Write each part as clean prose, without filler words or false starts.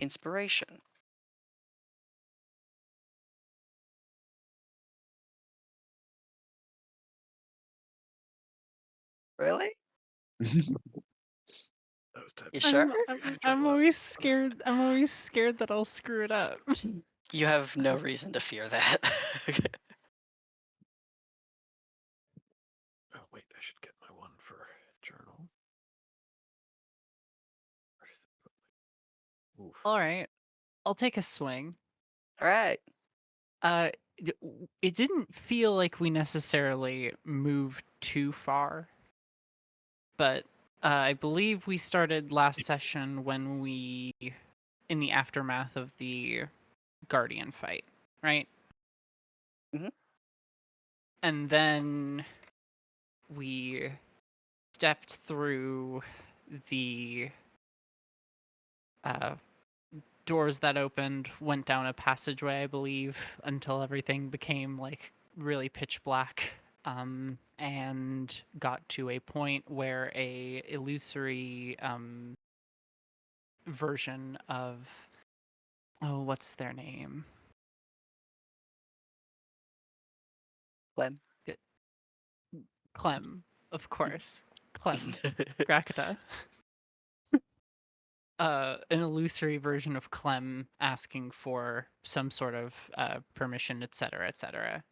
inspiration. Really? That was type You of sure? I'm always scared. I'm always scared that I'll screw it up. You have no reason to fear that. Oh wait, I should get my one for journal. Where's Oof. All right, I'll take a swing. All right. Uh, it didn't feel like we necessarily moved too far, but I believe we started last session when we, in the aftermath of the Guardian fight, right? Mhm. And then we stepped through the uh, doors that opened, went down a passageway, I believe, until everything became like really pitch black. And got to a point where a illusory version of, oh, what's their name? Clem. G- Clem, of course. Clem. Grakata. An illusory version of Clem asking for some sort of permission, etc., etc.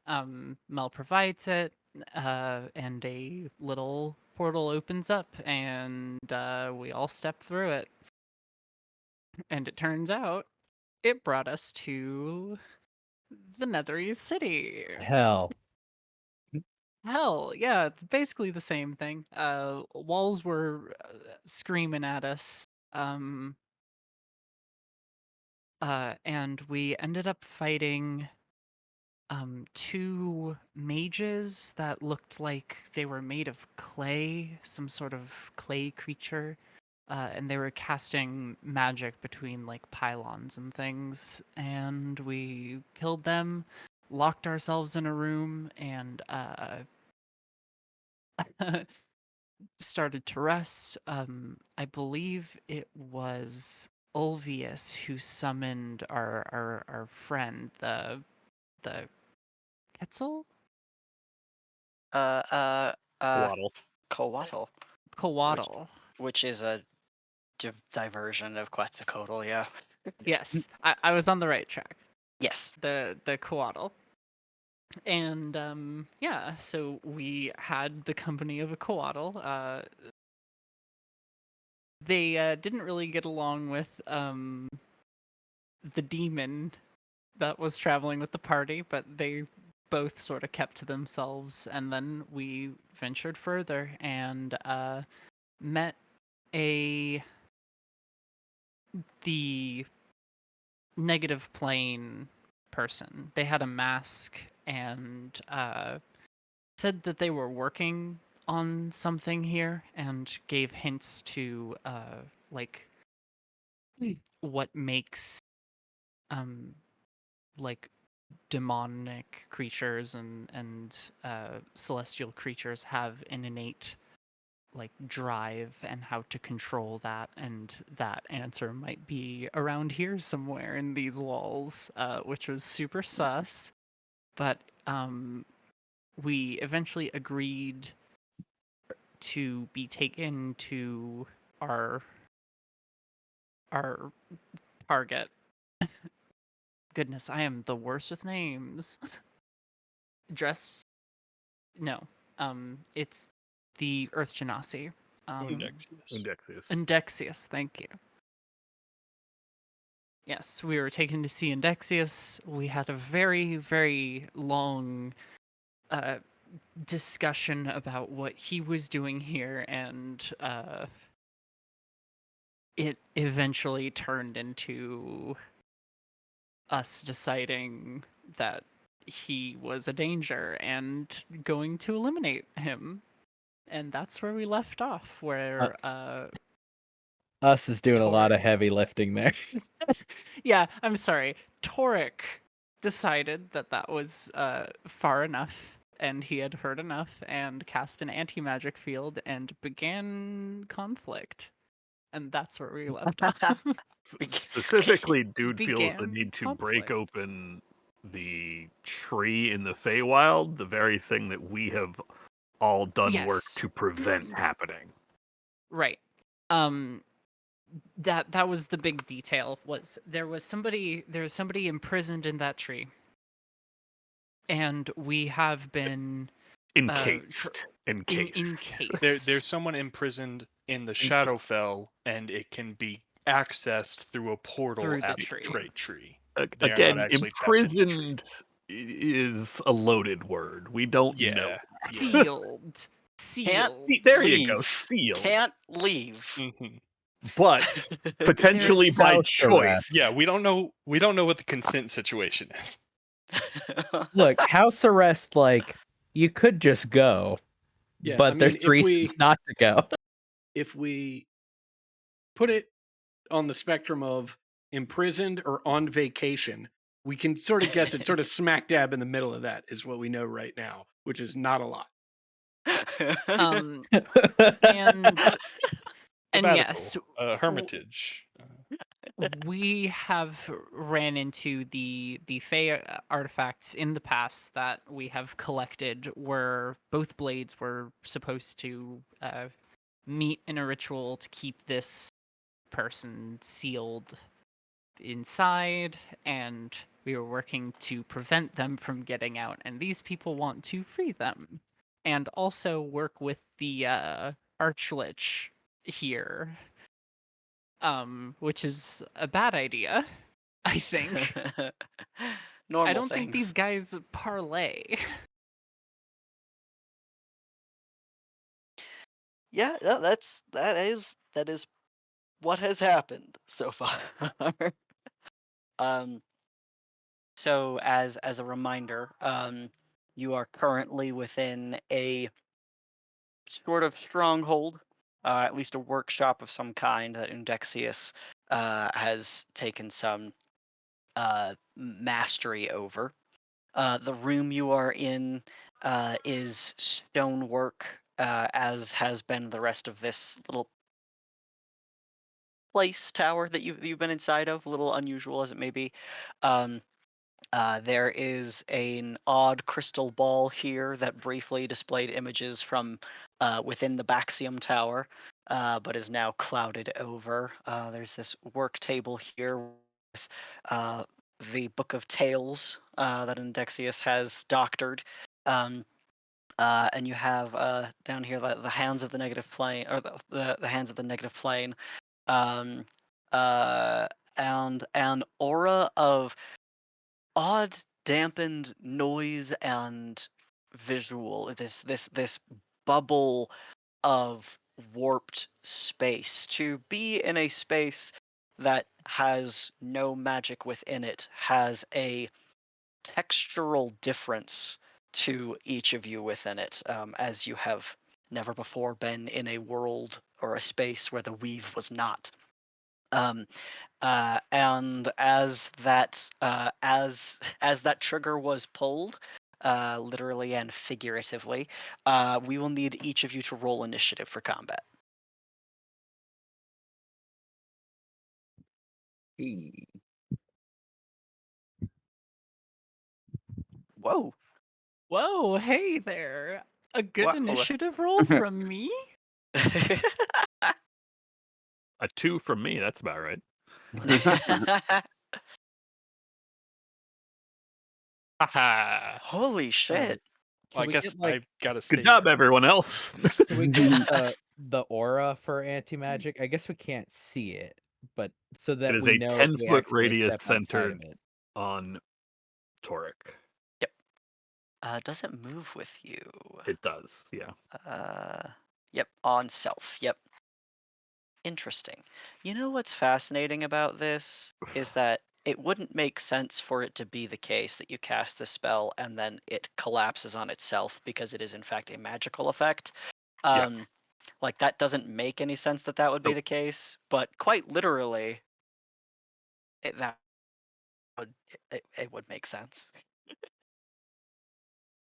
Mel provides it, and a little portal opens up, and we all step through it. And it turns out it brought us to the Netherese City. Hell. Hell, yeah, it's basically the same thing. Walls were screaming at us. And we ended up fighting two mages that looked like they were made of clay, some sort of clay creature. And they were casting magic between like pylons and things. And we killed them, locked ourselves in a room, and started to rest. I believe it was Ulvius who summoned our friend, the Quetzal? uh, uh, uh, Waddle. Coatl, which Coatl. which is a diversion of Quetzalcoatl. Yeah. Yes, I was on the right track. Yes. The Coatl. And yeah, so we had the company of a Coatl. They didn't really get along with the demon that was traveling with the party, but they both sort of kept to themselves. And then we ventured further and met a the negative plane person. They had a mask and said that they were working on something here and gave hints to like what makes um like demonic creatures and celestial creatures have an innate like drive and how to control that, and that answer might be around here somewhere in these walls, which was super sus. But we eventually agreed to be taken to our our target. Goodness, I am the worst with names. Dress No. It's the Earth Genasi. Indexius. Indexius. Indexius, thank you. Yes, we were taken to see Indexius. We had a very, very long uh, discussion about what he was doing here, and it eventually turned into us deciding that he was a danger and going to eliminate him. And that's where we left off, where Us is doing a lot of heavy lifting there. yeah, I'm sorry. Torek decided that that was far enough, and he had heard enough, and cast an anti-magic field and began conflict. and that's where we left off. Specifically, dude feels the Began need to break conflict. open the tree in the Feywild, the very thing that we have all done work Yes. to prevent happening. Right. That was the big detail. Was there was somebody imprisoned in that tree, and we have been Encased. encased. There's someone imprisoned in the Shadowfell, and it can be accessed through a portal Through the at tree. the Great Tree. They are not Again, actually trapped in the tree. imprisoned is a loaded word. We don't know. Yeah. Sealed. Can't Sealed. See, there you go. leave. Sealed. Can't leave. Mhm. But potentially There's by house choice. arrest. Yeah, we don't know what the consent situation is. Look, house arrest, like, you could just go, Yeah, but I there's mean, if 3 we- reasons not to go. If we put it on the spectrum of imprisoned or on vacation, we can sort of guess it's sort of smack dab in the middle of that is what we know right now, which is not a lot. And yes, Sabbatical, hermitage. we have ran into the Fey artifacts in the past that we have collected, where both blades were supposed to meet in a ritual to keep this person sealed inside, and we were working to prevent them from getting out, and these people want to free them and also work with the Archlich here, which is a bad idea, I think. Normal I don't think these things. guys parlay. Yeah, no, that is what has happened so far. um, so as a reminder, you are currently within a sort of stronghold, at least a workshop of some kind that Undexius has taken some mastery over. The room you are in is stonework, as has been the rest of this little place tower that you've been inside of. A little unusual as it may be. There is an odd crystal ball here that briefly displayed images from within the Baxium Tower, but is now clouded over. There's this work table here with the Book of Tales that Indexius has doctored. And you have down here the Hands of the Negative Plane, or the Hands of the Negative Plane, um, and an aura of odd dampened noise and visual. This bubble of warped space. To be in a space that has no magic within it has a textural difference to each of you within it, as you have never before been in a world or a space where the weave was not. And as that trigger was pulled, literally and figuratively, we will need each of you to roll initiative for combat. Whoa! Whoa, hey there. A good Wow. initiative roll from me? A 2 from me, that's about right. Haha. Holy shit! Well, I we guess get, like, I've got to stay. Good job, everyone else. Can we get the aura for anti-magic? I guess we can't see it, but so that It is we a know if 10 we foot actually radius step outside centered of it. on Toric. Does it move with you? It does, yeah. Yep, on self. Yep. Interesting. You know what's fascinating about this is that it wouldn't make sense for it to be the case that you cast the spell and then it collapses on itself because it is in fact a magical effect. Yeah. Like that doesn't make any sense that would be Nope. the case, but quite literally, it would make sense.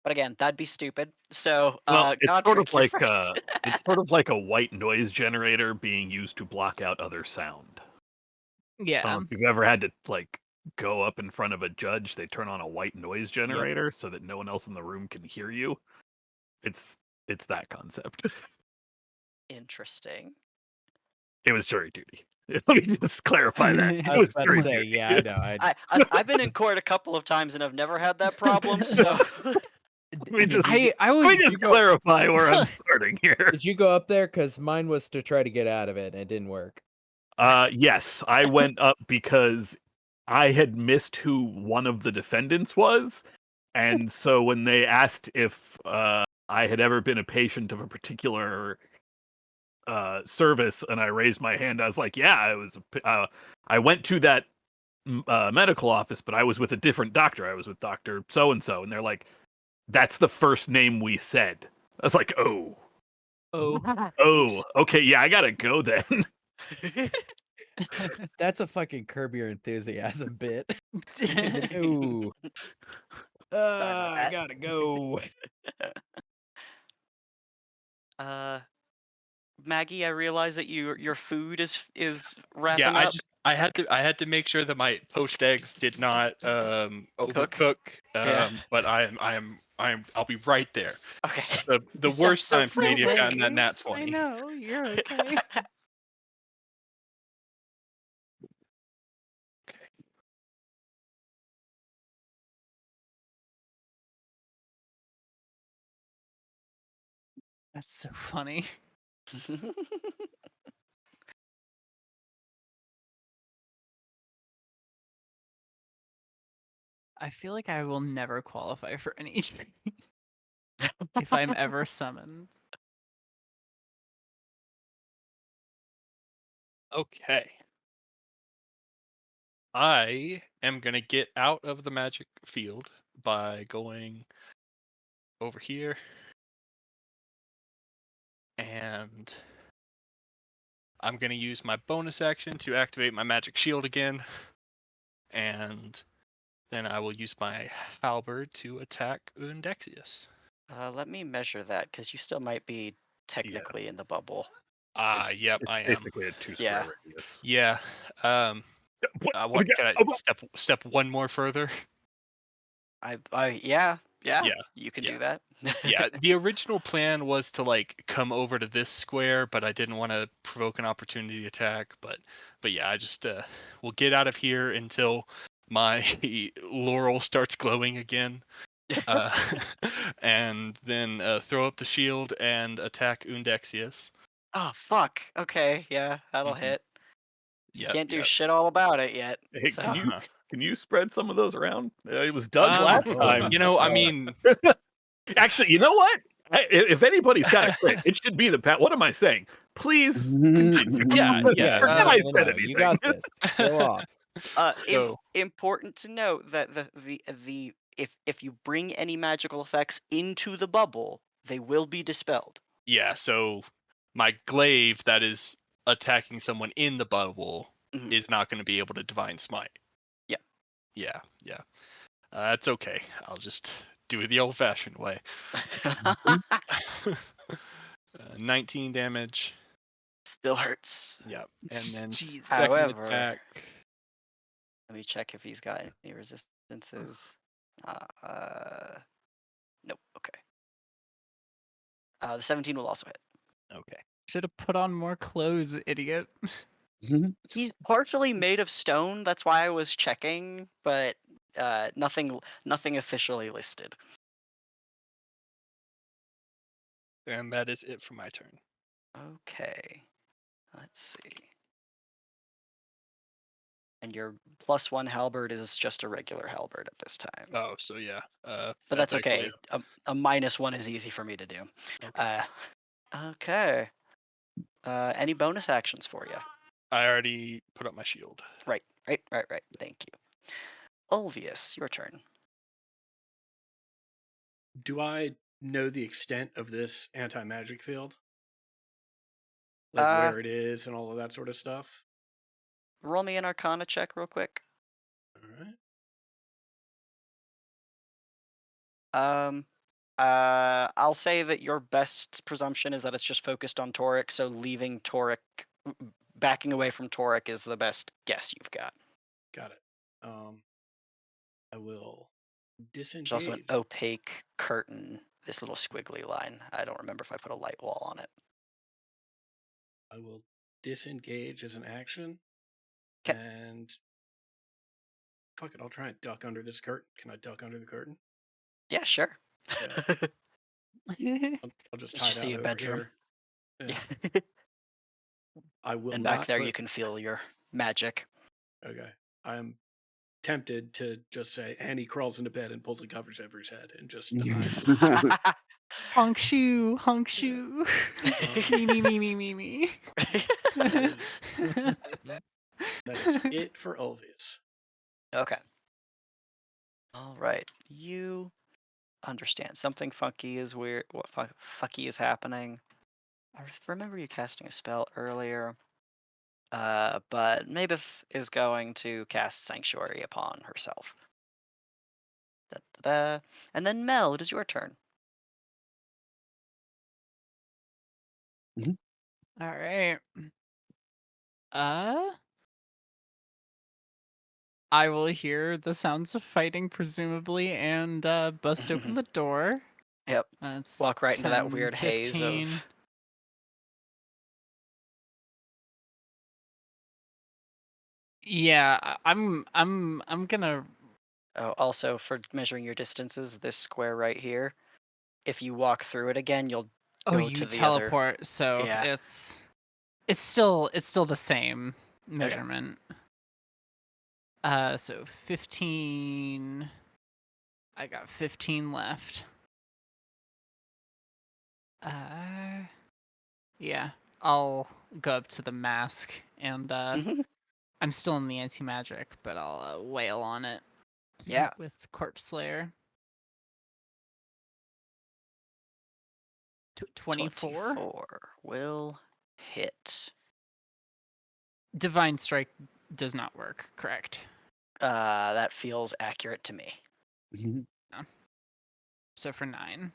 But again, that'd be stupid. So, Well, it's sort Godric, of you're like first. it's sort of like a white noise generator being used to block out other sound. I don't Yeah. know if you've ever had to like go up in front of a judge, they turn on a white noise generator so that no one else in the room can hear you. It's that concept. Interesting. It was jury duty. Let me just clarify that. I It was was about to jury say, duty. yeah, I know. I've been in court a couple of times and I've never had that problem. So Let me just, I let me was just clarify where I'm starting here. Did you go up there? Because mine was to try to get out of it, and it didn't work. Yes, I went up because I had missed who one of the defendants was, and so when they asked if I had ever been a patient of a particular service, and I raised my hand, I was like, "Yeah, I went to that medical office, but I was with a different doctor. I was with Doctor So and So," and they're like, "That's the first name we said." I was like, "Oh, oh. okay, yeah, I gotta go then." That's a fucking Curb Your Enthusiasm bit. Ooh. I that. gotta go. Maggie, I realize that your food is Yeah, wrapping up. I had to make sure that my poached eggs did not overcook. Yeah. But I'll be right there. Okay. The I'm worst so time for me to have proud. gotten that nat Marcus, 20. I know, you're okay. That's so funny. I feel like I will never qualify for anything if I'm ever summoned. Okay. I am gonna get out of the magic field by going over here, and I'm gonna use my bonus action to activate my magic shield again, and then I will use my halberd to attack Undexius. Let me measure that because you still might be technically in the bubble. Yep, It's I am. basically a 2 square Yeah. radius. Yeah. What can I step one more further? Yeah. Yeah, You can yeah. do that. Yeah, the original plan was to like come over to this square, but I didn't want to provoke an opportunity attack. But yeah, I just will get out of here until my laurel starts glowing again, uh, and then throw up the shield and attack Undexius. Oh fuck. Okay. Yeah, that'll Mhm. hit. You Yep, can't do yep. shit all about it yet. Hey, So. can you spread some of those around? It was Doug last Oh, time. You know, I so- mean, Actually, you know what? If anybody's got a crit, it should be the Pat. What am I saying? Please continue. Yeah, Yeah, Forget no, I no, said no, anything. you got this. Go off. So Important to note that the if you bring any magical effects into the bubble, they will be dispelled. yeah, so my glaive that is attacking someone in the bubble Mhm. is not going to be able to divine smite. Yeah. Yeah. That's okay. I'll just do it the old-fashioned way. 19 damage. Still hurts. Yep. And then Jesus. second However- attack. Let me check if he's got any resistances. Nope. Okay. The 17 will also hit. Okay. Should have put on more clothes, idiot. He's partially made of stone. That's why I was checking, but nothing officially listed. And that is it for my turn. Okay. Let's see. And your +1 halberd is just a regular halberd at this time. Oh, so yeah. But that's okay. A -1 is easy for me to do. Okay. Okay. Any bonus actions for you? I already put up my shield. Right. Thank you. Ulvius, your turn. Do I know the extent of this anti-magic field? Like Uh, where it is and all of that sort of stuff? Roll me an Arcana check real quick. All right. I'll say that your best presumption is that it's just focused on Toric, so leaving Toric, backing away from Toric is the best guess you've got. Got it. I will There's also an disengage. opaque curtain, this little squiggly line. I don't remember if I put a light wall on it. I will disengage as an action. 'Kay. And fuck it, I'll try and duck under this curtain. Can I duck under the curtain? Yeah, sure. Yeah. I'll just It's hide just out a over bedroom. here. Yeah. Yeah. I will And not. back there let- you can feel your magic. Okay. I'm tempted to just say, and he crawls into bed and pulls the covers over his head and just hides. Honk shoe, honk shoe. me, me, me, me, me, me. That is it for Ulvius. Okay. All right. You understand something funky is weird. What fucky is happening? I remember you casting a spell earlier. But Mabeth is going to cast Sanctuary upon herself. Da, da, da. And then Mel, it is your turn. All right. I will hear the sounds of fighting, presumably, and bust open the door. Yep. That's Walk right into that 10, weird haze of. 15. Yeah, I'm gonna. Oh, also for measuring your distances, this square right here. If you walk through it again, you'll Oh, go you to the other. teleport, so Yeah. it's still the same measurement. So 15. I got 15 left. Yeah, I'll go up to the mask and Mhm. I'm still in the anti-magic, but I'll wail on it. Yeah. With Corpse Slayer. 24. 24 will hit. Divine Strike does not work, correct? That feels accurate to me. So for 9.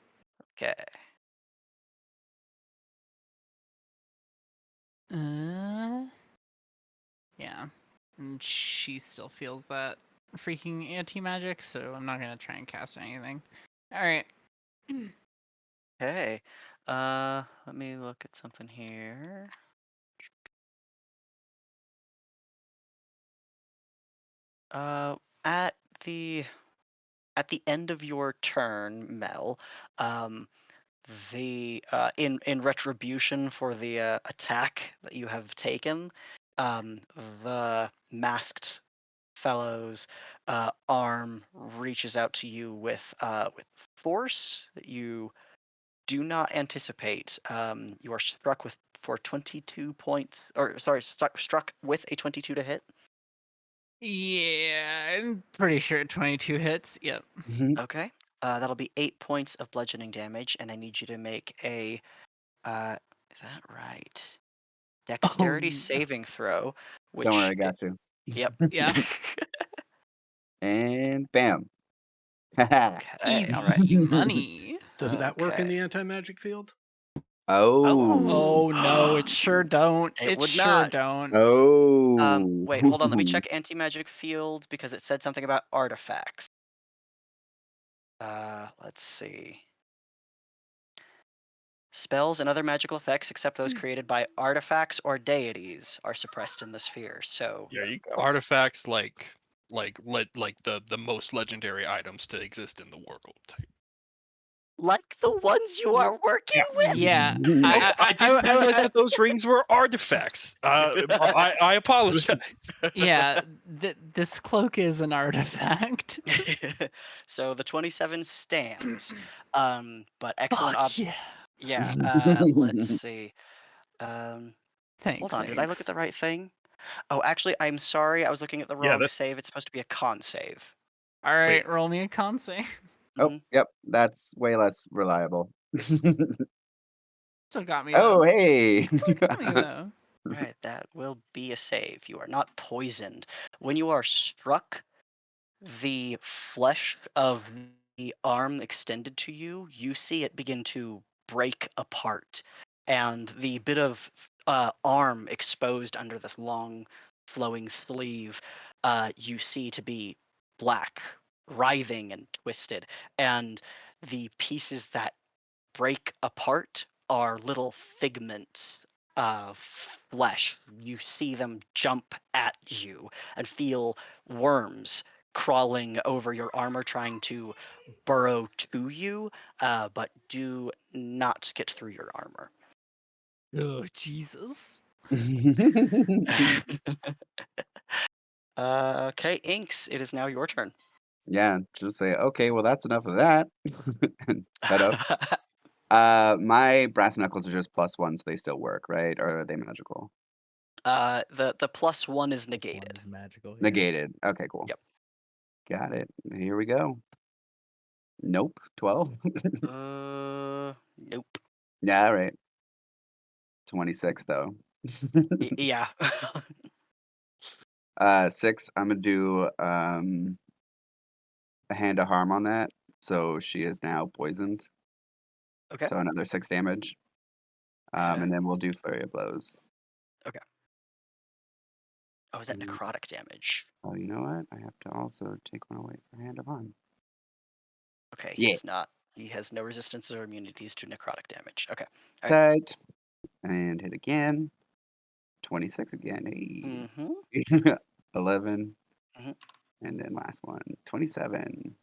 Okay. Yeah. And she still feels that freaking anti-magic, so I'm not gonna try and cast anything. Alright. Okay. Let me look at something here. At the end of your turn, Mel, in retribution for the attack that you have taken, the masked fellow's arm reaches out to you with force that you do not anticipate. You are struck for 22 points, or sorry, struck with a 22 to hit. Yeah, I'm pretty sure 22 hits. Yep. Okay. That'll be 8 points of bludgeoning damage, and I need you to make a. Is that right? Dexterity no. saving throw. Which Don't worry, I got you. Yep. Yeah. And bam. Okay. Easy All right. money. Does that work in Okay. the anti-magic field? Oh. Oh no, it sure don't. It would sure not. don't. Oh. Wait, hold on. Let me check anti-magic field because it said something about artifacts. Let's see. Spells and other magical effects, except those created by artifacts or deities, are suppressed in the sphere. So, There you go. Artifacts like the most legendary items to exist in the world type. like the ones you are working with. Yeah. I didn't realize that those rings were artifacts. I apologize. Yeah, this cloak is an artifact. So the 27 stands. But excellent. Fuck yeah. Yeah. Let's see. Thanks. Hold on. Did I look at the right thing? Oh, actually, I'm sorry. I was looking at the Yeah, wrong that's- save. It's supposed to be a con save. All right, Wait. roll me a con save. Oh, Mhm. yep. That's way less reliable. Still got me. Oh, Though. hey. Still got me though. Right, that will be a save. You are not poisoned. When you are struck, the flesh of arm extended to you, you see it begin to break apart, and the bit of arm exposed under this long, flowing sleeve, you see to be black, writhing and twisted, and the pieces that break apart are little figments of flesh. You see them jump at you and feel worms crawling over your armor trying to burrow to you, but do not get through your armor. Oh, Jesus. Okay, Inks, it is now your turn. Yeah, just say, okay, well, that's enough of that. And head up. My brass knuckles are just +1, so they still work, right? Or are they magical? The +1 is This one negated. is magical. Yeah. Negated. Okay, cool. Yep. Got it. Here we go. Nope. 12. Nope. Yeah, all right. 26 though. Yeah. 6. I'm gonna do a hand of harm on that. So she is now poisoned. Okay. So another 6 damage. Okay. And then we'll do flurry of blows. Oh, is that Mm. necrotic damage? Oh, you know what? I have to also take one away for hand of harm. Okay, Yeah. he's not. He has no resistance or immunities to necrotic damage. Okay. All right. Tight. And hit again. 26 again. Hey. Mm-hmm. 11. Mhm. And then last one. 27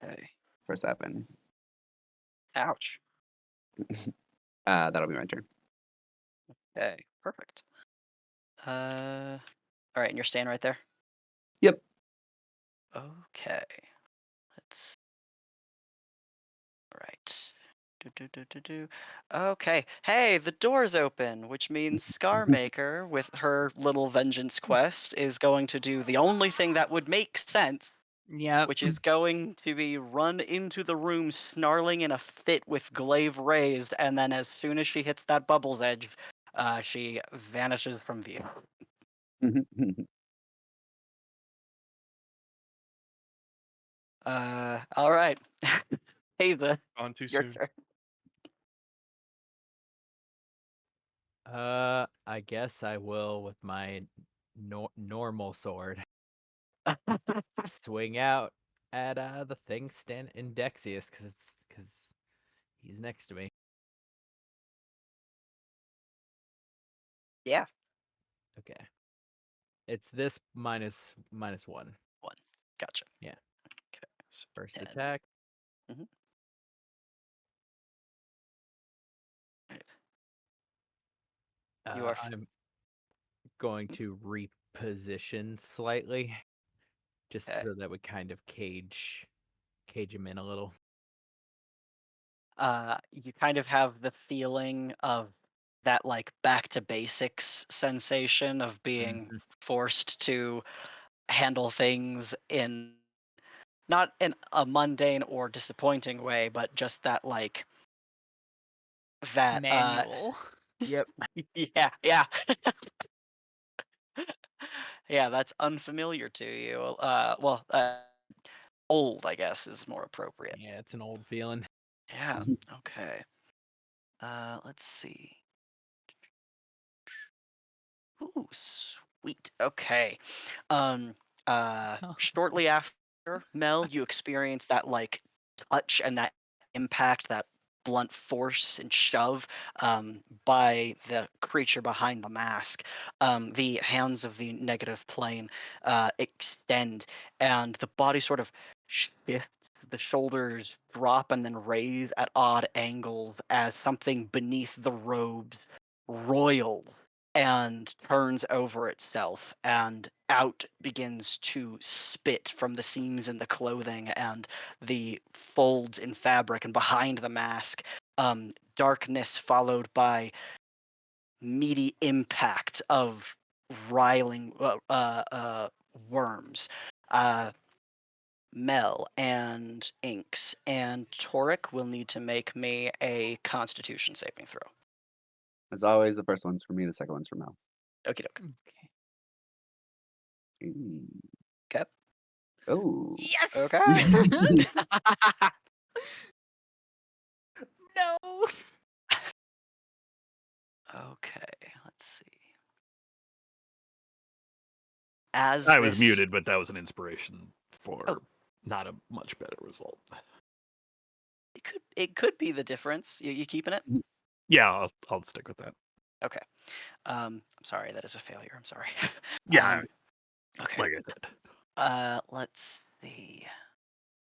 Okay. for 7. Ouch. That'll be my turn. Okay. Perfect. All right, and you're staying right there. Yep. Okay. Let's. All right. Do. Okay. Hey, the door's open, which means Scarmaker, with her little vengeance quest, is going to do the only thing that would make sense, Yep. which is going to be run into the room snarling in a fit with glaive raised, and then as soon as she hits that bubble's edge, she vanishes from view. All right. Haza, On too your soon. turn. I guess I will with my normal sword swing out at the thing stand in Dexius because he's next to me. Yeah. Okay. It's this minus 1. Gotcha. Yeah. Okay. So First 10. attack. Mhm. Right. You are. I'm going to reposition slightly, just Okay. so that we kind of cage him in a little. You kind of have the feeling of that like back to basics sensation of being Mhm. forced to handle things in not in a mundane or disappointing way, but just that like that Manual. Yep. yeah. Yeah, that's unfamiliar to you. Old, I guess, is more appropriate. Yeah, it's an old feeling. Yeah. Okay. Let's see. Ooh, sweet. Okay. Um, Shortly after, Mel, you experience that like touch and that impact, that blunt force and shove by the creature behind the mask. The hands of the negative plane extend, and the body sort of shifts. The shoulders drop and then raise at odd angles as something beneath the robes roils and turns over itself, and out begins to spit from the seams in the clothing and the folds in fabric and behind the mask. Darkness followed by meaty impact of riling worms. Mel and Inks and Toric will need to make me a Constitution saving throw. As always, the first one's for me, the second one's for Mel. Okie doke. Okay. Ooh. Okay. Oh. Yes. Okay. No. Okay, let's see. As I was this, muted, but that was an inspiration for Oh. not a much better result. it could be the difference. You keeping it? Yeah, I'll stick with that. Okay. I'm sorry, that is a failure. I'm sorry. Yeah, Okay. like I said. Let's see.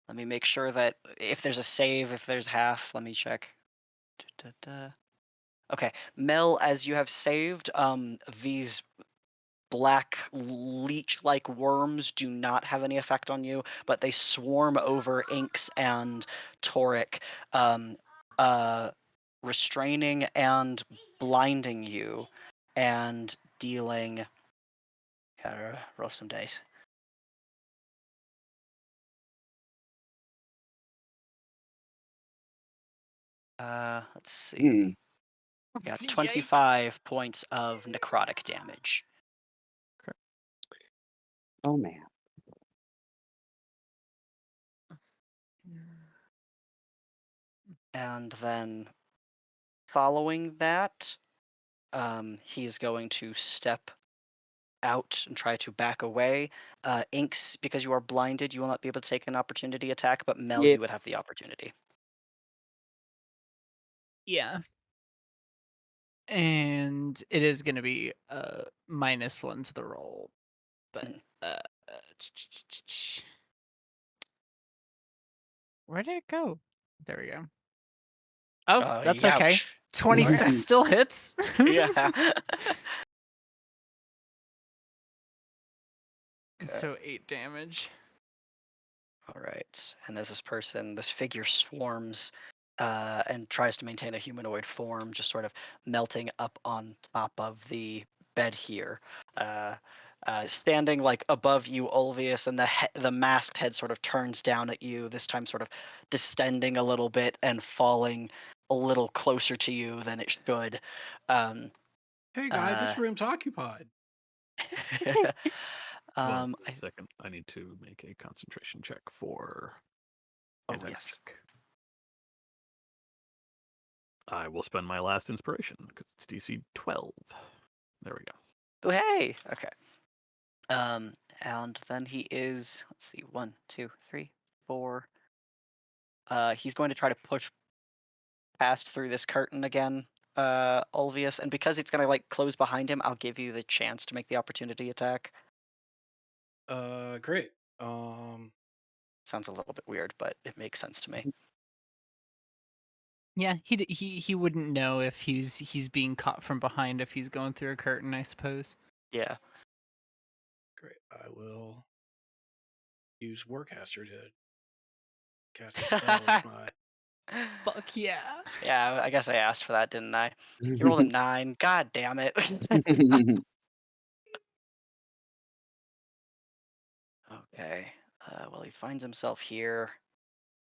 Let me make sure that if there's a save, if there's half, let me check. Da-da-da. Okay, Mel, as you have saved, these black leech-like worms do not have any effect on you, but they swarm over Inks and Toric, restraining and blinding you, and dealing. Gotta roll some dice. Let's see. Got Yikes. 25 points of necrotic damage. Oh man. And then following that, he's going to step out and try to back away. Inks, because you are blinded, you will not be able to take an opportunity attack, but Mel, Yep. you would have the opportunity. Yeah. And it is going to be -1 to the roll, but Mm. where did it go? There we go. Oh, that's Youch. okay. 26 still hits. Yeah. So 8 damage. All right. And as this figure swarms and tries to maintain a humanoid form, just sort of melting up on top of the bed here. Standing like above you, Ulvius, and the masked head sort of turns down at you, this time sort of distending a little bit and falling a little closer to you than it should. Hey guys, this room's occupied. Well, I, a second. I need to make a concentration check for oh, anti-magic. yes. I will spend my last inspiration because it's DC 12. There we go. Oh, hey. Okay. And then he is, let's see, 1, 2, 3, 4. He's going to try to push past through this curtain again, Ulvius, and because it's going to like close behind him, I'll give you the chance to make the opportunity attack. Great. Sounds a little bit weird, but it makes sense to me. Yeah, he wouldn't know if he's being caught from behind if he's going through a curtain, I suppose. Yeah. Great. I will use Warcaster to cast a spell as my. Fuck yeah. Yeah, I guess I asked for that, didn't I? He rolled a 9. God damn it. Okay. Well, he finds himself here.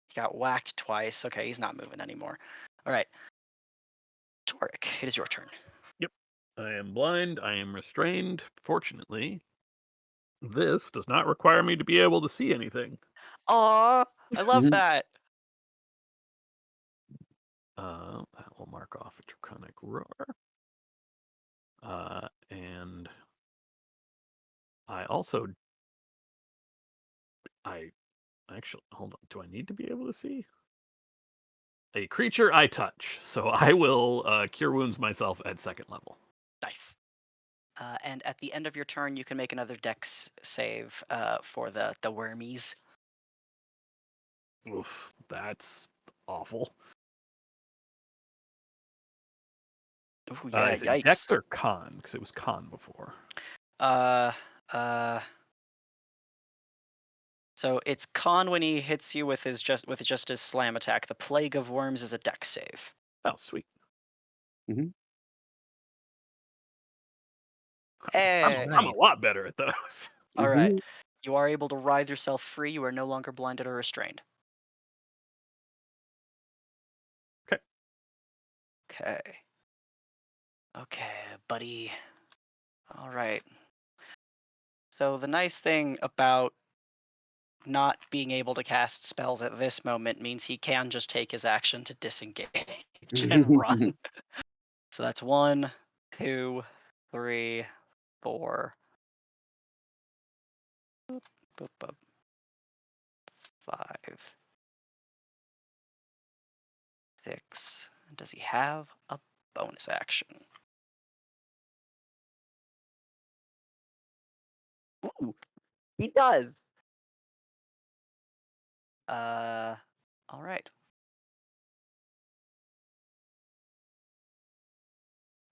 He got whacked twice. Okay, he's not moving anymore. All right. Toric, it is your turn. I am blind. I am restrained. Fortunately, this does not require me to be able to see anything. Aw, I love that. That will mark off a draconic roar. And I also, actually, hold on. Do I need to be able to see? A creature I touch. So I will cure wounds myself at 2nd level. Nice. And at the end of your turn, you can make another dex save for the wormies. Oof, that's awful. Ooh, yeah, Is it yikes. Dex or Con? Because it was Con before. So it's Con when he hits you with just his slam attack. The Plague of Worms is a dex save. Oh, sweet. Hey. I'm a lot better at those. All right. You are able to writhe yourself free. You are no longer blinded or restrained. Okay. Okay. Okay, buddy. All right. So the nice thing about not being able to cast spells at this moment means he can just take his action to disengage and run. So that's 1, 2, 3, 4, boop, boop, 5, 6. Does he have a bonus action? Ooh, he does. All right.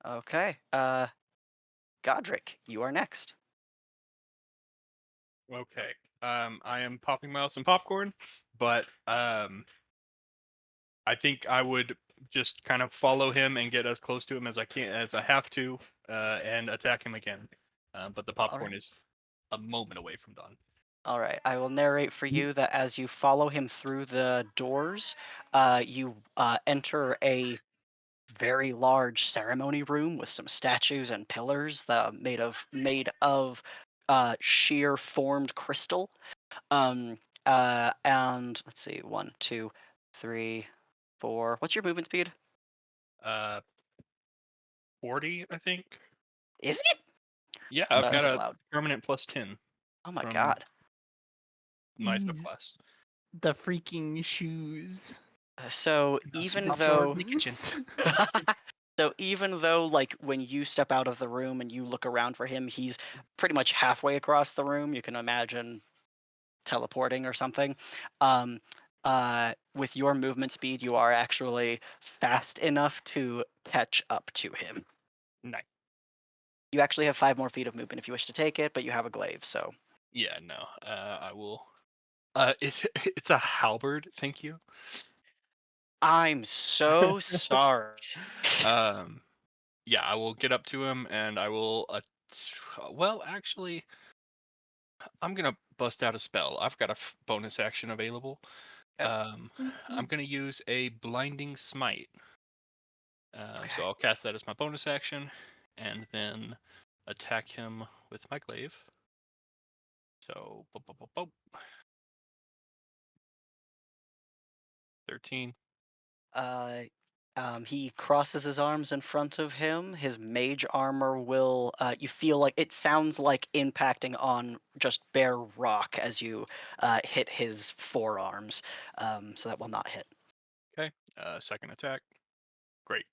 Okay. Godric, you are next. Okay. I am popping my some popcorn, but I think I would just kind of follow him and get as close to him as I have to, and attack him again. But the popcorn right. is a moment away from done. All right. I will narrate for you that as you follow him through the doors, you enter a very large ceremony room with some statues and pillars that made of sheer formed crystal. And let's see, 1, 2, 3, 4. What's your movement speed? 40, I think. Is it? Yeah, I've Sorry, got that was a loud. permanent +10 Oh my from god. my He's- subclass. The freaking shoes. So That's even what though the kitchen. so even though like when you step out of the room and you look around for him, he's pretty much halfway across the room. You can imagine teleporting or something. Um, with your movement speed, you are actually fast enough to catch up to him. Nice. You actually have 5 more feet of movement if you wish to take it, but you have a glaive, so. Yeah, no. I will. It's a halberd. Thank you. I'm so sorry. Yeah, I will get up to him and I will. Well, actually, I'm gonna bust out a spell. I've got a bonus action available. Yep. I'm gonna use a blinding smite. Okay. So I'll cast that as my bonus action, and then attack him with my glaive. So, 13. He crosses his arms in front of him. His mage armor will, you feel like it sounds like impacting on just bare rock as you hit his forearms. So that will not hit. Okay. Second attack. Great.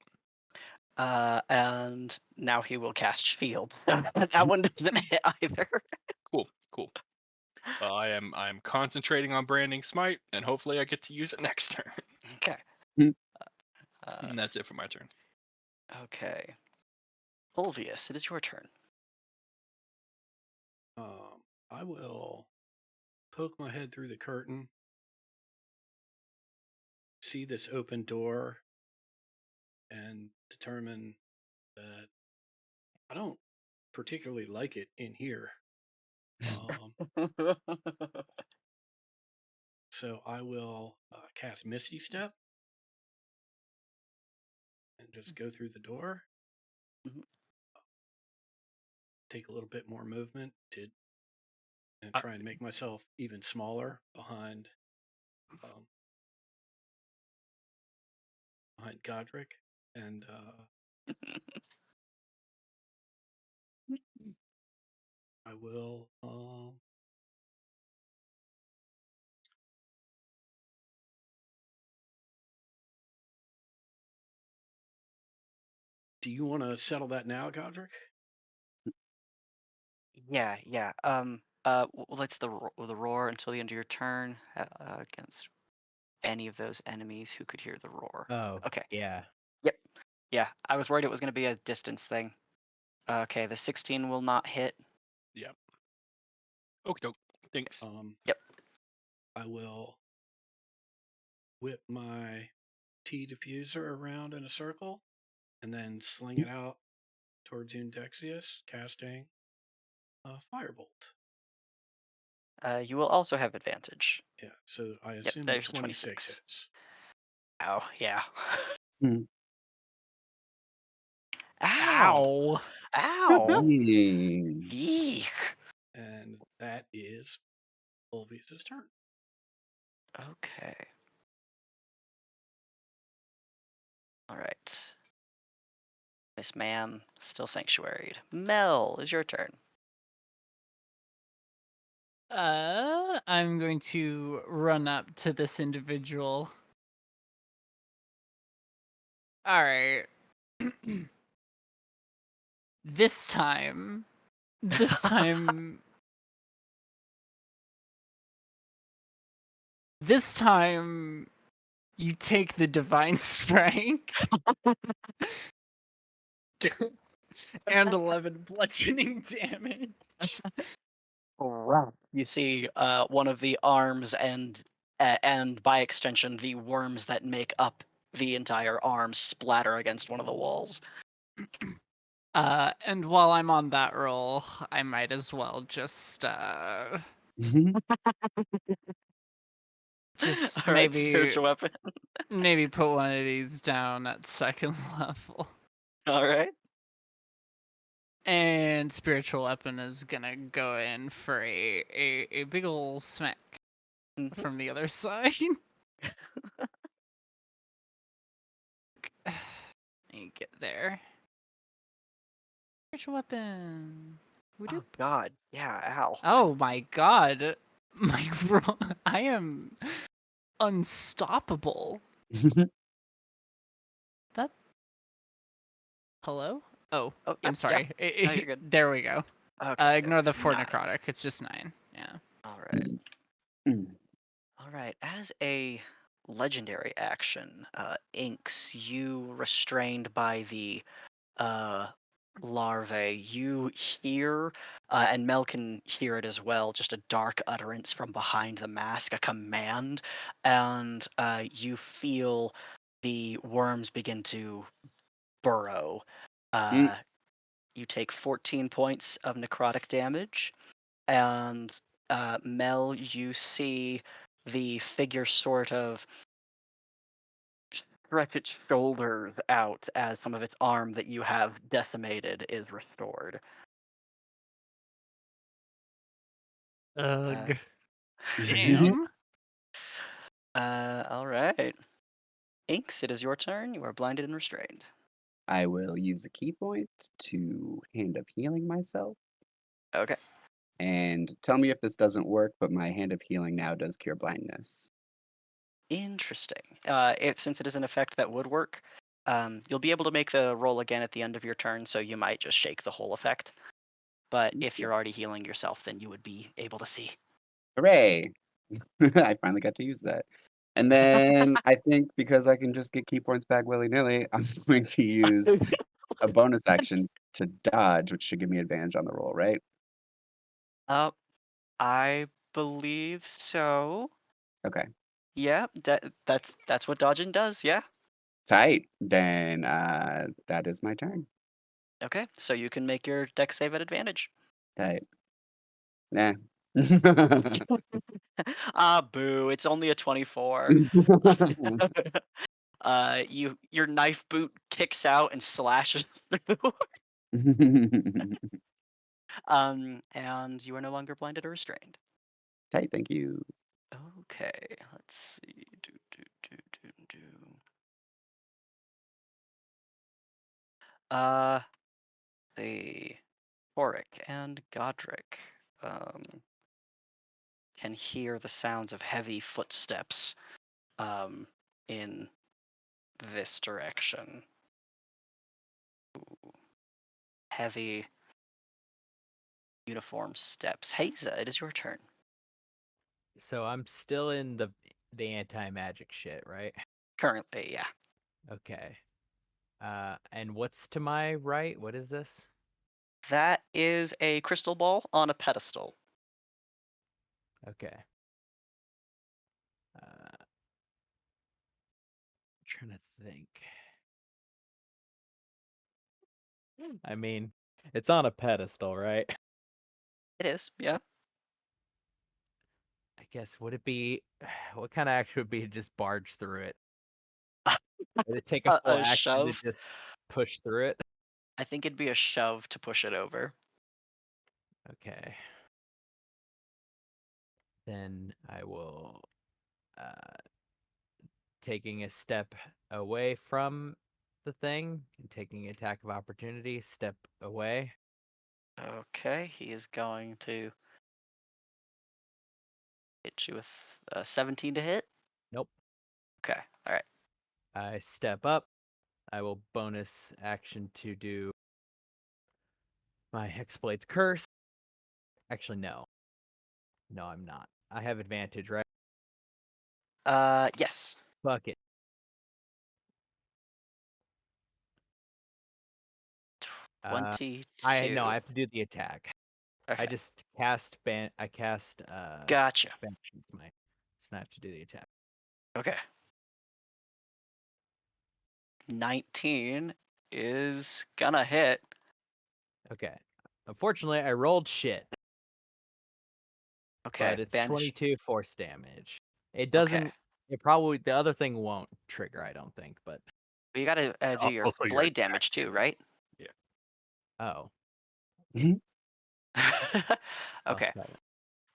And now he will cast shield. That one doesn't hit either. Cool. Cool. Well, I am concentrating on branding smite, and hopefully I get to use it next turn. Okay. Mm. And that's it for my turn. Okay. Ulvius, it is your turn. I will poke my head through the curtain, see this open door, and determine that I don't particularly like it in here. So I will cast Misty Step and just go through the door. Mhm. Take a little bit more movement and trying to make myself even smaller behind Godric, and I will do you want to settle that now, Godric? Yeah, yeah. Let's the roar until the end of your turn against any of those enemies who could hear the roar. Oh, Okay. yeah. Yep. Yeah, I was worried it was going to be a distance thing. Okay, the 16 will not hit. Yep. Okie doke. Thanks. Yep. I will whip my T diffuser around in a circle and then sling it out towards Undexius, casting Firebolt. You will also have advantage. Yeah, so I Yep, assume that there's 26 26. hits. Ow, yeah. Mm. Ow! Ow. Ow! Mm. Eek. And that is Ulvius' turn. Okay. All right. Miss Ma'am, still sanctuaried. Mel, is your turn. I'm going to run up to this individual. All right. This time, this time you take the divine strike and 11 bludgeoning damage. You see one of the arms and by extension the worms that make up the entire arm splatter against one of the walls. And while I'm on that roll, I might as well just All right, spiritual weapon. maybe put one of these down at second level. All right. And spiritual weapon is gonna go in for a big ol' smack Mhm. from the other side. Let me get there. Spiritual weapon. Oh Whoop. God, yeah, ow. Oh my god. My I am unstoppable. That Hello? Oh, Oh, I'm yep, sorry. No, you're good. There we go. Okay. Ignore the 4 9. necrotic. It's just 9. Yeah. All right. All right. As a legendary action, Inks, you restrained by the larvae, you hear, and Mel can hear it as well, just a dark utterance from behind the mask, a command, and you feel the worms begin to burrow. You take 14 points of necrotic damage, and Mel, you see the figure sort of stretch its shoulders out as some of its arm that you have decimated is restored. Ugh. Yeah. Damn. All right. Inks, it is your turn. You are blinded and restrained. I will use a key point to Hand of Healing myself. Okay. And tell me if this doesn't work, but my Hand of Healing now does cure blindness. Interesting. Since it is an effect that would work, you'll be able to make the roll again at the end of your turn, so you might just shake the whole effect. But if Yeah. you're already healing yourself, then you would be able to see. Hooray! I finally got to use that. And then I think because I can just get key points back willy-nilly, I'm going to use a bonus action to dodge, which should give me advantage on the roll, right? I believe so. Okay. Yeah, that's what dodging does. Yeah. Tight. Then that is my turn. Okay, so you can make your deck save at advantage. Tight. Nah. Boo! It's only a 24. Your knife boot kicks out and slashes through. And you are no longer blinded or restrained. Tight, thank you. Okay, let's see. Do. The Oric and Godric can hear the sounds of heavy footsteps in this direction. Ooh. Heavy uniform steps. Haza, it is your turn. So I'm still in the anti-magic shit, right? Currently, yeah. Okay. And what's to my right? What is this? That is a crystal ball on a pedestal. Okay. Trying to think. I mean, it's on a pedestal, right? It is, yeah. I guess would it be what kind of action would be to just barge through it? Would it take a full A action to shove. just push through it? I think it'd be a shove to push it over. Okay. Then I will, uh, taking a step away from the thing and taking attack of opportunity, step away. Okay, he is going to hit you with 17 to hit. Nope. Okay, all right. I step up. I will bonus action to do my Hexblade's Curse. Actually, no. No, I'm not. I have advantage, right? Yes. Fuck it. 22. I have to do the attack. Okay. I just cast Banishing Gotcha. Smite. So I have to do the attack. Okay. 19 is gonna hit. Okay. Unfortunately, I rolled shit, Okay. but it's Banish. 22 force damage. It Okay. doesn't. It probably the other thing won't trigger. I don't think, but But you gotta do your Also, your blade attack damage too, damage. right? oh. Okay. Well,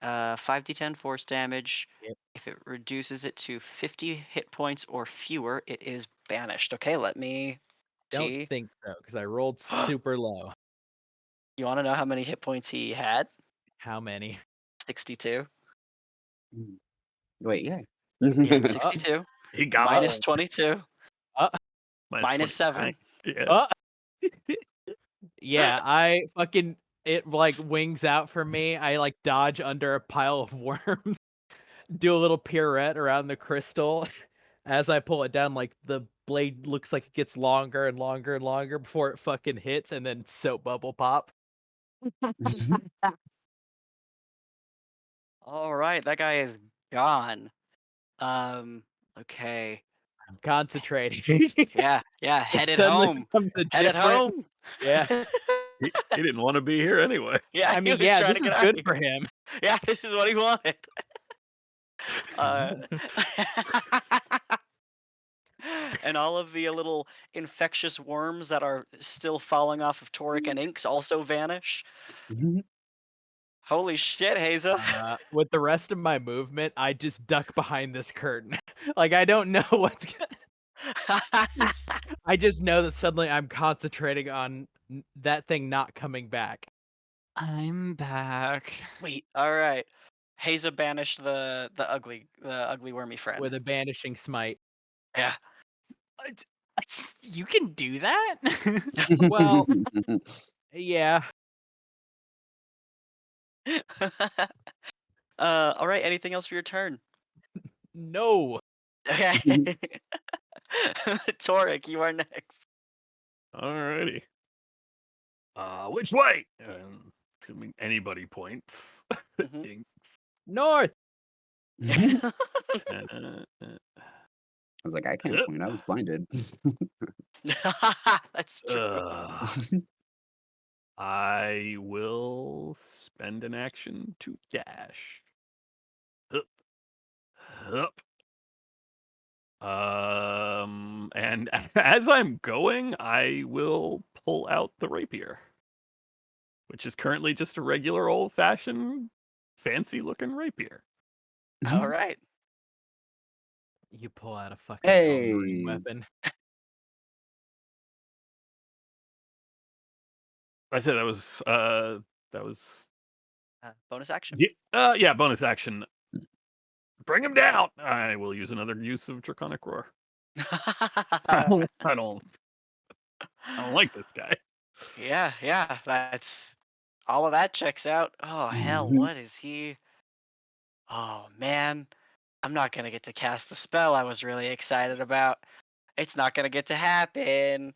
that- 5d10 force damage. Yep. If it reduces it to 50 hit points or fewer, it is banished. Okay, let me don't see. think so because I rolled super low. You want to know how many hit points he had? How many? 62. Wait, yeah. He had 62 He got minus up. 22 minus 7. 29. Yeah. Uh, yeah, I fucking it like wings out from me. I like dodge under a pile of worms, do a little pirouette around the crystal. As I pull it down, like the blade looks like it gets longer and longer and longer before it fucking hits, and then soap bubble pop. All right, that guy is gone. Okay. I'm concentrating. Yeah, It headed suddenly home. becomes a Headed different. home. Yeah, He didn't want to be here anyway. Yeah, I he mean, was yeah, trying this to is get out good of for here. him. Yeah, this is what he wanted. Uh, and all of the little infectious worms that are still falling off of Toric and Inks also vanish. Holy shit, Haza. With the rest of my movement, I just duck behind this curtain. Like I don't know what's gonna. I just know that suddenly I'm concentrating on that thing not coming back. I'm back. Wait, all right. Haza banished the ugly wormy friend. With a banishing smite. Yeah. You can do that? Well, yeah. All right. Anything else for your turn? No. Okay. Toric, you are next. Alrighty. Which way? Assuming anybody points. Mhm. Inks. North. Uh, I was like, I can't point. I was blinded. That's true. I will spend an action to dash. Up. Up. And as I'm going, I will pull out the rapier, which is currently just a regular old-fashioned, fancy-looking rapier. All right. You pull out a fucking Hey. Elden weapon. I said that was Bonus action. yeah, bonus action. Bring him down. I will use another use of Draconic Roar. I don't like this guy. Yeah. That's all of that checks out. Oh hell, what is he? Oh man, I'm not gonna get to cast the spell I was really excited about. It's not gonna get to happen.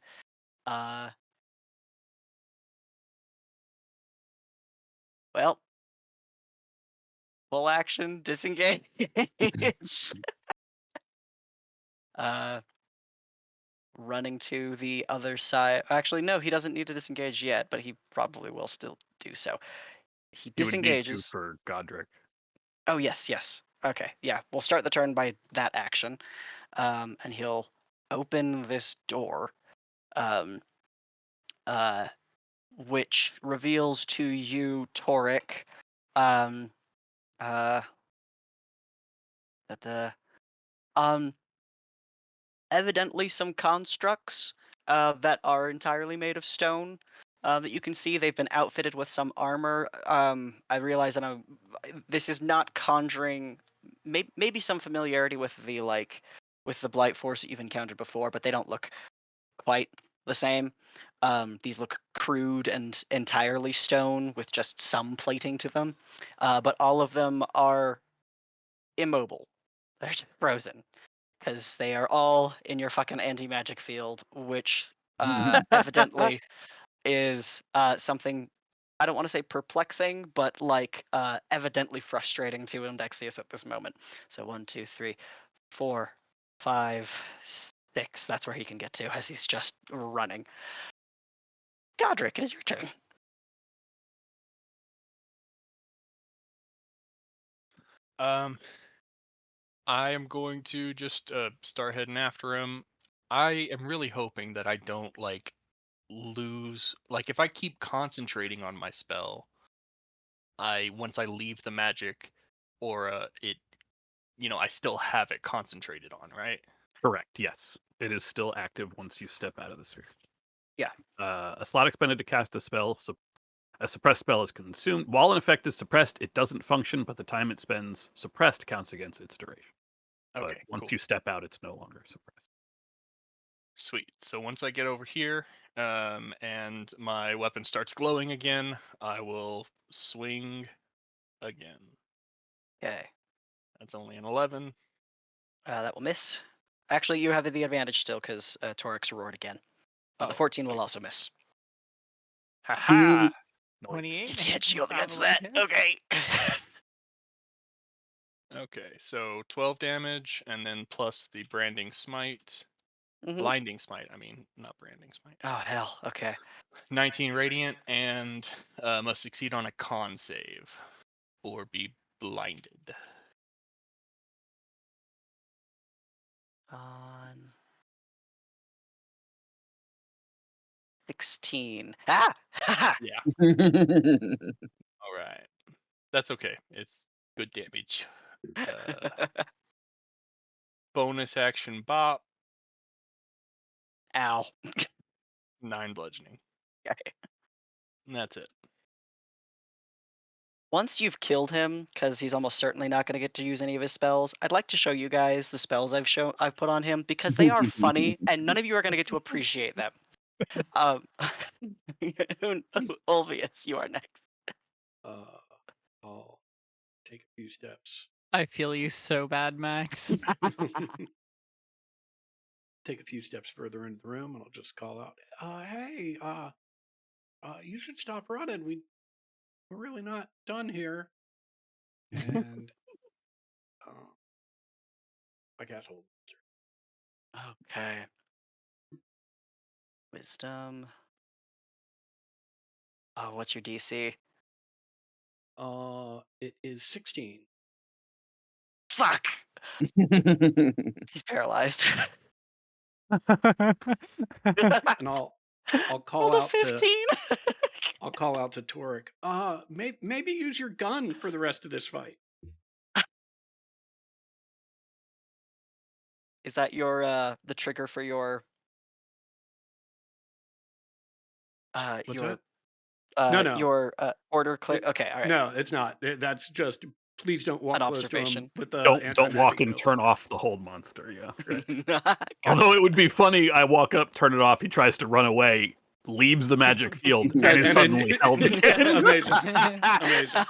Well, full action, disengage. uh, running to the other side. Actually, no, he doesn't need to disengage yet, but he probably will still do so. He You would need to disengages. for Godric. Oh yes. Okay, yeah. We'll start the turn by that action, and he'll open this door, um, which reveals to you, Toric, um, But um, evidently some constructs that are entirely made of stone. That you can see they've been outfitted with some armor. I realize that this is not conjuring maybe some familiarity with the with the blight force that you've encountered before, but they don't look quite the same. These look crude and entirely stone with just some plating to them, but all of them are immobile. They're just frozen because they are all in your fucking anti-magic field, which evidently is something I don't want to say perplexing, but evidently frustrating to Indexius at this moment. So 1, 2, 3, 4, 5, 6. That's where he can get to as he's just running. Godric, it is your turn. I am going to just start heading after him. I am really hoping that I don't lose, if I keep concentrating on my spell, once I leave the magic aura, I still have it concentrated on, right? Correct. Yes, it is still active once you step out of the sphere. Yeah. A slot expended to cast a spell. A suppressed spell is consumed. While an effect is suppressed, it doesn't function, but the time it spends suppressed counts against its duration. But Okay, once cool. you step out, it's no longer suppressed. Sweet. So once I get over here, and my weapon starts glowing again, I will swing again. Okay. That's only an 11. That will miss. Actually, you have the advantage still because Torix roared again. The 14 will sweet. also miss. Haha! 28. You can't shield against Probably that. hits. Okay. Okay, so 12 damage, and then plus the branding smite. Mhm. Blinding smite, I mean, not branding smite. Oh, hell. Okay. 19 radiant, and must succeed on a con save or be blinded. On 16. Ah! Yeah, all right. That's okay. It's good damage. Bonus action bop, Ow. 9 bludgeoning. Okay. And that's it. Once you've killed him, because he's almost certainly not going to get to use any of his spells, I'd like to show you guys the spells I've put on him because they are funny, and none of you are going to get to appreciate them. Ulvius, you are next. I'll take a few steps. I feel you so bad, Max. Take a few steps further into the room, and I'll just call out, "Hey, you should stop running. We're really not done here." And I guess hold. Okay. Wisdom. Oh, what's your DC? It is 16. Fuck! He's paralyzed. And I'll call Rolled a out to 15. I'll call out to Torek. Maybe use your gun for the rest of this fight. Is that your the trigger for your What's your that? No. your order clear? Okay, all right. No, it's not. That's just please don't walk An close to him observation. with the Don't anti-magic walk and field. turn off the hold monster. Yeah. Gotcha. Although it would be funny, I walk up, turn it off. He tries to run away, leaves the magic field, and And is then- suddenly held again. Amazing. Amazing.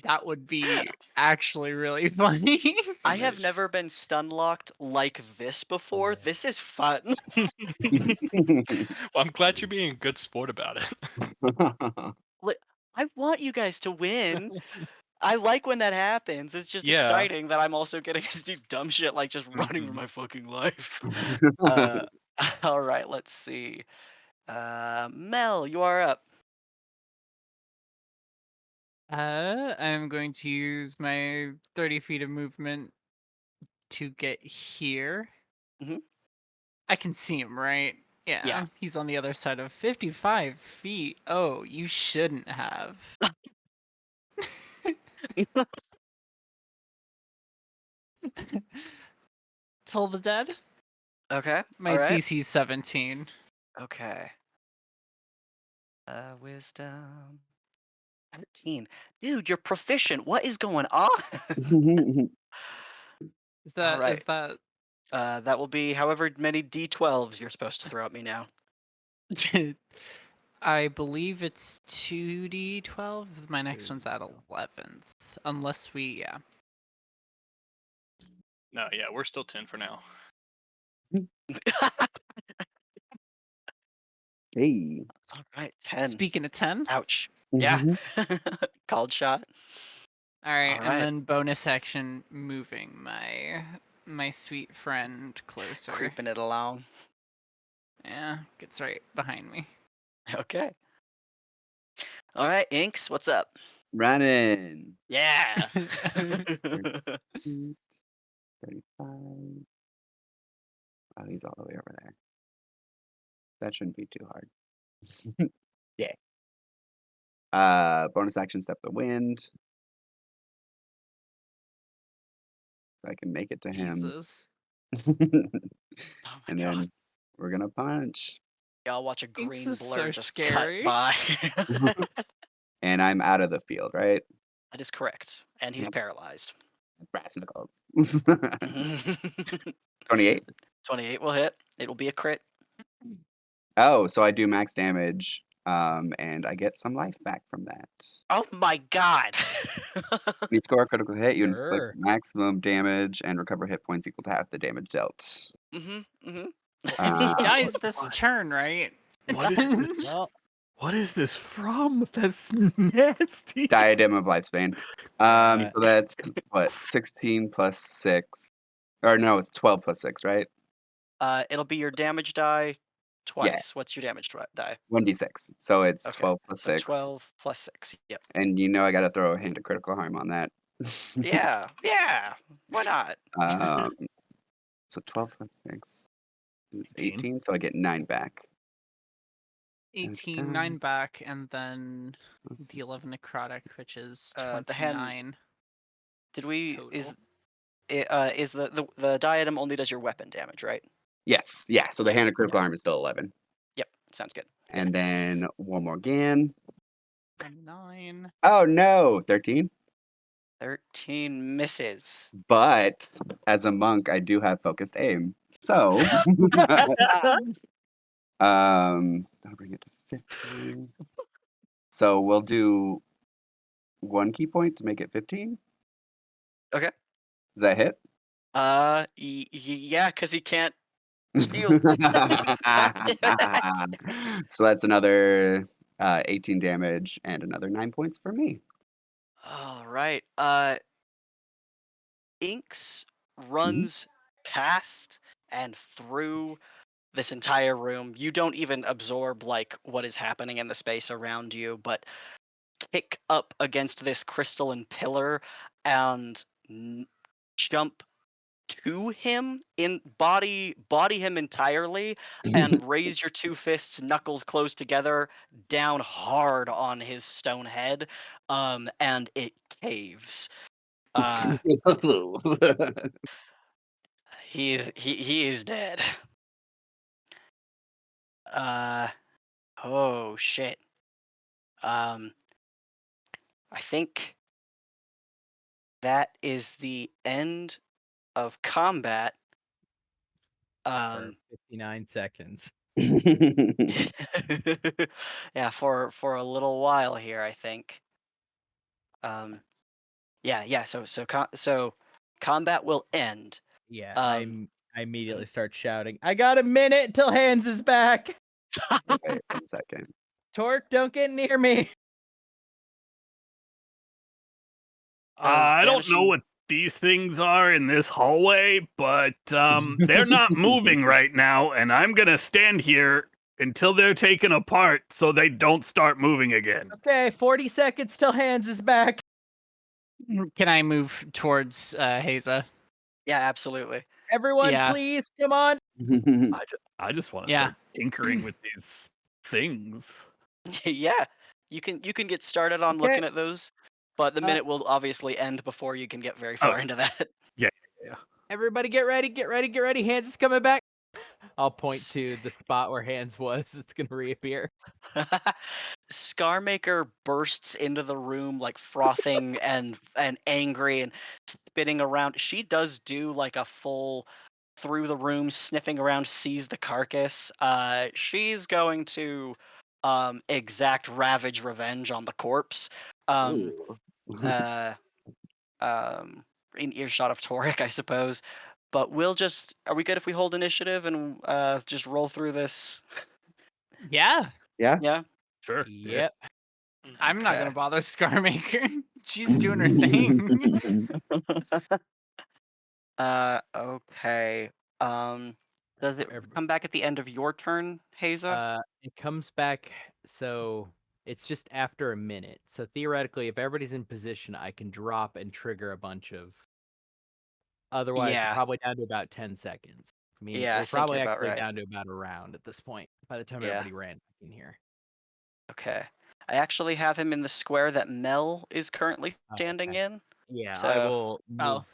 That would be actually really funny. I have Amazing. never been stun locked like this before. This is fun. Well, I'm glad you're being a good sport about it. I want you guys to win. I like when that happens. It's just Yeah. exciting that I'm also getting to do dumb shit like just running for my fucking life. All right, let's see. Mel, you are up. I'm going to use my 30 feet of movement to get here. Mhm. I can see him, right? Yeah, he's on the other side of 55 feet. Oh, you shouldn't have. Toll the Dead. Okay. My all right. DC's 17. Okay. Wisdom 13. Dude, you're proficient. What is going on? Is All that right. is that That will be however many D12s you're supposed to throw at me now. I believe it's 2d12. My next one's at 11th. Unless we No, yeah, we're still 10 for now. Hey. All right, 10. Speaking of 10. Ouch. Yeah. Mhm. Called shot. Alright, All and right. then bonus action moving my sweet friend closer. Creeping it along. Yeah, gets right behind me. Okay. All right, Inks, what's up? Running. Yeah. 35. Oh, he's all the way over there. That shouldn't be too hard. Yeah. Bonus action step the wind. So I can make it to him. Jesus. Oh my And god. then we're gonna punch. Y'all watch a Inks green is blur so just scary. cut by. And I'm out of the field, right? That is correct. And he's Yep. paralyzed. Brass knuckles. 28. 28 will hit. It'll be a crit. Oh, so I do max damage. And I get some life back from that. Oh my god. When you score a critical hit, you inflict Sure. maximum damage and recover hit points equal to half the damage dealt. Mhm. Mhm. And he Uh, dies this turn, right? What is this? Well, What is this from? That's nasty. Diadem of Lifespan. Uh, So that's what, 16 plus 6. Or no, it's 12 plus 6, right? It'll be your damage die Yeah, twice. What's your damage die? 1d6. So it's Okay. 12 plus So 6. 12 plus 6. Yep. And you know I gotta throw a hint of critical harm on that. Yeah. Yeah. Why not? Um, so 12 plus 6 is 18. 18, so I get 9 back. 18, 9 back, and then the 11 necrotic, which is The hand 29 did we total. is the diadem only does your weapon damage, right? Yes, yeah, so the hand of critical harm is still 11. Yep. Sounds good. And then one more again. A 9. Oh no, 13. 13 misses. But as a monk, I do have focused aim. So I'll bring it to 15. So we'll do 1 key point to make it 15. Okay. Does that hit? Yeah, because he can't shield. So that's another 18 damage and another 9 points for me. All right. Inks runs past and through this entire room. You don't even absorb like what is happening in the space around you, but kick up against this crystalline pillar and jump to him in body him entirely and raise your two fists, knuckles close together, down hard on his stone head, and it caves. He is dead. Oh shit. I think that is the end of combat. for 59 seconds. Yeah, for a little while here, I think. Yeah. So combat will end. Yeah, Um, I immediately start shouting, I got a minute till Hands is back. Wait 1 second. Torque, don't get near me. I don't know vanishing- what these things are in this hallway, but they're not moving right now, and I'm gonna stand here until they're taken apart so they don't start moving again. Okay, 40 seconds till Hands is back. Can I move towards Haza? Yeah, absolutely. Everyone, Yeah. please, come on. I just want to Yeah. start tinkering with these things. Yeah, you can get started on Okay. looking at those, but the minute will obviously end before you can get very far into that. Everybody get ready, get ready, get ready. Hands is coming back. I'll point to the spot where Hands was. It's gonna reappear. Scarmaker bursts into the room like frothing and angry and spinning around. She does do like a full through the room, sniffing around, sees the carcass. She's going to exact ravage revenge on the corpse. Ooh. Uh, in earshot of Torek, I suppose. But we'll just. Are we good if we hold initiative and just roll through this? Yeah, Yeah. Yeah. Sure. Yeah. Yep. I'm not Okay. gonna bother Scarmaker. She's doing her thing. Okay. Does it Everybody- come back at the end of your turn, Haza? It comes back, so it's just after a minute. So theoretically, if everybody's in position, I can drop and trigger a bunch of. Otherwise, we're Yeah. probably down to about 10 seconds. Meaning Yeah, I we're think you're probably about actually right. down to about a round at this point by the time Yeah. everybody ran back in here. Okay. I actually have him in the square that Mel is currently Oh, standing okay. in. Yeah, I So- will move. Oh.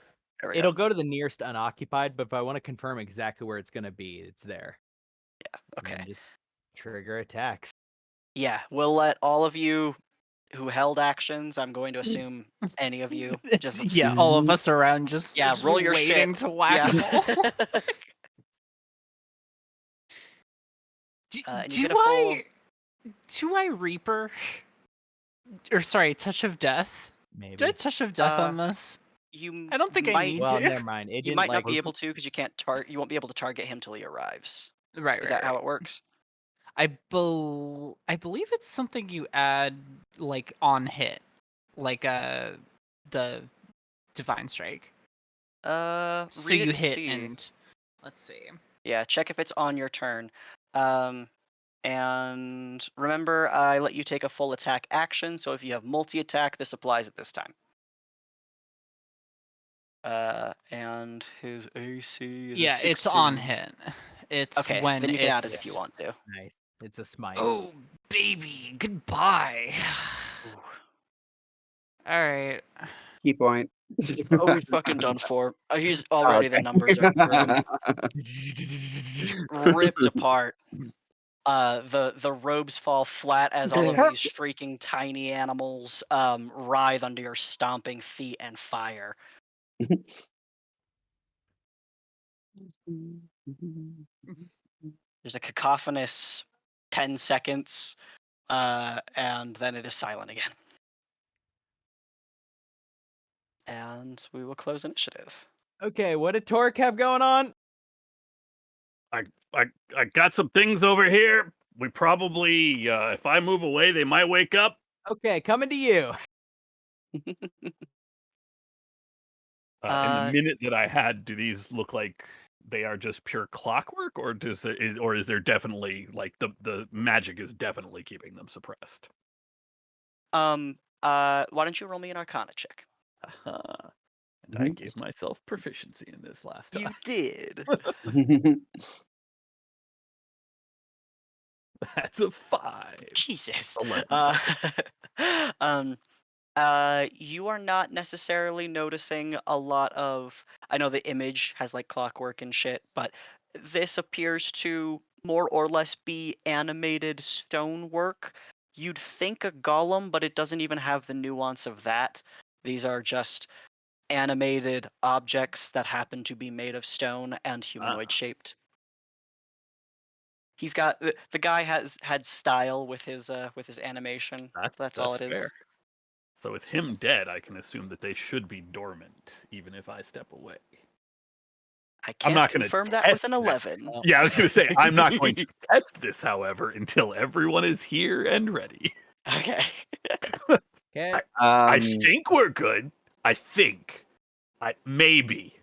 There we It'll go. go to the nearest unoccupied, but if I want to confirm exactly where it's going to be, it's there. And Okay. then just trigger attacks. Yeah, we'll let all of you who held actions, I'm going to assume any of you. Just Yeah, all of us around just, Yeah, just roll your waiting shit. to whack 'em all. And you do get a full- I Reaper? Or sorry, Touch of Death? Maybe. Do I Touch of Death Uh, on this? you I don't think I might, need Well, to. never mind. It You didn't might like not be able to because you can't you won't be able to target him till he arrives. Right, Is that how it works? I believe it's something you add like on hit, like the Divine Strike. So Read it you to hit see. and let's see. Yeah, check if it's on your turn. And remember, I let you take a full attack action, so if you have multi-attack, this applies at this time. And his AC is a Yeah, it's on 16. hit. It's Okay, when then you can it's add it if you want to. Nice. It's a smite. Oh, baby, goodbye. All right. Key point. Oh, he's fucking done for. He's already the numbers are ripped apart. The robes fall flat as all of these shrieking tiny animals writhe under your stomping feet and fire. There's a cacophonous 10 seconds, and then it is silent again. And we will close initiative. Okay, what did Torque have going on? I got some things over here. We probably, if I move away, they might wake up. Okay, coming to you. In the minute that I had, do these look like they are just pure clockwork, or is there definitely like the magic is definitely keeping them suppressed? Why don't you roll me an Arcana check? And I gave myself proficiency in this last time. You did. That's a 5. Jesus. 11. You are not necessarily noticing a lot of. I know the image has like clockwork and shit, but this appears to more or less be animated stonework. You'd think a golem, but it doesn't even have the nuance of that. These are just animated objects that happen to be made of stone and humanoid shaped. He's got the guy has had style with his animation. That's all it is. Fair. So with him dead, I can assume that they should be dormant, even if I step away. I I'm can't not gonna confirm that with test an that. 11. Yeah, I was gonna say I'm not going to test this, however, until everyone is here and ready. Okay. Okay. I think we're good. I think. Maybe.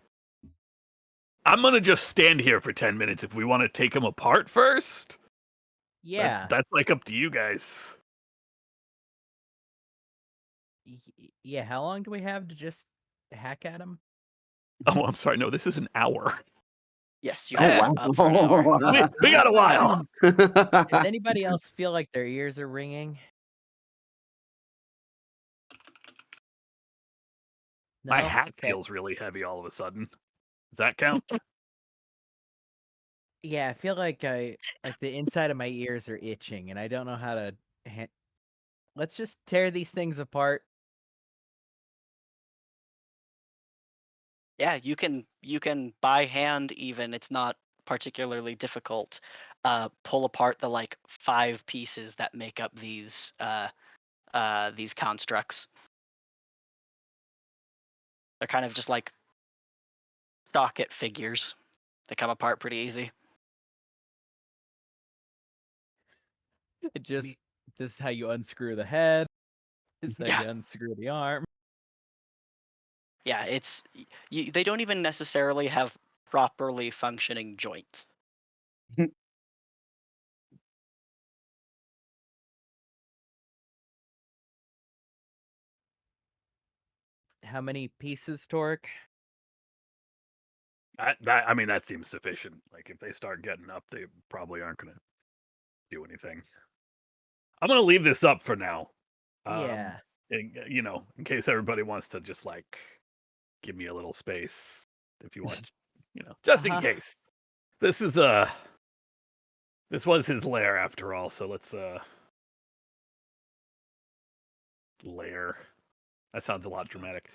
I'm gonna just stand here for 10 minutes if we want to take them apart first. Yeah. That's like up to you guys. Yeah, how long do we have to just hack at him? Oh, I'm sorry. No, this is an hour. Yes, you Oh, have wow. up for an hour. We got a while. Does anybody else feel like their ears are ringing? My No? hat Okay. feels really heavy all of a sudden. Does that count? Yeah, I feel like the inside of my ears are itching, and I don't know how to. Let's just tear these things apart. Yeah, you can by hand even. It's not particularly difficult. Pull apart the like 5 pieces that make up these constructs. They're kind of just like socket figures. They come apart pretty easy. It just this is how you unscrew the head. This is how Yeah. you unscrew the arm. Yeah, they don't even necessarily have properly functioning joints. How many pieces, Torque? I mean, that seems sufficient. Like, if they start getting up, they probably aren't going to do anything. I'm going to leave this up for now. Yeah. You know, in case everybody wants to just like give me a little space, if you want, you know, just in case. This is this was his lair after all, so let's lair. That sounds a lot dramatic.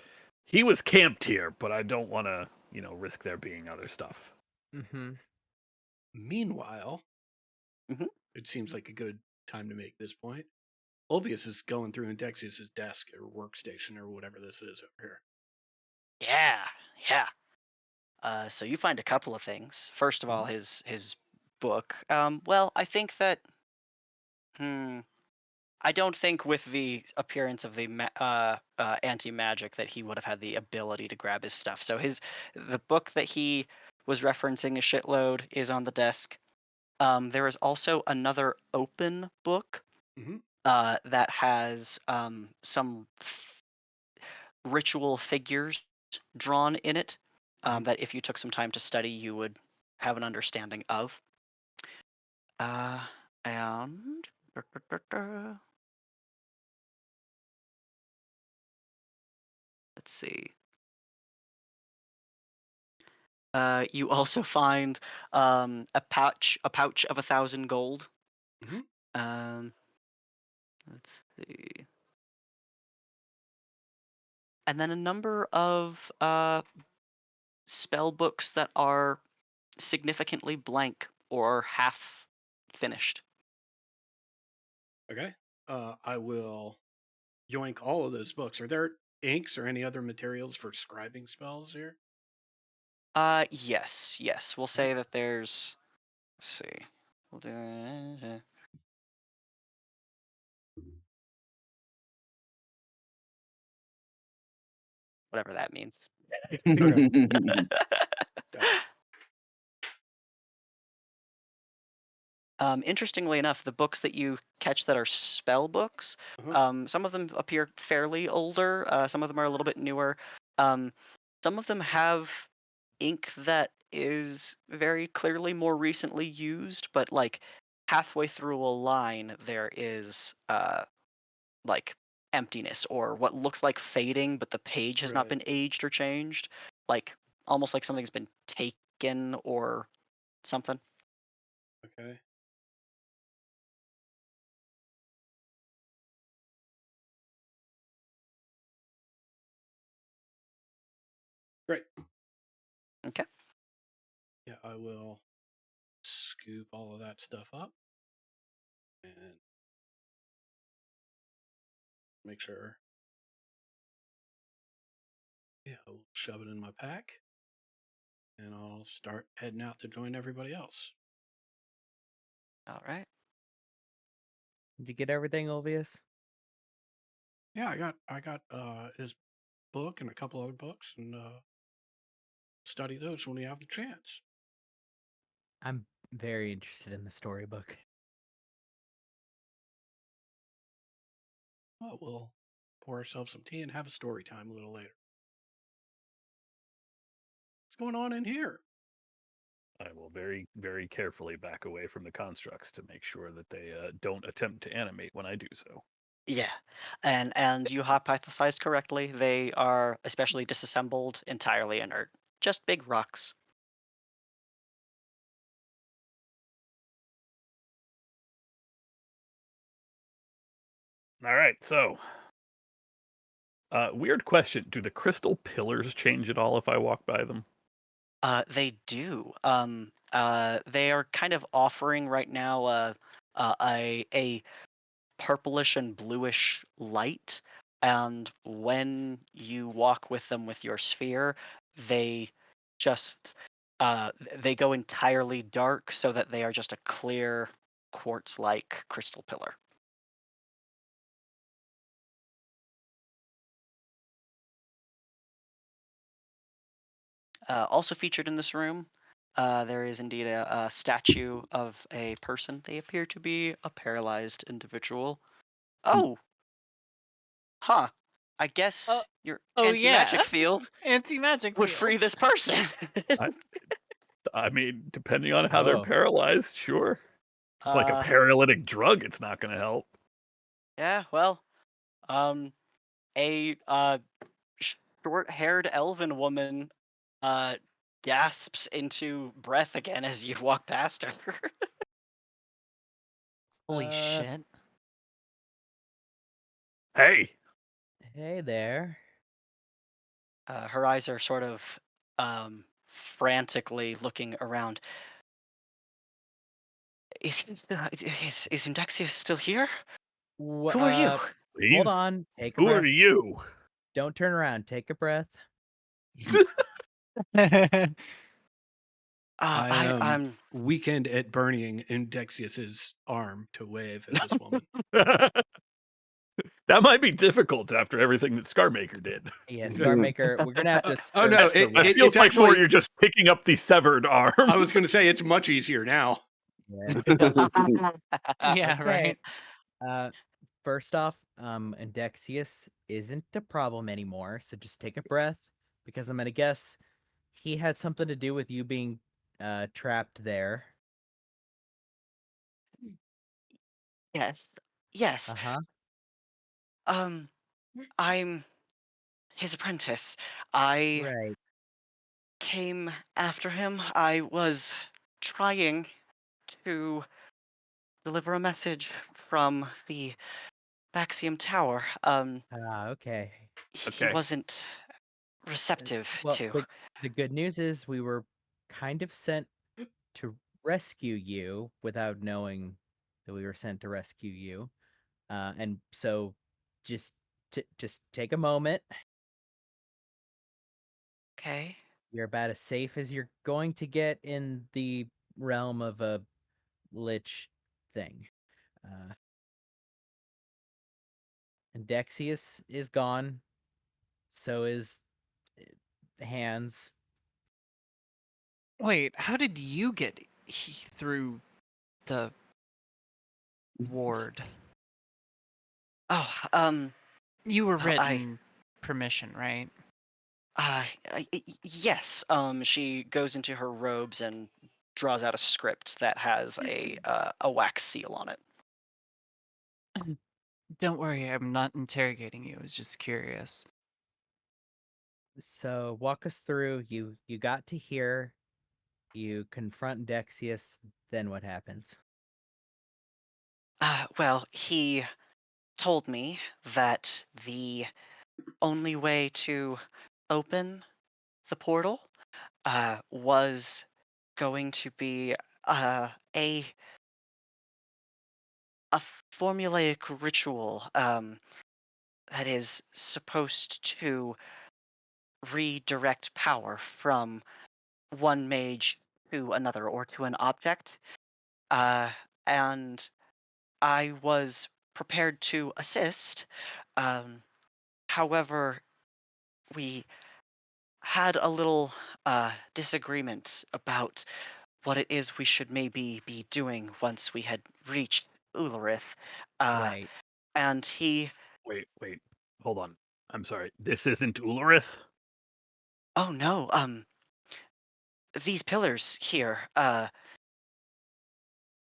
He was camped here, but I don't want to, you know, risk there being other stuff. Mm-hmm. Meanwhile, Mhm. it seems like a good time to make this point. Ulvius is going through Indexius's desk or workstation or whatever this is over here. Yeah. So you find a couple of things. First of all, his book. Well, I think that. I don't think with the appearance of the anti-magic that he would have had the ability to grab his stuff. So the book that he was referencing a shitload is on the desk. There is also another open book Mhm. that has some ritual figures drawn in it that if you took some time to study, you would have an understanding of. And let's see. You also find a pouch of 1,000 gold. Mhm. Let's see. And then a number of spell books that are significantly blank or half finished. Okay. I will yoink all of those books. Are there inks or any other materials for scribing spells here? Yes. We'll say that there's. Let's see. We'll do. Whatever that means. Interestingly enough, the books that you catch that are spell books, some of them appear fairly older. Some of them are a little bit newer. Some of them have ink that is very clearly more recently used, but like halfway through a line, there is like emptiness or what looks like fading, but the page has not Right. been aged or changed. Like almost like something's been taken or something. Okay. Great. Okay. Yeah, I will scoop all of that stuff up and make sure. Yeah, I'll shove it in my pack and I'll start heading out to join everybody else. All right. Did you get everything, Ulvius? Yeah, I got his book and a couple other books and study those when we have the chance. I'm very interested in the storybook. Well, we'll pour ourselves some tea and have a story time a little later. What's going on in here? I will very, very carefully back away from the constructs to make sure that they don't attempt to animate when I do so. Yeah, and you hypothesized correctly. They are, especially disassembled, entirely inert. just big rocks. All right, so weird question. Do the crystal pillars change at all if I walk by them? They do. They are kind of offering right now a purplish and bluish light, and when you walk with them with your sphere, they just they go entirely dark, so that they are just a clear quartz-like crystal pillar. Also featured in this room, there is indeed a statue of a person. They appear to be a paralyzed individual. Oh, huh. I guess your Oh anti-magic yeah, field anti-magic would free field. this person. I mean, depending on how they're Oh. paralyzed, sure. If it's like a Uh, paralytic drug, it's not going to help. yeah, well, a short-haired elven woman uh gasps into breath again as you walk past her. Holy Uh, shit. Hey, Hey there. Her eyes are sort of frantically looking around. Is Indexius still here? Wh- Who are you? please. Hold on. Take a Who breath. are you? Don't turn around. Take a breath. I'm Weekend at Burning Indexius's arm to wave at this woman. That might be difficult after everything that Scarmaker did. Yeah, Scarmaker. We're gonna have to. Oh no, search the That it, feels it's like more actually. you're just picking up the severed arm. I was going to say it's much easier now. Yeah. Yeah, Okay. right. First off, Indexius isn't a problem anymore, so just take a breath, because I'm gonna guess he had something to do with you being trapped there. yes. Yes. Uh-huh. Um I'm his apprentice. I Right. came after him. I was trying to deliver a message from the Baxium Tower. Okay. He Okay. wasn't receptive Well, to. the good news is we were kind of sent to rescue you without knowing that we were sent to rescue you. And so just just take a moment. Okay. You're about as safe as you're going to get in the realm of a lich thing. Uh, and Dexius is gone. So is Hands. Wait, how did you get through the ward? Oh, You were well, written permission, right? yes. She goes into her robes and draws out a script that has a wax seal on it. Don't worry, I'm not interrogating you. I was just curious. So walk us through. You got to here. You confront Dexius. Then what happens? Well, he told me that the only way to open the portal was going to be a formulaic ritual that is supposed to redirect power from one mage to another or to an object. Uh, and I was prepared to assist. Um, However, we had a little disagreement about what it is we should maybe be doing once we had reached Ulrith. Right. And he, Wait. Hold on. I'm sorry. This isn't Ulrith? oh no, these pillars here,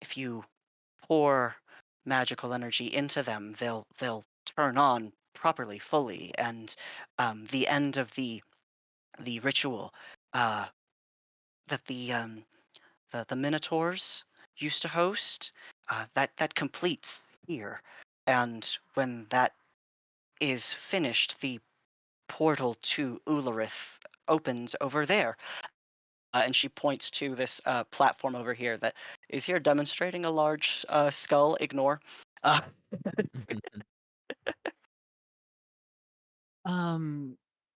if you pour magical energy into them, they'll turn on properly, fully, and the end of the ritual uh, that the Minotaurs used to host. That completes here, and when that is finished, the portal to Ulrith opens over there. And she points to this platform over here that is here demonstrating a large skull. Ignore. Uh,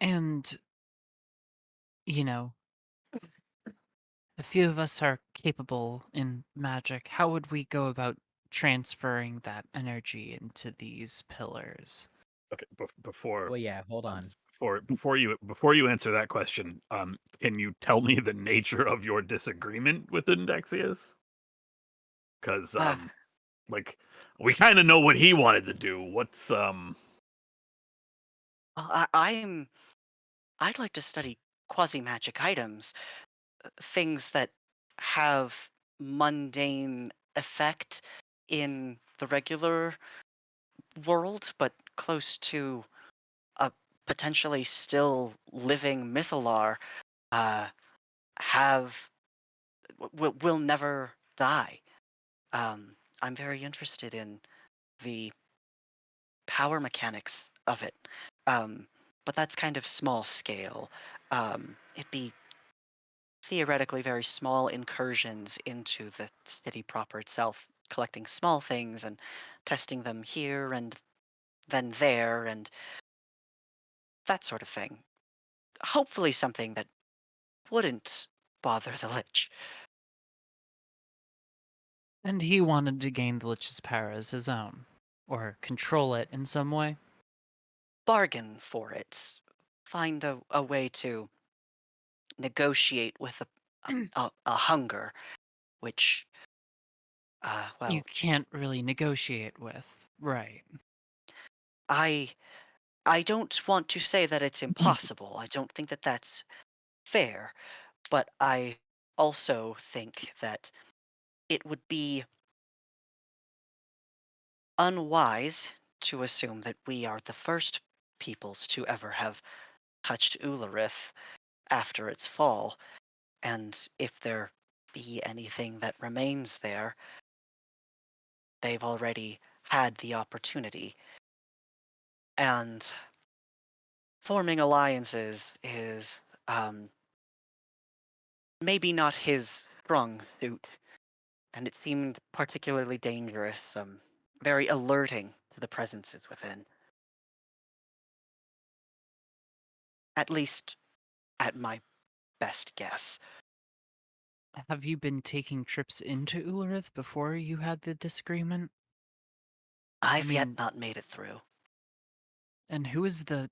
And you know, a few of us are capable in magic. How would we go about transferring that energy into these pillars? Okay, before Well, yeah, hold on. before you answer that question, can you tell me the nature of your disagreement with Indexius? Because uh, like we kind of know what he wanted to do. What's I'd like to study quasi magic items, things that have mundane effect in the regular world, but close to a potentially still living Mythalar, uh, have will never die. I'm very interested in the power mechanics of it, um, but that's kind of small scale. It'd be theoretically very small incursions into the city proper itself, collecting small things and testing them here and then there and that sort of thing. Hopefully, something that wouldn't bother the Lich. And he wanted to gain the Lich's power as his own, or control it in some way. Bargain for it. Find a way to negotiate with a hunger, which, You well, can't really negotiate with, right? I I don't want to say that it's impossible. I don't think that that's fair, but I also think that it would be unwise to assume that we are the first peoples to ever have touched Ullarith after its fall, and if there be anything that remains there, they've already had the opportunity. And forming alliances is maybe not his strong suit, and it seemed particularly dangerous, very alerting to the presences within. At least at my best guess. Have you been taking trips into Ulrith before you had the disagreement? I've yet mean, not made it through. and who is the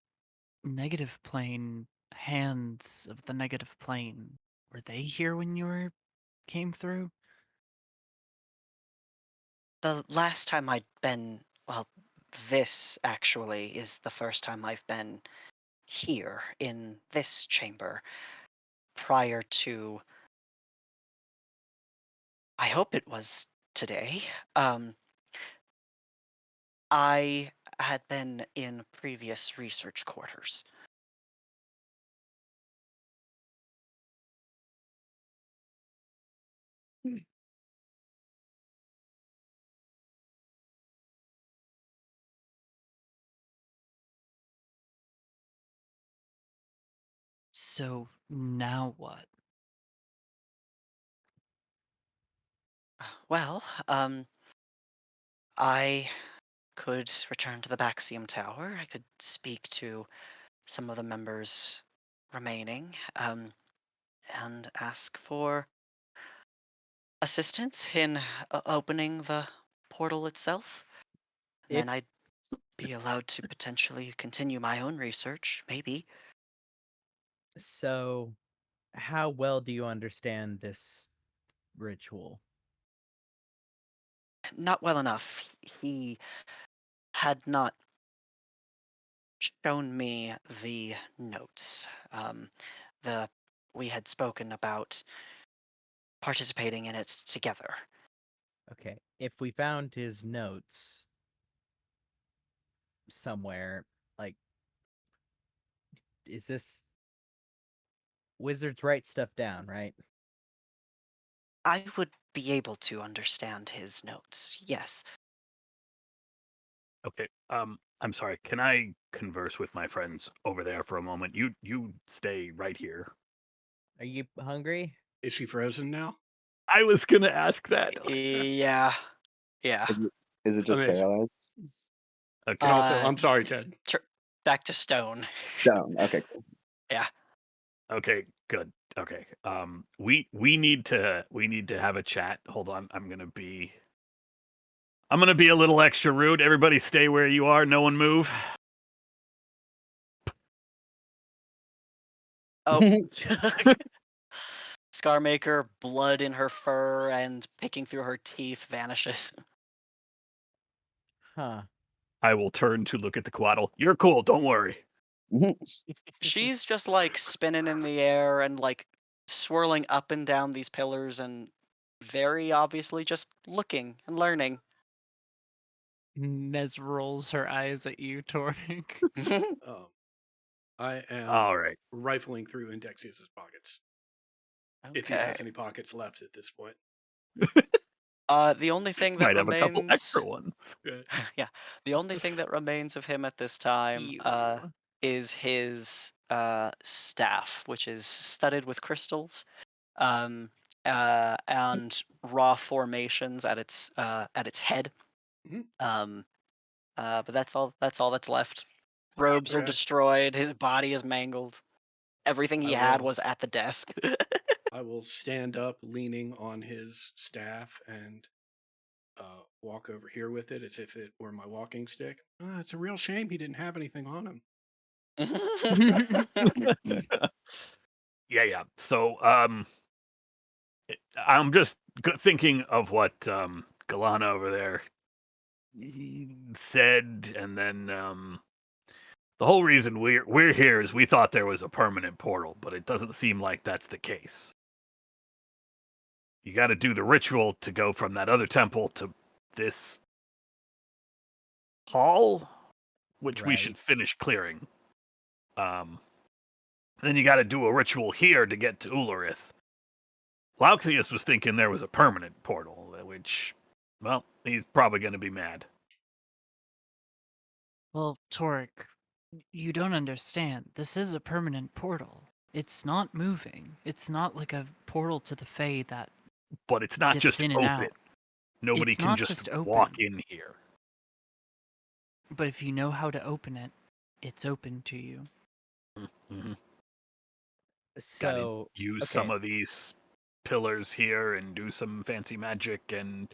negative plane hands of the negative plane? Were they here when came through? The last time I'd been, well, this actually is the first time I've been here in this chamber prior to, I hope it was today. I had been in previous research quarters. So now what? Well, I could return to the Baxium Tower. I could speak to some of the members remaining, and ask for assistance in opening the portal itself. And If then I'd be allowed to potentially continue my own research, maybe. so, how well do you understand this ritual? Not well enough. He had not shown me the notes. The We had spoken about participating in it together. Okay, if we found his notes somewhere, like, is this wizards write stuff down, right? I would be able to understand his notes. Yes. Okay. I'm sorry. Can I converse with my friends over there for a moment? You stay right here. Are you hungry? Is she frozen now? I was gonna ask that. Yeah. Yeah. Is it just Amazing. paralyzed? Okay. And also, Uh, I'm sorry, Ted. Back to stone. Down. Okay, cool. Yeah. Okay, good. Okay. We need to have a chat. Hold on. I'm gonna be a little extra rude. Everybody stay where you are. No one move. Oh. Scarmaker, blood in her fur and picking through her teeth, vanishes. Huh. I will turn to look at the Quaddle. You're cool, don't worry. She's just like spinning in the air and like swirling up and down these pillars and very obviously just looking and learning. Nez rolls her eyes at you, Torek. I am Alright. rifling through Indexius's pockets. If he Okay. has any pockets left at this point. The only thing that Might have a couple remains, extra ones. yeah, the only thing that remains of him at this time, Ew. is his staff, which is studded with crystals, and raw formations at its head. Mhm. But that's all. That's all that's left. Robes are Okay. destroyed. His body is mangled. Everything he I had will- was at the desk. I will stand up leaning on his staff and walk over here with it as if it were my walking stick. It's a real shame he didn't have anything on him. Yeah. So, I'm just thinking of what Galana over there said, and then the whole reason we're here is we thought there was a permanent portal, but it doesn't seem like that's the case. You got to do the ritual to go from that other temple to this hall, which we Right. should finish clearing. Then you got to do a ritual here to get to Ulurith. Lauxius was thinking there was a permanent portal, which, well, he's probably going to be mad. Well, Torek, you don't understand. This is a permanent portal. It's not moving. It's not like a portal to the Fae that But it's not dips just in and open. out. Nobody It's can not just just walk open. in here. But if you know how to open it, it's open to you. Mm-hmm. So Use okay. some of these pillars here and do some fancy magic, and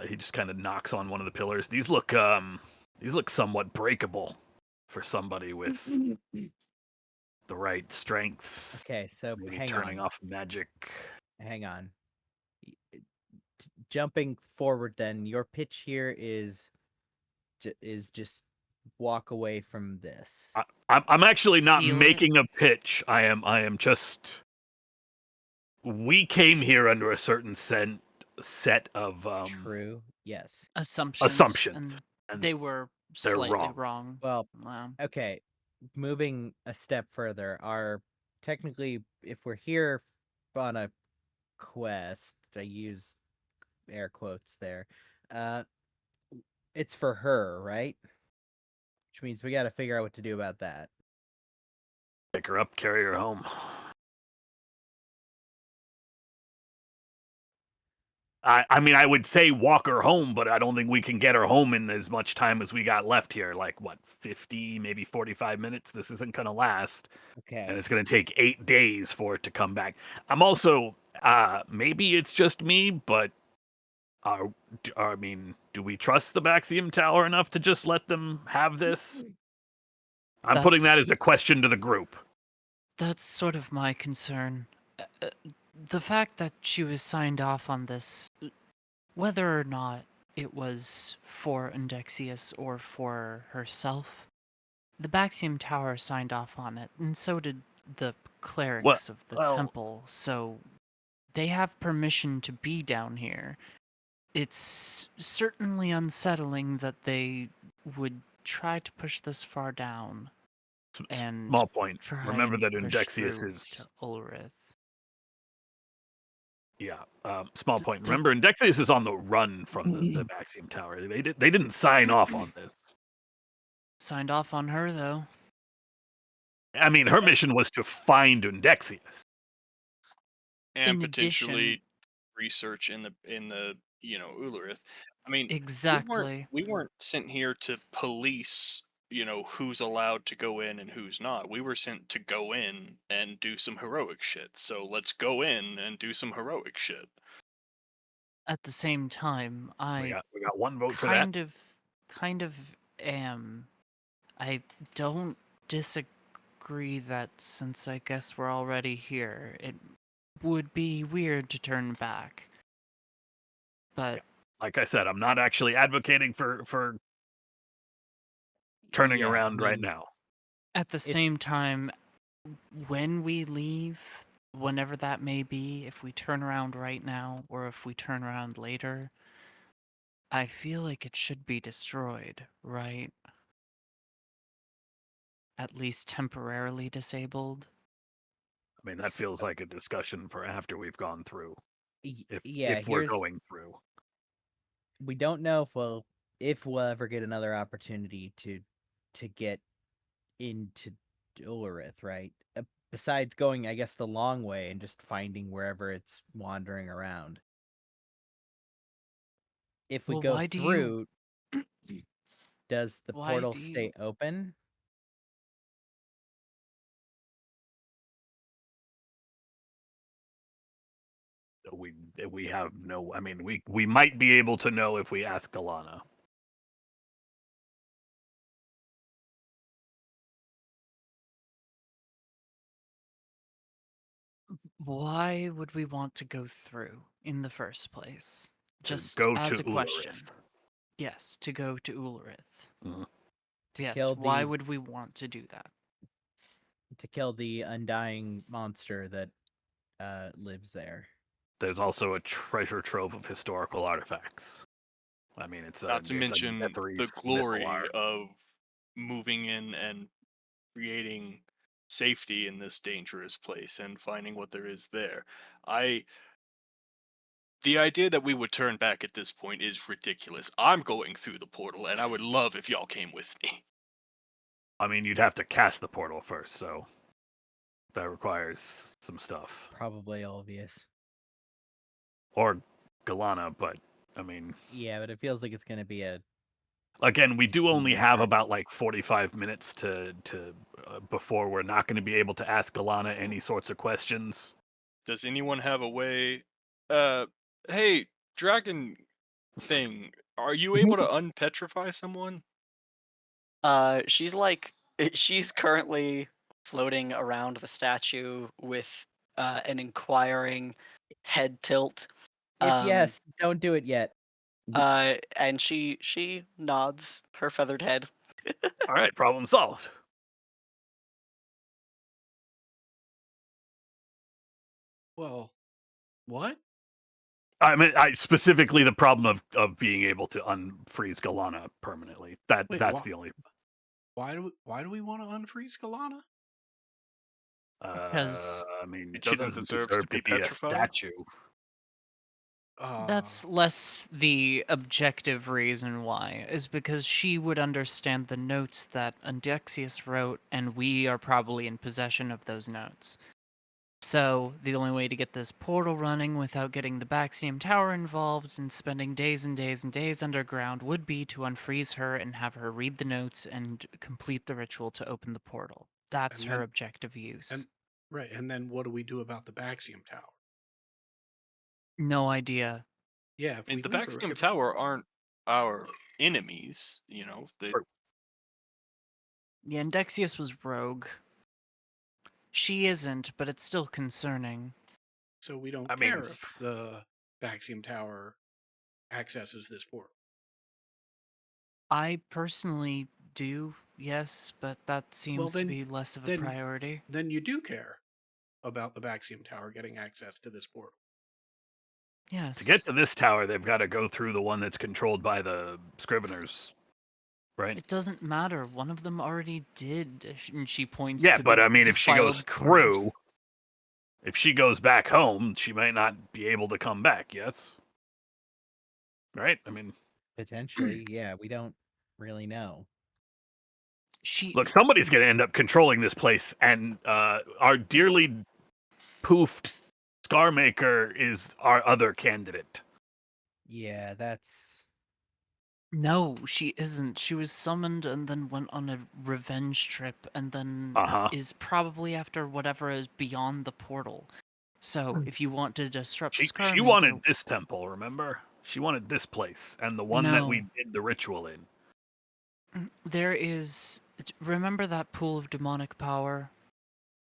he just kind of knocks on one of the pillars. These look somewhat breakable for somebody with the right strengths. Okay, so Maybe hang turning on. off magic. Hang on. Jumping forward then, your pitch here is just walk away from this. I'm actually not Seal it. making a pitch. I am just. We came here under a certain set of True. Yes. assumptions, and and they were they're slightly wrong. wrong. Well, Wow. okay. Moving a step further, technically, if we're here on a quest, I use air quotes there. It's for her, right? Which means we got to figure out what to do about that. Pick her up, carry her home. I mean, I would say walk her home, but I don't think we can get her home in as much time as we got left here. Like, what, 50, maybe 45 minutes? This isn't going to last. Okay. And it's going to take 8 days for it to come back. I'm also, maybe it's just me, but, I mean, do we trust the Baxium Tower enough to just let them have this? I'm putting that That's- as a question to the group. That's sort of my concern. The fact that she was signed off on this, whether or not it was for Indexius or for herself, the Baxium Tower signed off on it, and so did the clerics of the well- temple, so they have permission to be down here. It's certainly unsettling that they would try to push this far down. and Small point. try Remember and that push Undexius through is to Ulrith. yeah. Small D- point. does Remember, Undexius is on the run from the Vaxium Tower. They didn't sign off on this. signed off on her though. I mean, her mission was to find Undexius. and In addition, potentially research in the Ulurith. I mean, exactly. we weren't sent here to police who's allowed to go in and who's not. We were sent to go in and do some heroic shit. So let's go in and do some heroic shit. At the same time, I We got one vote for that. kind of am. I don't disagree that since I guess we're already here, it would be weird to turn back. But Like I said, I'm not actually advocating for turning Yeah, I around right mean, now. at the It's- same time, when we leave, whenever that may be, if we turn around right now or if we turn around later, I feel like it should be destroyed, right? At least temporarily disabled. I mean, that feels like a discussion for after we've gone through. yeah, If we're here's going through. we don't know if we'll ever get another opportunity to get into Ulrith, right? Besides going, I guess, the long way and just finding wherever it's wandering around. If we Well, go why do you- through, does the Why portal do you- stay open? We have no. I mean, we might be able to know if we ask Galana. Why would we want to go through in the first place? To Just go as to a question. Ulrith. Yes, to go to Ulrith. Mhm. Yes, Kill why the- would we want to do that? To kill the undying monster that lives there. There's also a treasure trove of historical artifacts. I mean, it's Not to mention the Netherese glory mythallar. of moving in and creating safety in this dangerous place and finding what there is there. The idea that we would turn back at this point is ridiculous. I'm going through the portal, and I would love if y'all came with me. I mean, you'd have to cast the portal first, so that requires some stuff. Probably obvious. Or Galana, but I mean, Yeah, but it feels like it's gonna be a again, we do only Mhm. have about like 45 minutes to before we're not going to be able to ask Galana any sorts of questions. Does anyone have a way? Hey, dragon thing, are you able to unpetrify someone? She's like she's currently floating around the statue with an inquiring head tilt. if yes, don't do it yet. And she nods her feathered head. All right, problem solved. Well, what? I mean, specifically the problem of being able to unfreeze Galana permanently. That's Wait, the only. Why do we want to unfreeze Galana? Because I mean, it she doesn't doesn't deserve deserve to be to be a petrified? statue. that's less the objective reason why, is because she would understand the notes that Undexius wrote, and we are probably in possession of those notes. So, the only way to get this portal running without getting the Baxium Tower involved and spending days and days and days underground would be to unfreeze her and have her read the notes and complete the ritual to open the portal. That's And her then- objective use. Right, and then what do we do about the Baxium Tower? No idea. Yeah, if I mean, we the leave her- Vaxium if- Tower aren't our enemies, They, Yeah, Indexius was rogue. She isn't, but it's still concerning. So we don't I mean- care if the Baxium Tower accesses this portal. I personally do, yes, but that seems to then- be less of a then- priority. Then you do care about the Baxium Tower getting access to this portal. Yes. To get to this tower, they've got to go through the one that's controlled by the Scriveners. right? It doesn't matter. One of them already did. And she points Yeah, to but the I mean, if she goes defiled corpse. through, if she goes back home, she might not be able to come back. Yes, right? I mean, Potentially, yeah. We don't really know. She look, somebody's going to end up controlling this place, and our dearly poofed Scarmaker is our other candidate. Yeah, that's No, she isn't. She was summoned and then went on a revenge trip and then Uh-huh. is probably after whatever is beyond the portal. So if you want to disrupt She Scarmaker, wanted this temple, remember? She wanted this place, and the one that we No. did the ritual in. there is. Remember that pool of demonic power?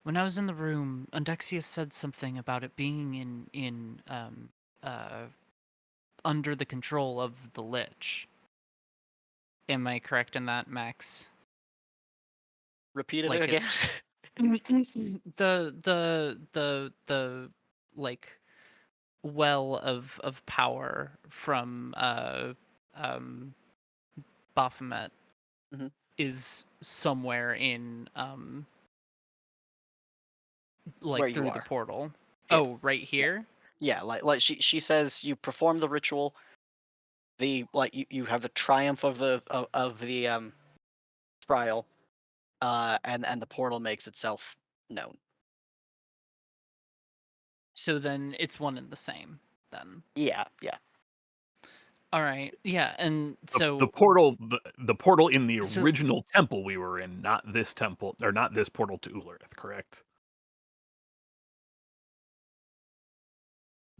When I was in the room, Undexius said something about it being under the control of the Lich. Am I correct in that, Max? Repeat it Like again. it's the like well of power from Baphomet Mhm. is somewhere in like Where you through the are. portal. Yeah. Oh, right here? Yeah, like she says, you perform the ritual. You have the triumph of the trial, and the portal makes itself known. So then it's one and the same then. Yeah, yeah. All right. Yeah, and The so portal, the portal in the So- original temple we were in, not this temple, or not this portal to Ularith, correct?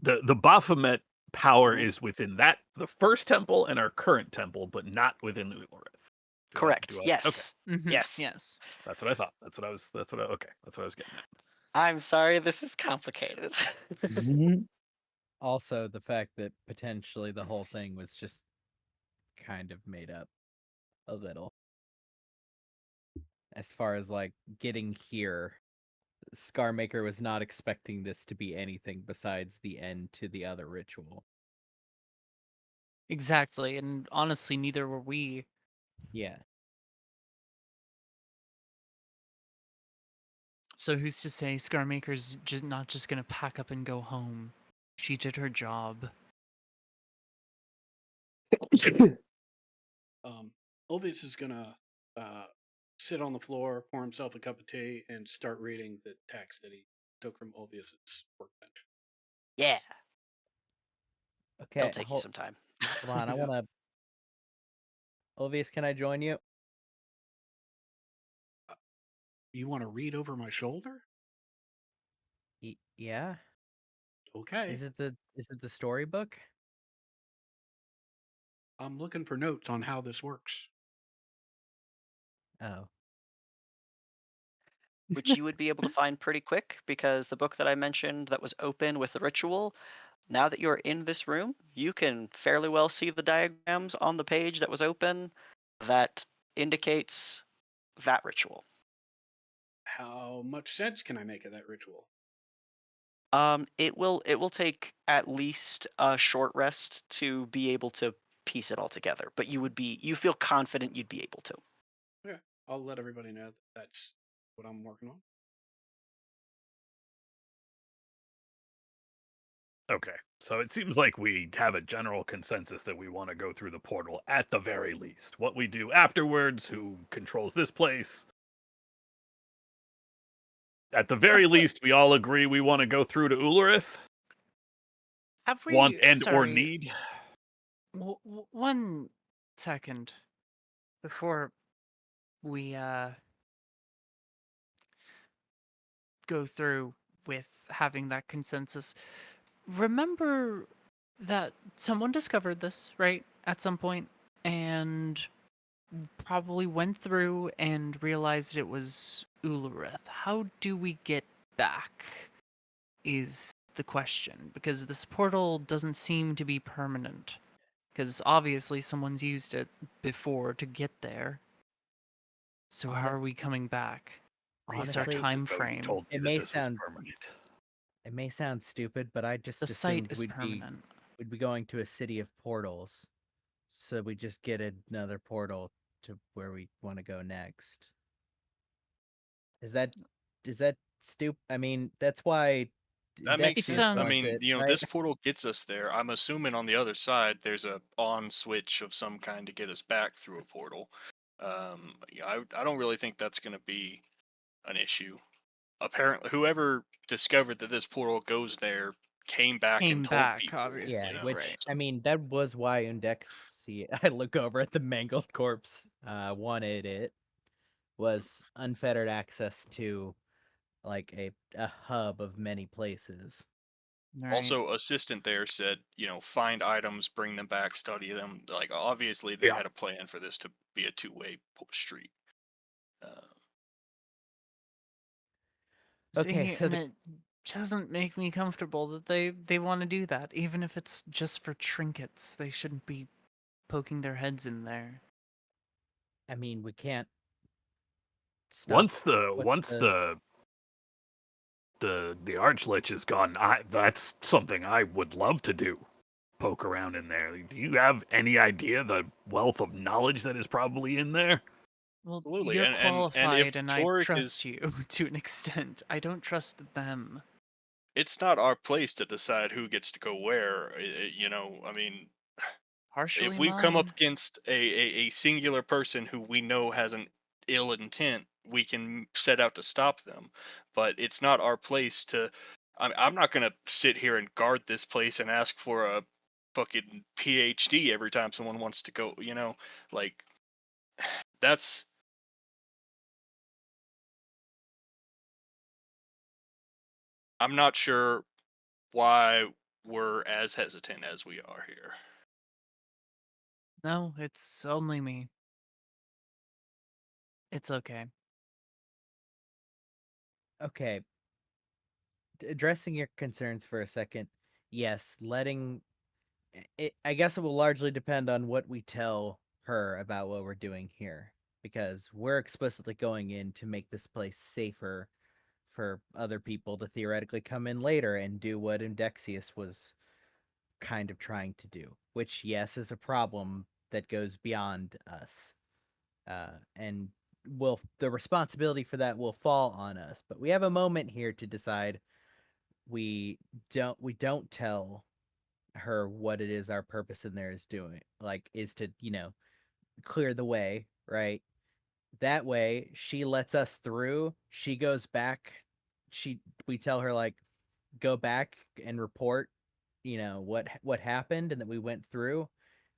The Baphomet power is within the first temple and our current temple, but not within Ularith. Correct. Okay, Yes. Mhm, Yes. Yes. that's what I thought. That's what I was getting at. I'm sorry, this is complicated. also the fact that potentially the whole thing was just kind of made up a little. As far as like getting here, Scarmaker was not expecting this to be anything besides the end to the other ritual. Exactly. And honestly, neither were we. Yeah. So who's to say Scarmaker's just not just gonna pack up and go home? She did her job. Elvis is gonna sit on the floor, pour himself a cup of tea, and start reading the text that he took from Elvis's workbench. Yeah, Okay. it'll take you some time. Hold on. I want to. Elvis, can I join you? You want to read over my shoulder? Yeah. Okay. Is it the storybook? I'm looking for notes on how this works. Oh. Which you would be able to find pretty quick, because the book that I mentioned that was open with the ritual, now that you're in this room, you can fairly well see the diagrams on the page that was open that indicates that ritual. How much sense can I make of that ritual? It will take at least a short rest to be able to piece it all together, but you feel confident you'd be able to. Yeah, I'll let everybody know that that's what I'm working on. Okay, so it seems like we have a general consensus that we want to go through the portal at the very least. What we do afterwards, who controls this place. At the very least, we all agree we want to go through to Ularith. Have we Want and or sorry, need. one second before we go through with having that consensus. Remember that someone discovered this, right? At some point, and probably went through and realized it was Ularith. How do we get back? Is the question, because this portal doesn't seem to be permanent. Because obviously someone's used it before to get there. So how are we coming back? What's our Honestly, time frame? Told me It that may this was sound permanent. it may sound stupid, but I just The site assumed is we'd permanent. be going to a city of portals. So we just get another portal to where we want to go next. Is that stupid? I mean, that's why That makes It sense. I sounds- mean, it, you know, right? this portal gets us there. I'm assuming on the other side there's a on switch of some kind to get us back through a portal. Yeah, I don't really think that's going to be an issue. Apparently, whoever discovered that this portal goes there came back Came and told back, people. obviously, Yeah, you know, which right. so- I mean, that was why Undexy. I look over at the mangled corpse. Wanted it was unfettered access to like a hub of many places. Right. Also, assistant there said, you know, find items, bring them back, study them. Like, obviously, they Yeah. had a plan for this to be a two-way street. Okay, See, so and the- it doesn't make me comfortable that they want to do that, even if it's just for trinkets. They shouldn't be poking their heads in there. I mean, we can't stop. Once the what's once the Archlich is gone, that's something I would love to do. Poke around in there. Do you have any idea the wealth of knowledge that is probably in there? Well, Absolutely, you're and if qualified, and I Torek trust you to an extent. I don't trust them. It's not our place to decide who gets to go where. You know, I mean, Partially if we come up mine. against a singular person who we know has an ill intent, we can set out to stop them. But it's not our place to. I'm not going to sit here and guard this place and ask for a fucking PhD every time someone wants to go. You know, like that's. I'm not sure why we're as hesitant as we are here. No, it's only me. It's okay. Okay, addressing your concerns for a second. Yes, letting it. I guess it will largely depend on what we tell her about what we're doing here, because we're explicitly going in to make this place safer for other people to theoretically come in later and do what Indexius was kind of trying to do, which, yes, is a problem that goes beyond us. And the responsibility for that will fall on us. But we have a moment here to decide. We don't tell her what it is our purpose in there is doing. Like, is to, clear the way, right? That way she lets us through. She goes back. We tell her, like, go back and report, what happened and that we went through.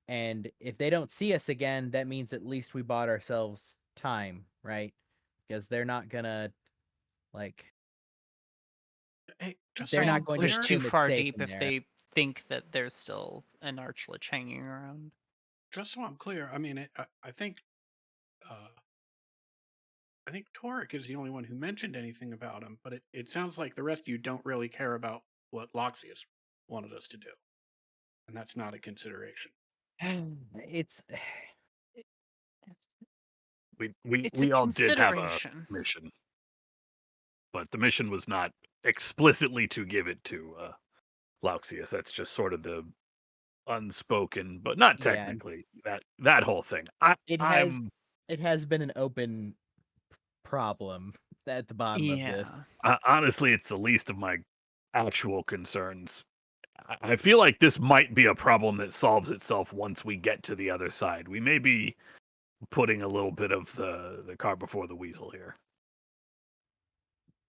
And if they don't see us again, that means at least we bought ourselves time, right? Because they're not gonna, like, Hey, just they're so not I'm going to push clear, too assume it's far safe deep in if there. they think that there's still an Archlich hanging around. just so I'm clear, I mean, I think, uh, I think Torek is the only one who mentioned anything about him, but it sounds like the rest of you don't really care about what Loxius wanted us to do, and that's not a consideration. It's It's a We all did have a consideration. mission, but the mission was not explicitly to give it to Lauxius. That's just sort of the unspoken, but not Yeah, and technically that whole thing. it has been an open problem at the bottom of this. Honestly, it's the least of my actual concerns. I feel like this might be a problem that solves itself once we get to the other side. We may be putting a little bit of the cart before the weasel here.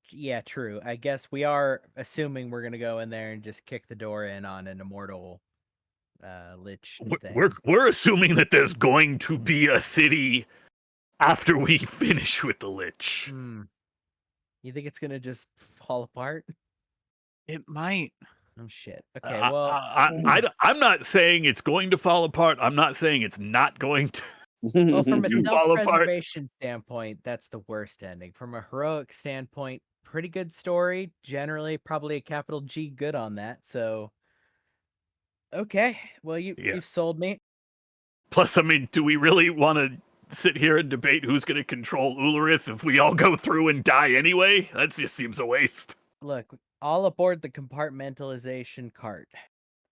Yeah, true. I guess we are assuming we're gonna go in there and just kick the door in on an immortal lich thing. We're assuming that there's going to be a city after we finish with the lich. You think it's gonna just fall apart? It might. Oh shit. Okay, well, I'm not saying it's going to fall apart. I'm not saying it's not going to. well, from a You fall apart. self-preservation standpoint, that's the worst ending. From a heroic standpoint, pretty good story. Generally, probably a capital G good on that. So, okay. Well, you've sold me. Plus, I mean, do we really want to sit here and debate who's going to control Ulrith if we all go through and die anyway? That just seems a waste. Look, all aboard the compartmentalization cart.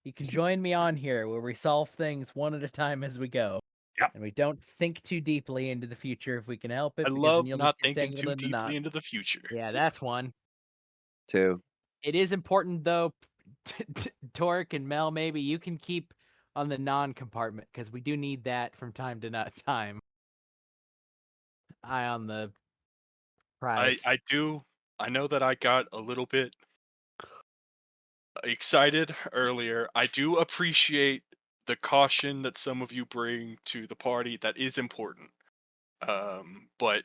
You can join me on here where we solve things one at a time as we go. And we don't think too deeply into the future if we can help it, I because love then you'll not just get thinking tangled too into knots. deeply into the future. Yeah, that's one. 2. It is important though, Torque and Mel, maybe you can keep on the non-compartment because we do need that from time to time. Eye on the prize. I do. I know that I got a little bit excited earlier. I do appreciate the caution that some of you bring to the party. That is important. But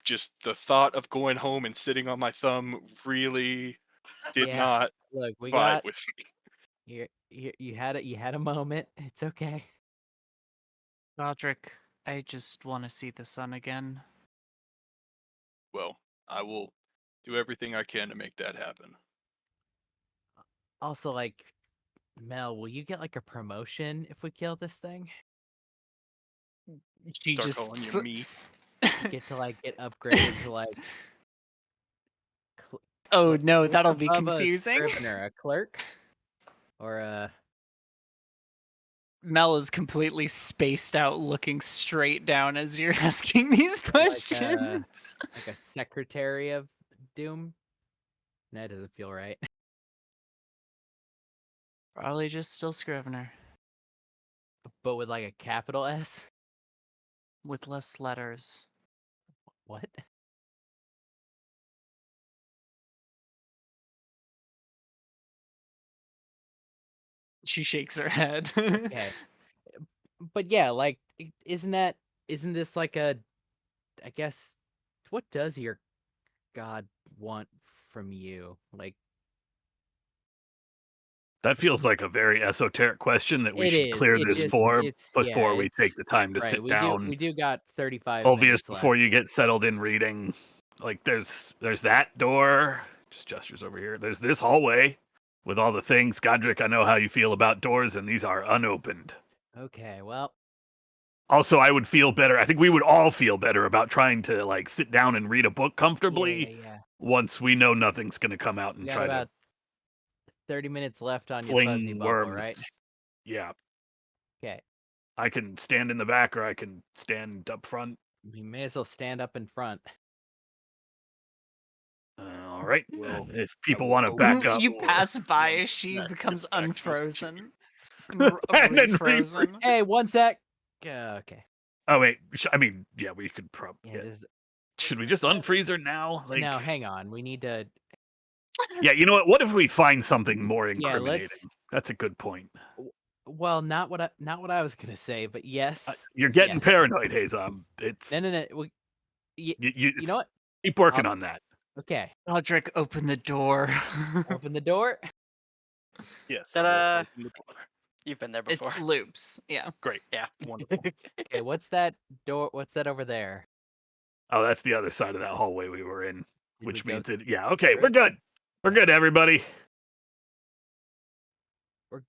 just the thought of going home and sitting on my thumb really did Yeah, not look, we vibe got with me. you had it. You had a moment. It's okay. Godric, I just want to see the sun again. Well, I will do everything I can to make that happen. Also, like, Mel, will you get like a promotion if we kill this thing? She Start just calling you me. Get to like get upgraded to like. Oh what- no, what's that'll be above confusing. A scrivener, a clerk, or a Mel is completely spaced out, looking straight down as you're asking these questions. like a secretary of doom? That doesn't feel right. Probably just still Scrivener But with like a capital S. with less letters. What? She shakes her head. Okay. But yeah, like, isn't this like a? I guess. What does your god want from you? Like, That feels like a very esoteric question that we it should is. clear It this just. for It's before we take It's the time to right. sit We down. do got 35 Obvious minutes before left. you get settled in reading. Like there's that door. Just gestures over here. There's this hallway with all the things. Godric, I know how you feel about doors, and these are unopened. Okay. Well. Also, I would feel better. I think we would all feel better about trying to like sit down and read a book comfortably Yeah. once we know nothing's going to come out You and got try about to 30 minutes left on your fuzzy fling bubble, worms. right? Yeah, Okay. I can stand in the back or I can stand up front. We may as well stand up in front. All right. Well, If people will want to open back the up You door pass by once as she Max becomes gets back to his computer. unfrozen and And then refrozen. Hey, one sec. Okay. Oh wait, I mean, yeah, we could probably. Yeah, this, Should we just unfreeze her now? Like, now, hang on. We need to. yeah, you know what? What if we find something more Yeah, incriminating? let's. That's a good point. Well, not what I was gonna say, but yes. You're getting yes. paranoid, Hazam. It's No. you You know what? keep working I'll- on that. Okay. Godric, open the door. Open the door. Yes. Ta-da! I will open the door. You've been there It before. loops. Yeah. Great. Yeah. Wonderful. Okay, what's that door? What's that over there? Oh, that's the other side of that hallway we were in, Did which we go means it. Yeah, okay, we're through? good. We're good, everybody.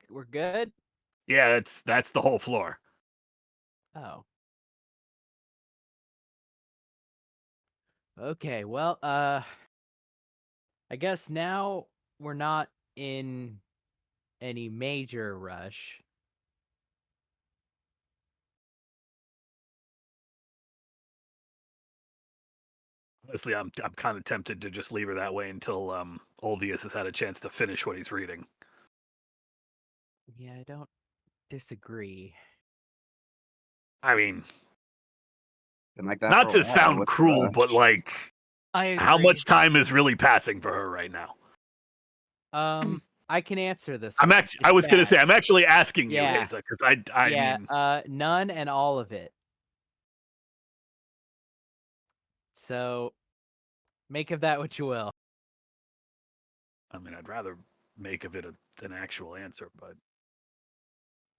We're good. Yeah, that's the whole floor. Oh. Okay, well, I guess now we're not in any major rush. Honestly, I'm kind of tempted to just leave her that way until Olvius has had a chance to finish what he's reading. Yeah, I don't disagree. I mean, Been like that not for to a while. sound What's the cruel, but rush? like, I agree. how much time is really passing for her right now? I can answer this I'm one. actually. I was gonna say. I'm actually asking Yeah. you, Haza, because I yeah, mean, none and all of it. So, make of that what you will. I'd rather make of it an actual answer, but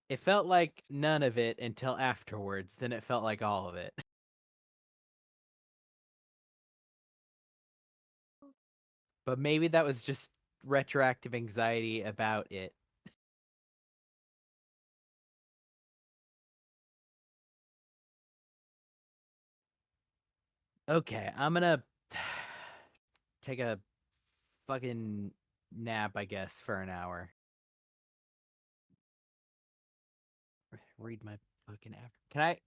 It felt like none of it until afterwards, then it felt like all of it. But maybe that was just retroactive anxiety about it. Okay, I'm gonna take a fucking nap, I guess, for an hour. Read my Fucking after.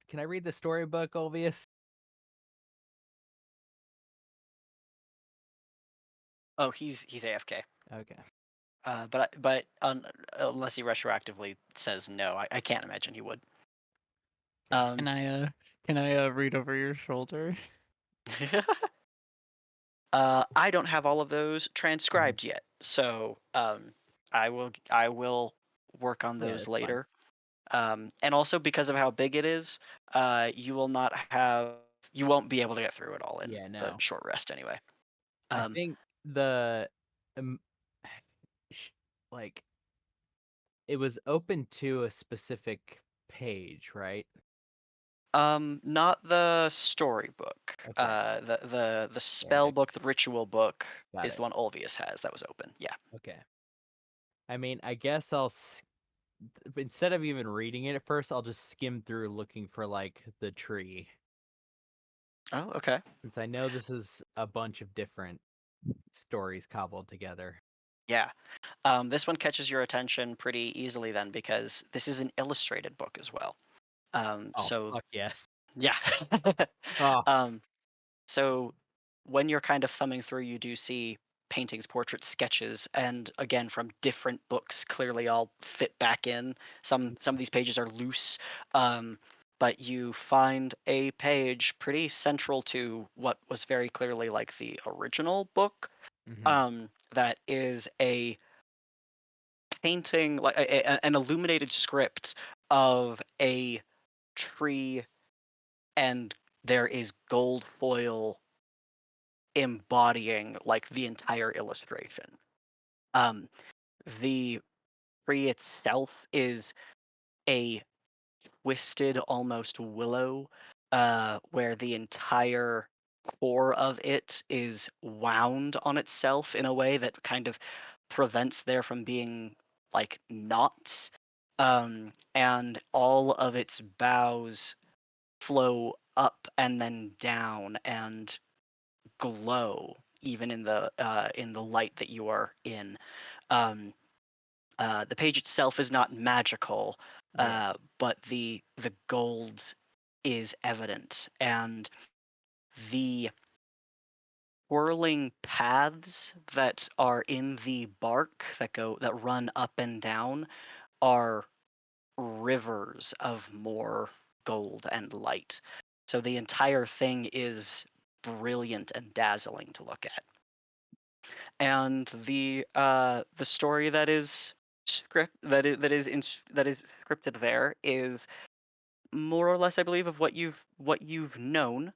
Can I read the storybook, Olvius? Oh, he's AFK. Okay. Unless he retroactively says no, I can't imagine he would. Can I read over your shoulder? I don't have all of those transcribed yet, so I will work on Yeah, those that's fine. later. And also because of how big it is, you won't be able to get through it all in Yeah, the no. short rest anyway. I think the like it was open to a specific page, right? Not the storybook. Okay. The spell book, the ritual book Got is it. the one Olvius has. That was open. Yeah. Okay. I mean, I guess instead of even reading it at first, I'll just skim through looking for like the tree, Oh, okay. since I know this is a bunch of different stories cobbled together. Yeah. This one catches your attention pretty easily then because this is an illustrated book as well. Oh, So fuck yes. yeah. Oh, So when you're kind of thumbing through, you do see paintings, portraits, sketches, and again from different books, clearly all fit back in. Some of these pages are loose, but you find a page pretty central to what was very clearly like the original book. That is a painting, like an illuminated script of a tree, and there is gold foil embodying like the entire illustration. Um, the tree itself is a twisted, almost willow, where the entire core of it is wound on itself in a way that kind of prevents there from being like knots. And all of its boughs flow up and then down and glow even in the light that you are in. Um, the page itself is not magical, yeah. but the gold is evident, and the whirling paths that are in the bark that run up and down are rivers of more gold and light. So the entire thing is brilliant and dazzling to look at. And the story that is scripted there is more or less, I believe, of what you've known,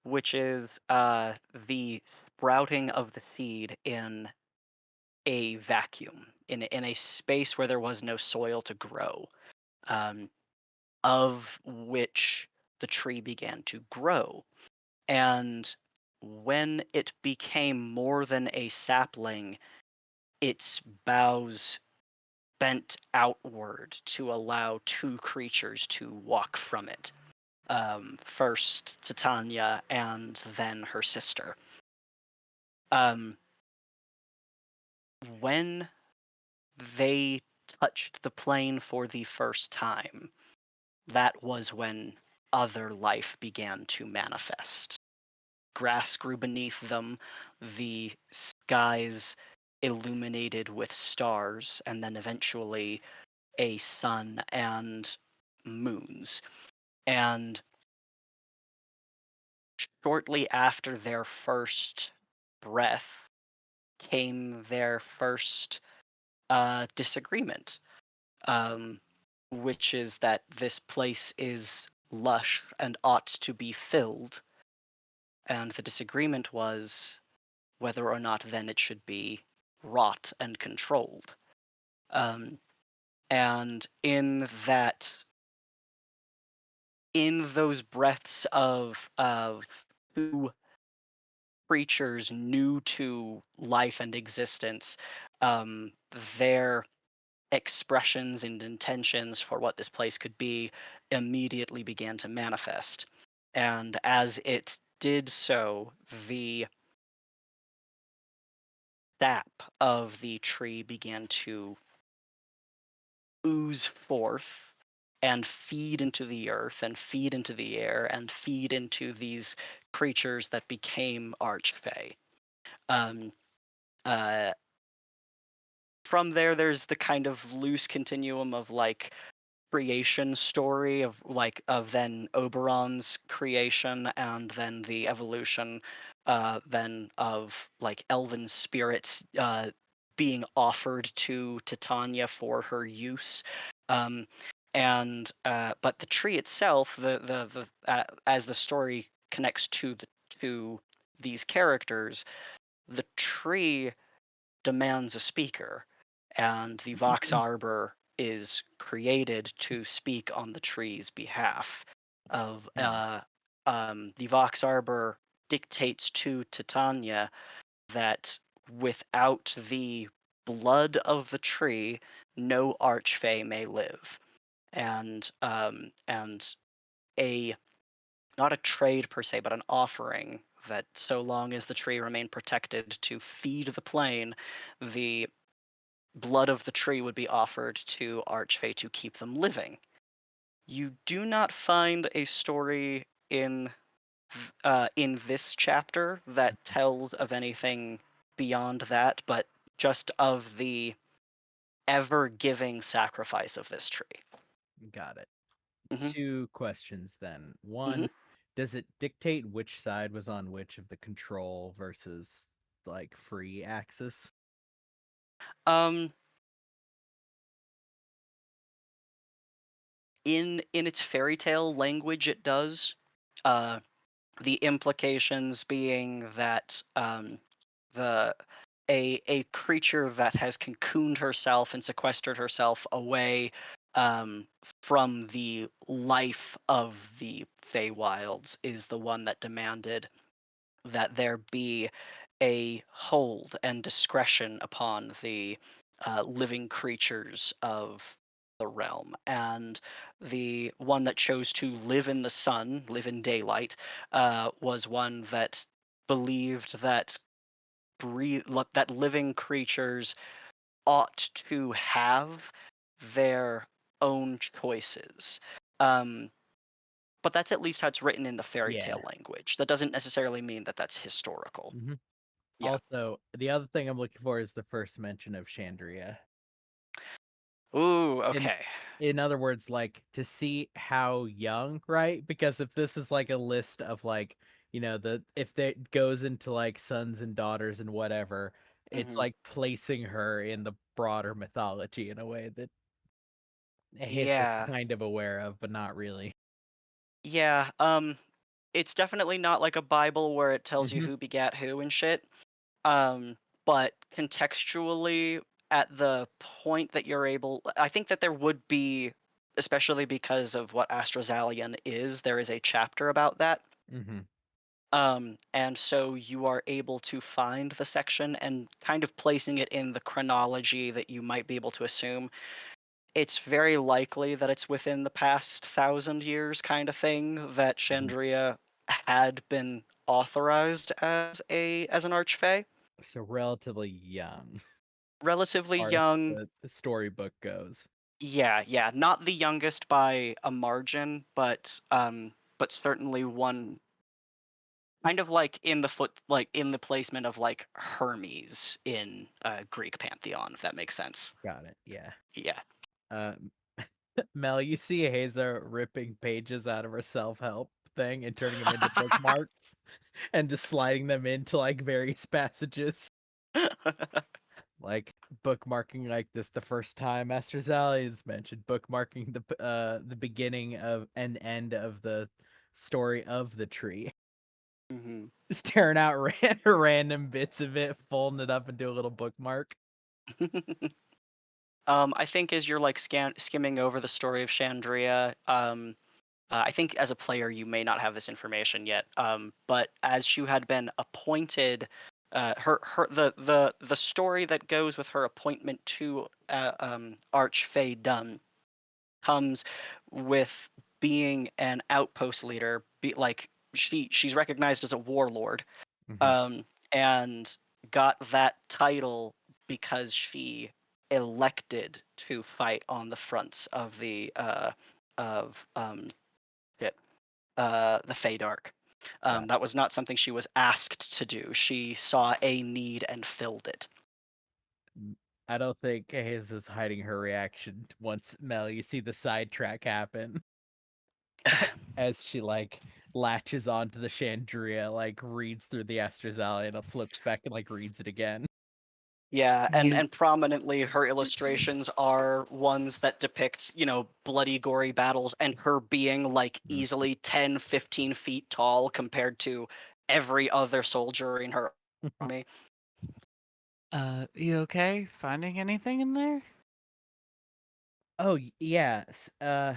which is the sprouting of the seed in a vacuum, in a space where there was no soil to grow, um, of which the tree began to grow. And when it became more than a sapling, its boughs bent outward to allow two creatures to walk from it. First Titania and then her sister. Um, when they touched the plane for the first time, that was when other life began to manifest. Grass grew beneath them, the skies illuminated with stars, and then eventually a sun and moons. And shortly after their first breath came their first disagreement, which is that this place is lush and ought to be filled. And the disagreement was whether or not then it should be wrought and controlled. And in those breaths of two creatures new to life and existence, their expressions and intentions for what this place could be immediately began to manifest. And as it did so, the sap of the tree began to ooze forth, and feed into the earth and feed into the air and feed into these creatures that became Archfey. Um, uh, from there's the kind of loose continuum of like creation story of then Oberon's creation and then the evolution then of like elven spirits being offered to Titania for her use. Um, and but the tree itself, as the story connects to these characters, the tree demands a speaker, and the Vox Arbor is created to speak on the tree's behalf. The Vox Arbor dictates to Titania that without the blood of the tree, no Archfey may live, and a not a trade per se, but an offering that so long as the tree remained protected to feed the plane, the blood of the tree would be offered to Archfey to keep them living. You do not find a story in this chapter that tells of anything beyond that, but just of the ever-giving sacrifice of this tree. Got it. Mhm. 2 questions then. Mhm. 1, does it dictate which side was on which of the control versus like free axis? Um, in its fairy tale language, it does. Uh, the implications being that the a creature that has cocooned herself and sequestered herself away um, from the life of the Feywilds is the one that demanded that there be a hold and discretion upon the living creatures of the realm. And the one that chose to live in the sun, live in daylight, was one that believed that that living creatures ought to have their own choices. Um, but that's at least how it's written in the fairy Yeah. tale language. That doesn't necessarily mean that that's historical. Mhm. Yeah. Also, the other thing I'm looking for is the first mention of Chandria. Ooh, In okay. in other words, like to see how young, right? Because if this is like a list of like, if that goes into like sons and daughters and whatever, it's hmm like placing her in the broader mythology in a way that Hayes is Yeah. kind of aware of, but not really. Yeah. It's definitely not like a Bible where it tells you Mhm. who begat who and shit. But contextually, at the point that you're able, I think that there would be, especially because of what Astrozalian is, there is a chapter about that. Mhm. And so you are able to find the section and kind of placing it in the chronology that you might be able to assume. It's very likely that it's within the past 1,000 years kind of thing that Mhm. Chandria had been authorized as an archfey. So relatively young, as Relatively far as young. the storybook goes. Yeah, not the youngest by a margin, but certainly one kind of like in the placement of like Hermes in Greek pantheon, if that makes sense. Got it. Yeah. Yeah. Um, Mel, you see Haza ripping pages out of her self-help thing and turning them into bookmarks and just sliding them into like various passages. Like bookmarking like this the first time Master Zali is mentioned, bookmarking the beginning of and end of the story of the tree. hmm Just tearing out random bits of it, folding it up into a little bookmark. I think as you're like skimming over the story of Chandria, I think as a player you may not have this information yet, but as she had been appointed, the story that goes with her appointment to Archfey Dunn comes with being an outpost leader. Like she's recognized as a warlord, Mhm. um, and got that title because she elected to fight on the fronts of the of the Fey Dark. Yeah. That was not something she was asked to do. She saw a need and filled it. I don't think Hayes is hiding her reaction once Mel, you see the sidetrack happen as she like latches onto the Chandria, like reads through the Astrozali and flips back and like reads it again. Yeah, You- and prominently her illustrations are ones that depict, bloody, gory battles and her being like easily 10, 15 feet tall compared to every other soldier in her army. You okay? Finding anything in there? Oh yes, a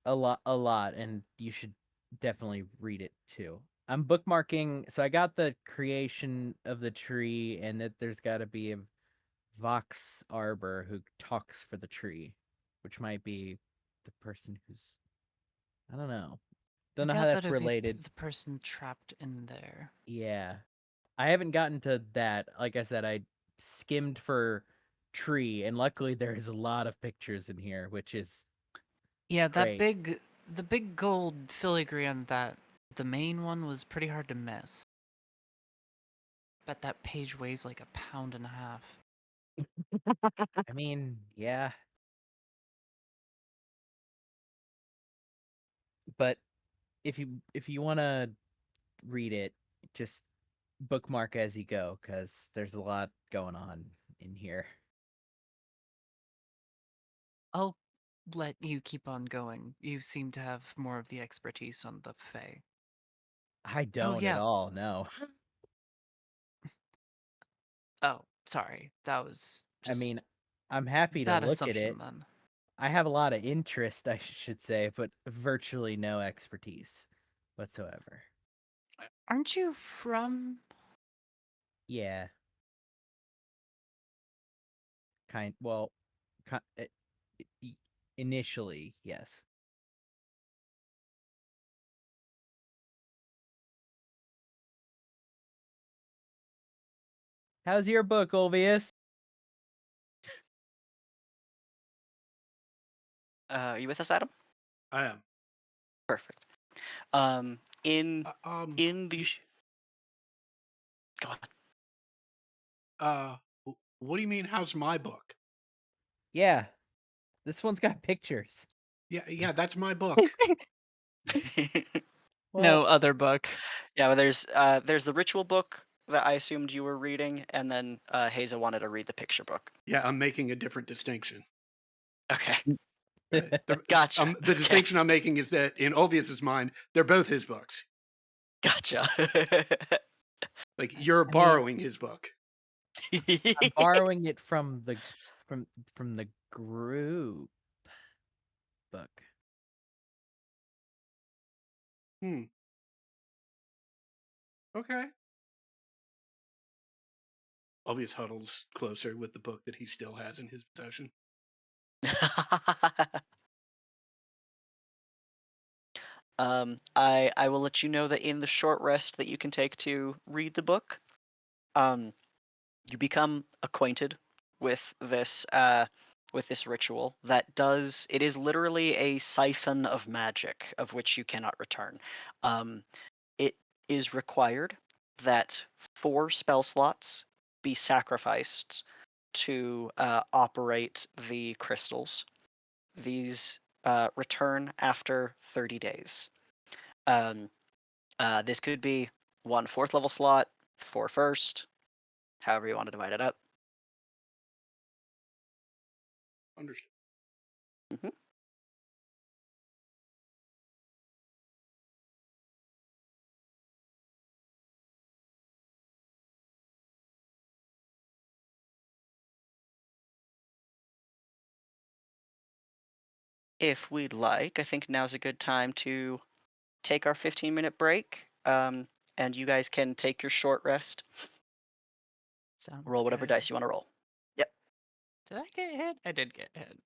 lot, and you should definitely read it too. I'm bookmarking, so I got the creation of the tree, and that there's got to be a Vox Arbor who talks for the tree, which might be the person who's I don't know. Don't know how Doubt that's that'd be related. the person trapped in there. Yeah. I haven't gotten to that. Like I said, I skimmed for tree, and luckily there's a lot of pictures in here, which is Yeah, great. the big gold filigree on the main one was pretty hard to miss. Bet that page weighs like 1.5 pounds. I mean, yeah. But if you want to read it, just bookmark as you go, because there's a lot going on in here. I'll let you keep on going. You seem to have more of the expertise on the Fae. I don't at yeah. all, no. Oh, sorry. That was I just mean, I'm happy to bad look at assumption it. then. I have a lot of interest, I should say, but virtually no expertise whatsoever. Aren't you from? Yeah. Well, initially, yes. How's your book, Ulvius? Are you with us, Adam? I am. Perfect. In the go on. What do you mean? How's my book? Yeah. This one's got pictures. Yeah, that's my book. No Well, other book. Yeah, well, there's the ritual book that I assumed you were reading, and then Hazel wanted to read the picture book. Yeah, I'm making a different distinction. Okay, Gotcha. gotcha. The distinction I'm making is that in Ulvius's mind, they're both his books. Gotcha. Like you're mean- borrowing his book. I'm borrowing it from the group book. Okay. Ulvius huddles closer with the book that he still has in his possession. I will let you know that in the short rest that you can take to read the book, you become acquainted with this ritual that does it is literally a siphon of magic of which you cannot return. It is required that 4 spell slots be sacrificed to operate the crystals. These return after 30 days. This could be 1 4th level slot, 4 first, however you want to divide it up. Understood. Mm-hmm. If we'd like, I think now's a good time to take our 15-minute break, and you guys can take your short rest. Sounds Roll whatever good. dice you want to roll. Yep. Did I get hit? I did get hit.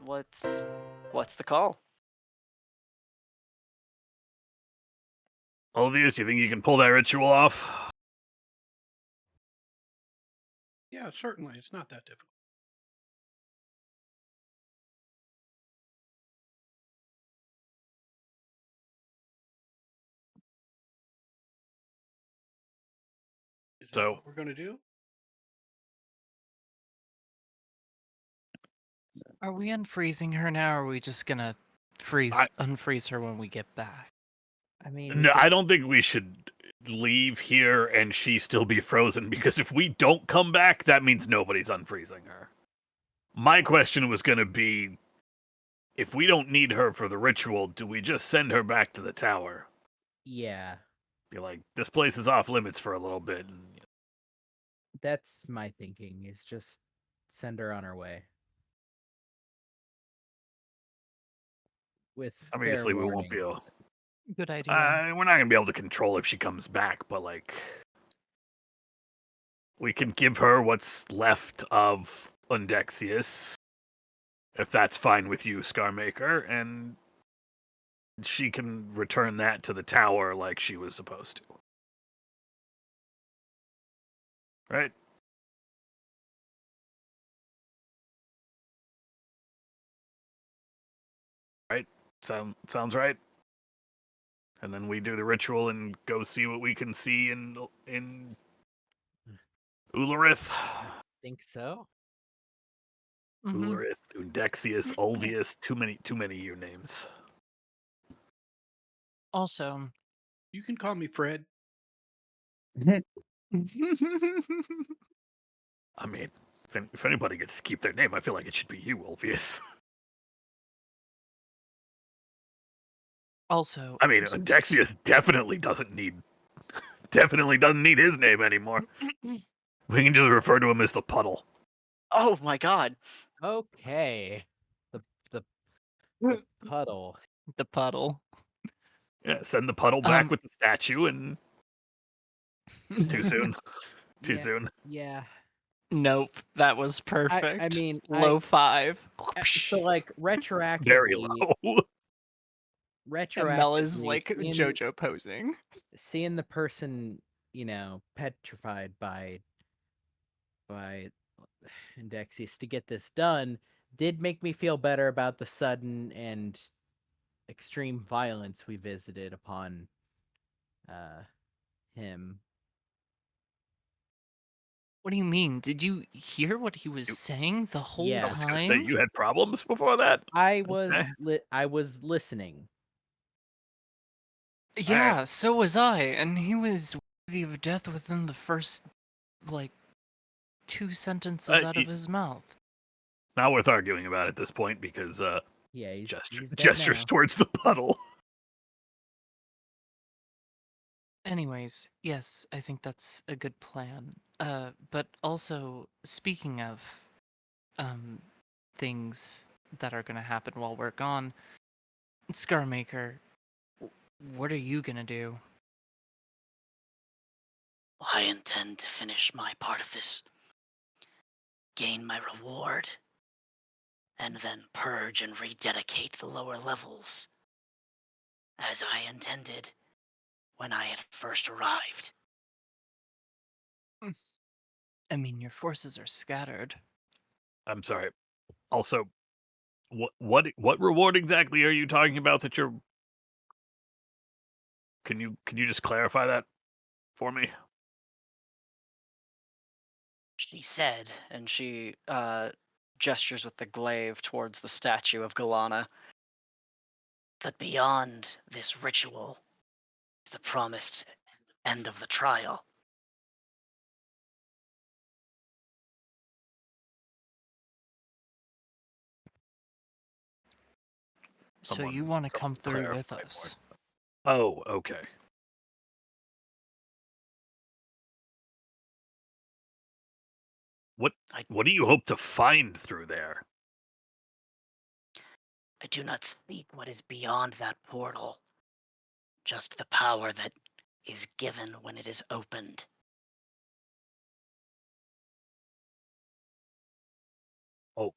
What's the call? Ulvius, do you think you can pull that ritual off? Yeah, certainly. It's not that difficult. Is that So- what we're going to do? Are we unfreezing her now, or are we just gonna unfreeze her when we get back? I mean, we No, could- I don't think we should leave here and she still be frozen, because if we don't come back, that means nobody's unfreezing her. My question was going to be, if we don't need her for the ritual, do we just send her back to the tower? yeah, Be like, this place is off limits for a little bit. And, that's my thinking. Is just send her on her way. With obviously, fair we won't be warning. able. Good idea. We're not going to be able to control if she comes back, but like, we can give her what's left of Undexius, if that's fine with you, Scarmaker, and she can return that to the tower like she was supposed to. Right? Right? Sounds right. And then we do the ritual and go see what we can see in Ularith. Think so? Mhm. Ularith, Undexius, Ulvius, too many you names. Also, You can call me Fred. I mean, if anybody gets to keep their name, I feel like it should be you, Ulvius. also, I mean, Undexius definitely doesn't need his name anymore. We can just refer to him as the Puddle. Oh my god. Okay. The puddle. the puddle. Yeah, send the Puddle back Um, with the statue, and too soon. Too Yeah. soon. Yeah. Nope, that was perfect. I mean, low 5. so like retroactively, Very low. And Mel is retroactively, like seeing, JoJo posing. seeing the person, petrified by Indexius to get this done did make me feel better about the sudden and extreme violence we visited upon him. What do you mean? Did you hear what he was saying the whole Yeah. I was gonna time? say you had problems before that. I was Okay. I was listening. Yeah, so was I, and he was worthy of death within the first, like, 2 sentences out of his mouth. Not worth arguing about at this point because Yeah, he's dead gestures now. towards the puddle. Anyways, yes, I think that's a good plan. But also, speaking of, things that are gonna happen while we're gone, Scarmaker, what are you gonna do? I intend to finish my part of this, gain my reward, and then purge and rededicate the lower levels, as I intended when I had first arrived. I mean, your forces are scattered. I'm sorry. Also, what reward exactly are you talking about that you're? Can you just clarify that for me? She said, and she gestures with the glaive towards the statue of Galana, that beyond this ritual is the promised end of the trial. So Someone- you want to come someone through with clarify us? Oh, okay. What do you hope to find through there? I do not speak what is beyond that portal, just the power that is given when it is opened. Oh,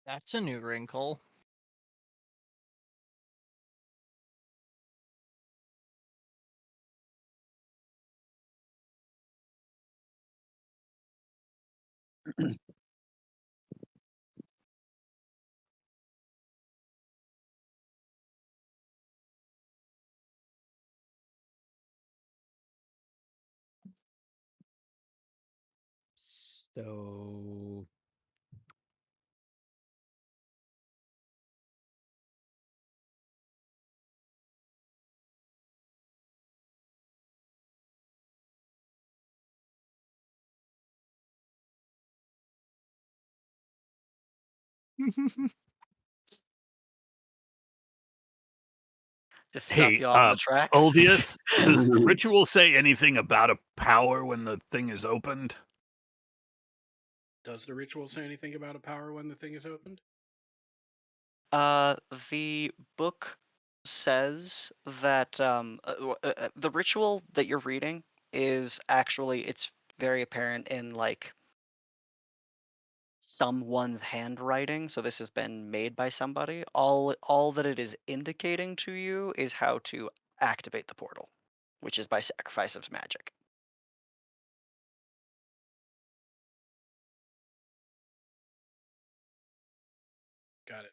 That's a new wrinkle. So Just stop Hey, you all in the tracks. Oldius, does the ritual say anything about a power when the thing is opened? Does the ritual say anything about a power when the thing is opened? The book says that the ritual that you're reading is actually it's very apparent in like someone's handwriting. So this has been made by somebody. All that it is indicating to you is how to activate the portal, which is by sacrifice of magic. Got it.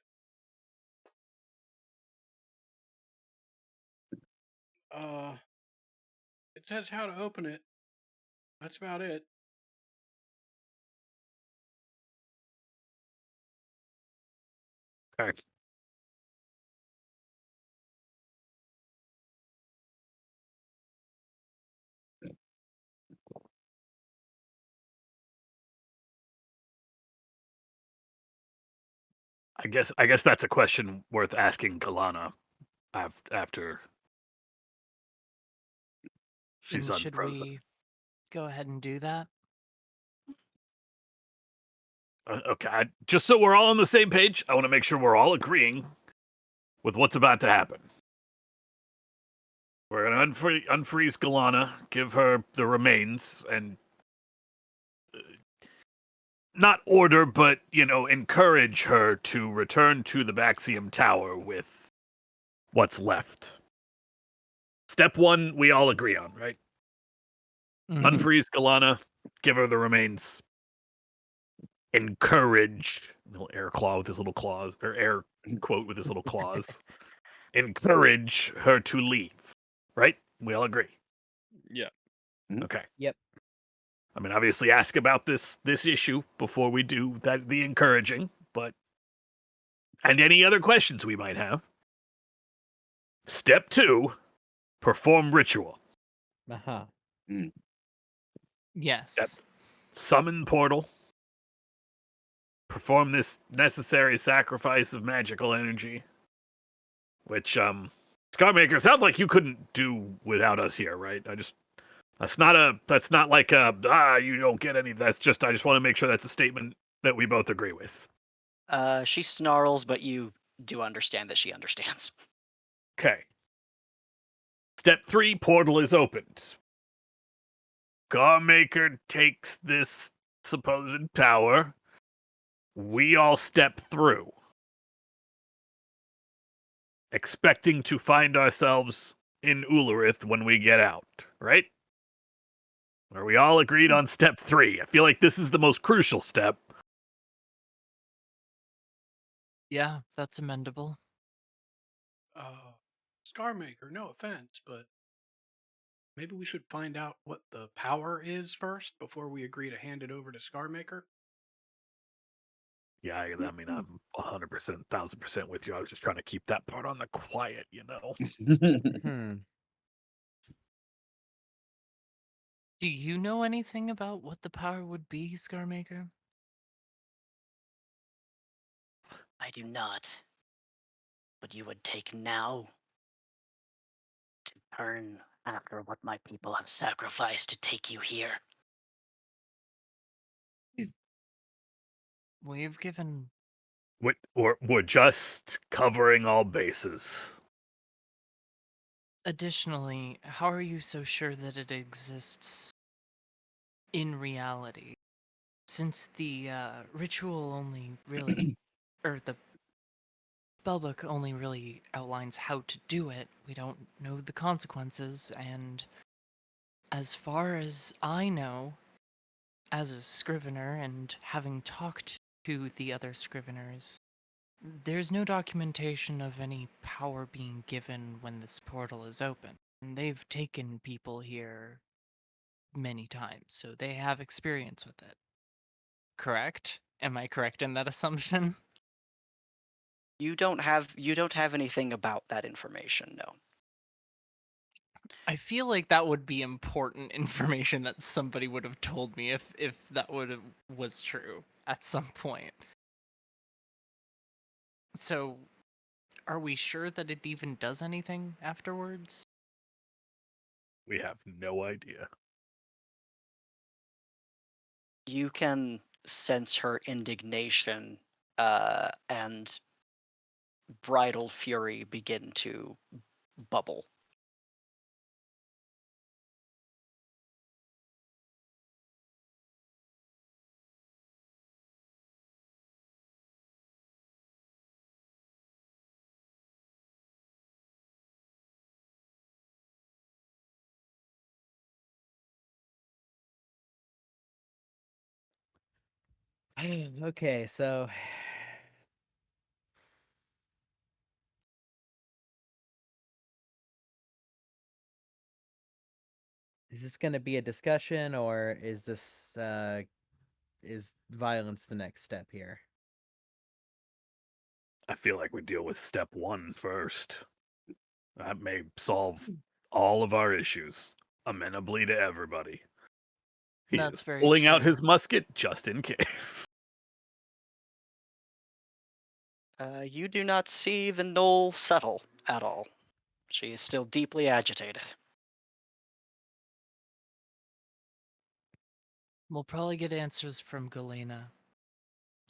It says how to open it. That's about it. Okay. I guess that's a question worth asking Kalana after she's And should unfrozen. we go ahead and do that? Okay, just so we're all on the same page, I want to make sure we're all agreeing with what's about to happen. We're gonna unfreeze Galana, give her the remains, and not order, but encourage her to return to the Baxium Tower with what's left. Step 1, we all agree on, right? Unfreeze Galana, give her the remains. Encourage, little air claw with his little claws, or air quote with his little claws. Encourage her to leave, right? We all agree. Yeah. Okay. Yep. I mean, obviously, ask about this issue before we do the encouraging, but and any other questions we might have. Step 2, perform ritual. Uh-huh. Yes. Summon portal. Perform this necessary sacrifice of magical energy, which Scarmaker, sounds like you couldn't do without us here, right? That's not like you don't get any. I just want to make sure that's a statement that we both agree with. She snarls, but you do understand that she understands. Okay. Step 3, portal is opened. Scarmaker takes this supposed power. We all step through, expecting to find ourselves in Ulurith when we get out, right? Are we all agreed on step 3? I feel like this is the most crucial step. Yeah, that's amendable. Scarmaker, no offense, but maybe we should find out what the power is first before we agree to hand it over to Scarmaker. Yeah, I mean, I'm 100%, 1,000% with you. I was just trying to keep that part on the quiet, Do you know anything about what the power would be, Scarmaker? I do not. But you would take now to turn after what my people have sacrificed to take you here. We've given. We're just covering all bases. Additionally, how are you so sure that it exists in reality? Since the ritual only really, or the spellbook only really outlines how to do it. We don't know the consequences, and as far as I know, as a scrivener and having talked to the other scriveners, there's no documentation of any power being given when this portal is open. And they've taken people here many times, so they have experience with it. Correct? Am I correct in that assumption? You don't have anything about that information, no. I feel like that would be important information that somebody would have told me if that was true at some point. So, are we sure that it even does anything afterwards? We have no idea. You can sense her indignation and bridal fury begin to bubble. Okay, so is this going to be a discussion, or is this is violence the next step here? I feel like we deal with step 1 first. That may solve all of our issues amenably to everybody. He That's is very pulling out true. his musket just in case. You do not see the knoll settle at all. She is still deeply agitated. We'll probably get answers from Galena.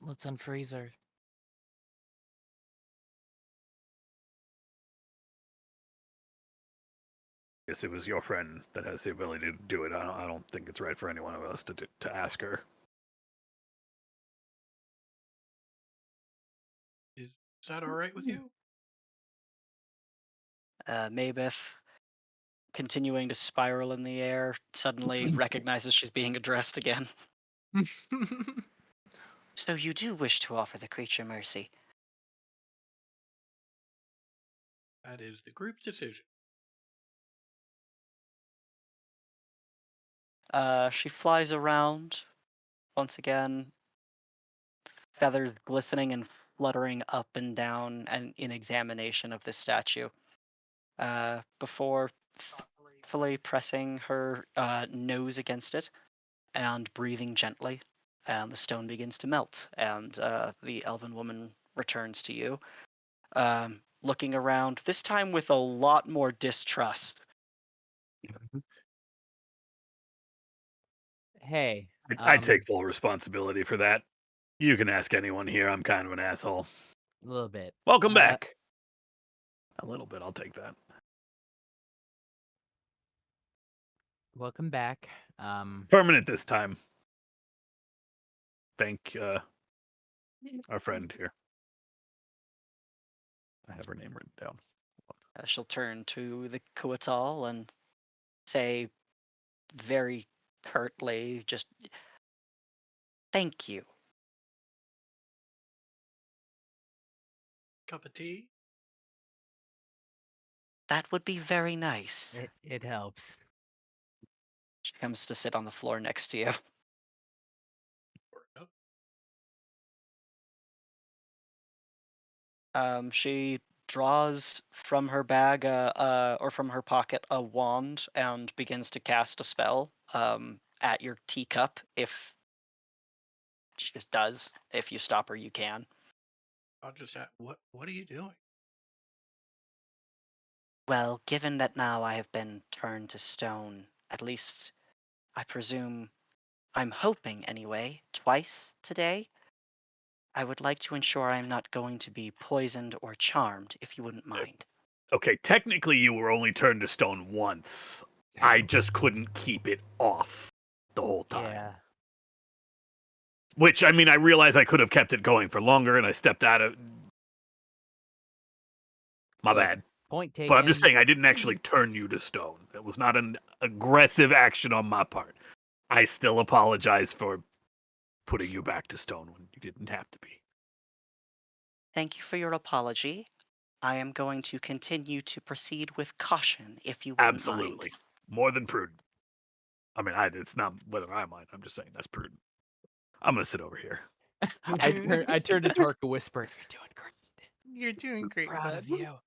Let's unfreeze her. Guess it was your friend that has the ability to do it. I don't think it's right for any one of us to ask her. Is that all right with you? Maybeth, continuing to spiral in the air, suddenly recognizes she's being addressed again. So you do wish to offer the creature mercy? That is the group's decision. She flies around once again, feathers glistening and fluttering up and down and in examination of this statue, before thoughtfully pressing her nose against it and breathing gently, and the stone begins to melt, and the elven woman returns to you, looking around, this time with a lot more distrust. Hey, I take full responsibility for that. You can ask anyone here. I'm kind of an asshole. a little bit. Welcome back. A little bit. I'll take that. Welcome back. Permanent this time. Thank our friend here. I have her name written down. She'll turn to the Kuatal and say very curtly, just, thank you. Cup of tea? That would be very nice. It helps. She comes to sit on the floor next to you. Or cup? She draws from her bag or from her pocket a wand and begins to cast a spell at your teacup. If she just does, if you stop her, you can. I'll just ask, what are you doing? Well, given that now I have been turned to stone, at least I presume, I'm hoping anyway, twice today, I would like to ensure I'm not going to be poisoned or charmed, if you wouldn't mind. Okay, technically you were only turned to stone once. I just couldn't keep it off the whole time. Yeah. Which, I mean, I realize I could have kept it going for longer, and I stepped out of... My Look, bad. Point taken. But I'm just saying, I didn't actually turn you to stone. It was not an aggressive action on my part. I still apologize for putting you back to stone when you didn't have to be. Thank you for your apology. I am going to continue to proceed with caution, if you wouldn't Absolutely. mind. More than prudent. I mean, it's not whether I mind. I'm just saying that's prudent. I'm going to sit over here. I turned to Torque, whispering, "You're doing great. You're doing great, Proud bud. of you."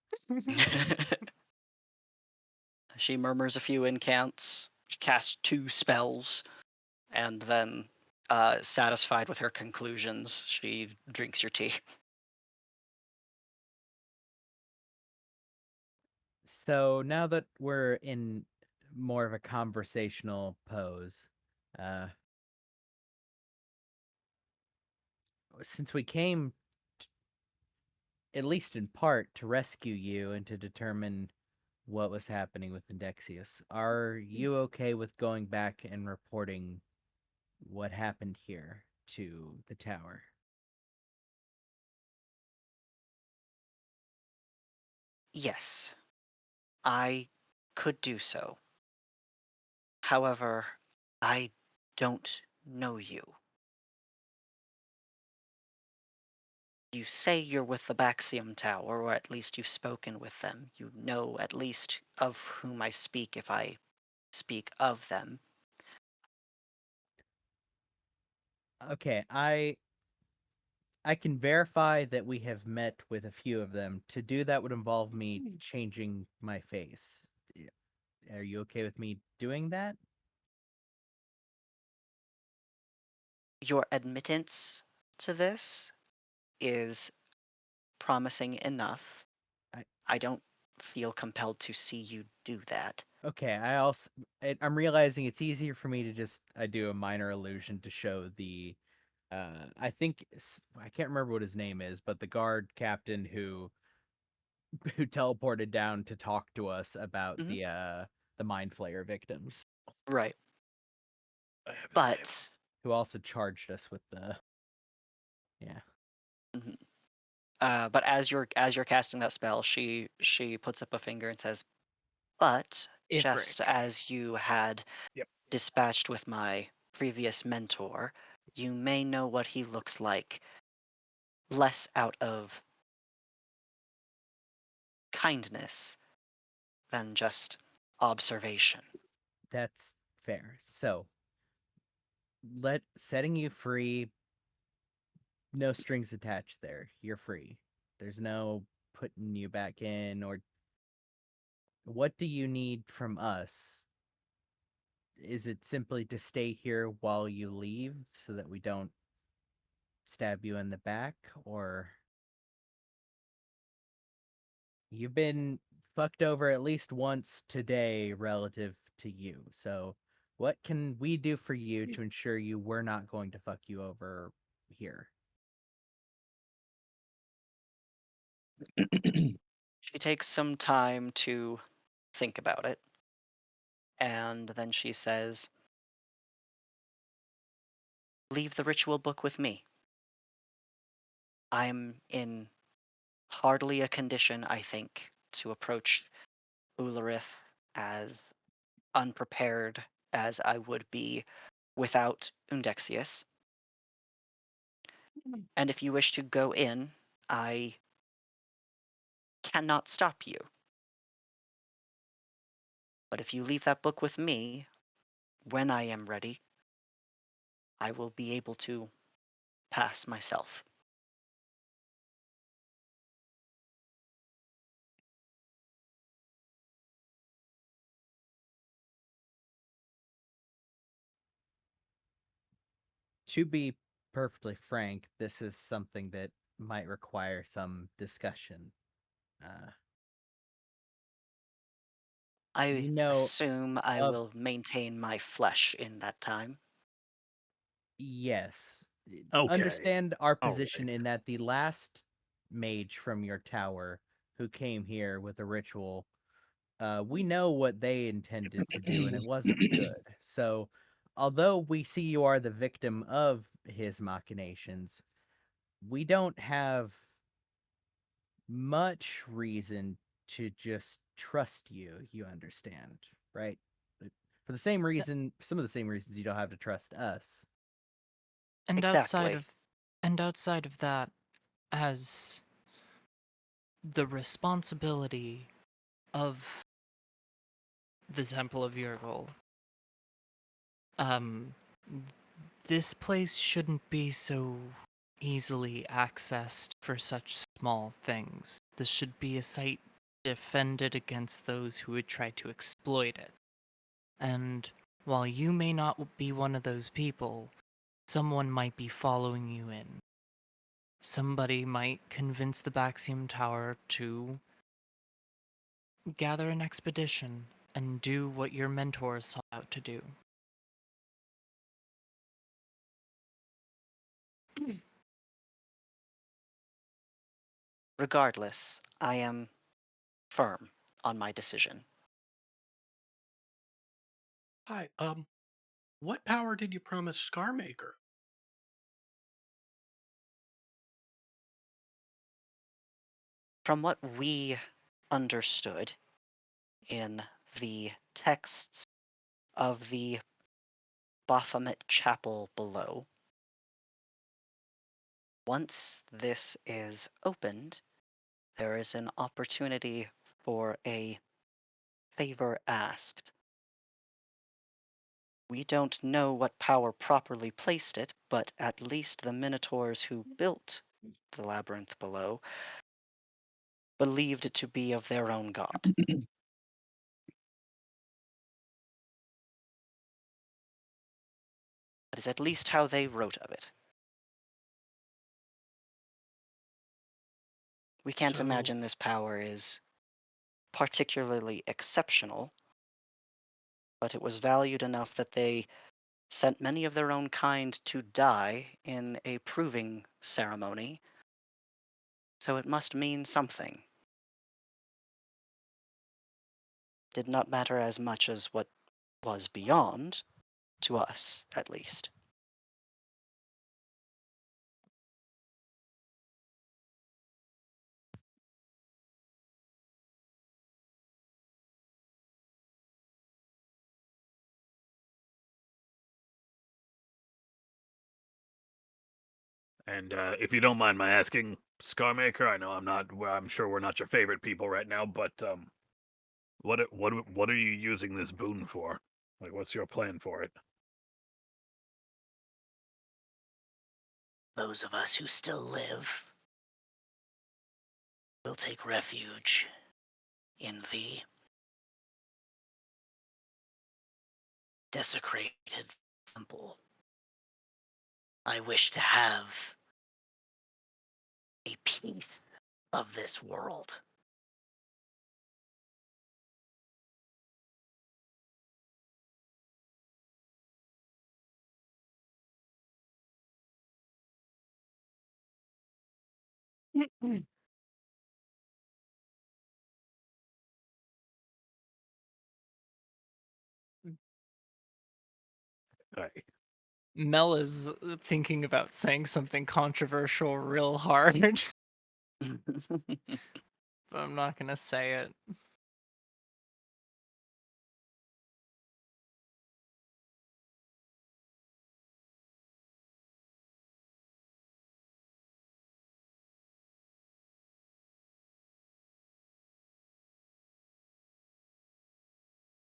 She murmurs a few incants, casts 2 spells, and then, satisfied with her conclusions, she drinks your tea. So now that we're in more of a conversational pose, since we came, at least in part, to rescue you and to determine what was happening with Indexius, are you okay with going back and reporting what happened here to the tower? Yes, I could do so. However, I don't know you. You say you're with the Baxium Tower, or at least you've spoken with them. You know at least of whom I speak if I speak of them. Okay, I can verify that we have met with a few of them. To do that would involve me changing my face. Are you okay with me doing that? Your admittance to this is promising enough. I- I don't feel compelled to see you do that. Okay, I'm realizing it's easier for me to just I do a minor illusion to show the I think I can't remember what his name is, but the guard captain who who teleported down to talk to us about Mhm. the Mind Flayer victims, Right. I have his name. But who also charged us with the yeah. mhm. But as you're casting that spell, she puts up a finger and says, "But just Ivric. as you had Yep. dispatched with my previous mentor, you may know what he looks like, less out of kindness than just observation." That's fair. So, setting you free, no strings attached there. You're free. There's no putting you back in or what do you need from us? Is it simply to stay here while you leave so that we don't stab you in the back or you've been fucked over at least once today relative to you. So, what can we do for you to ensure we're not going to fuck you over here? She takes some time to think about it, and then she says, "Leave the ritual book with me. I'm in hardly a condition, I think, to approach Ulrith as unprepared as I would be without Undexius. And if you wish to go in, I cannot stop you. But if you leave that book with me, when I am ready, I will be able to pass myself." To be perfectly frank, this is something that might require some discussion. I You know, assume I of will maintain my flesh in that time. yes. Okay. Understand our All position right. in that the last mage from your tower who came here with a ritual, we know what they intended to do, and it wasn't good. So, although we see you are the victim of his machinations, we don't have much reason to just trust you, you understand, right? For the same reason, some of the same reasons you don't have to trust us. And Exactly. outside of that, as the responsibility of the Temple of Yurgle, um, this place shouldn't be so easily accessed for such small things. This should be a site defended against those who would try to exploit it. And while you may not be one of those people, someone might be following you in. Somebody might convince the Baxium Tower to gather an expedition and do what your mentors sought out to do. Regardless, I am firm on my decision. Hi, what power did you promise Scarmaker? From what we understood in the texts of the Baphomet Chapel below, once this is opened, there is an opportunity for a favor asked. We don't know what power properly placed it, but at least the Minotaurs who built the labyrinth below believed it to be of their own god. That is at least how they wrote of it. We can't So- imagine this power is particularly exceptional, but it was valued enough that they sent many of their own kind to die in a proving ceremony, so it must mean something. Did not matter as much as what was beyond, to us at least. And if you don't mind my asking, Scarmaker, I know I'm sure we're not your favorite people right now, but what are you using this boon for? Like, what's your plan for it? Those of us who still live will take refuge in the desecrated temple. I wish to have a piece of this world. Right. Mel is thinking about saying something controversial real hard, but I'm not gonna say it.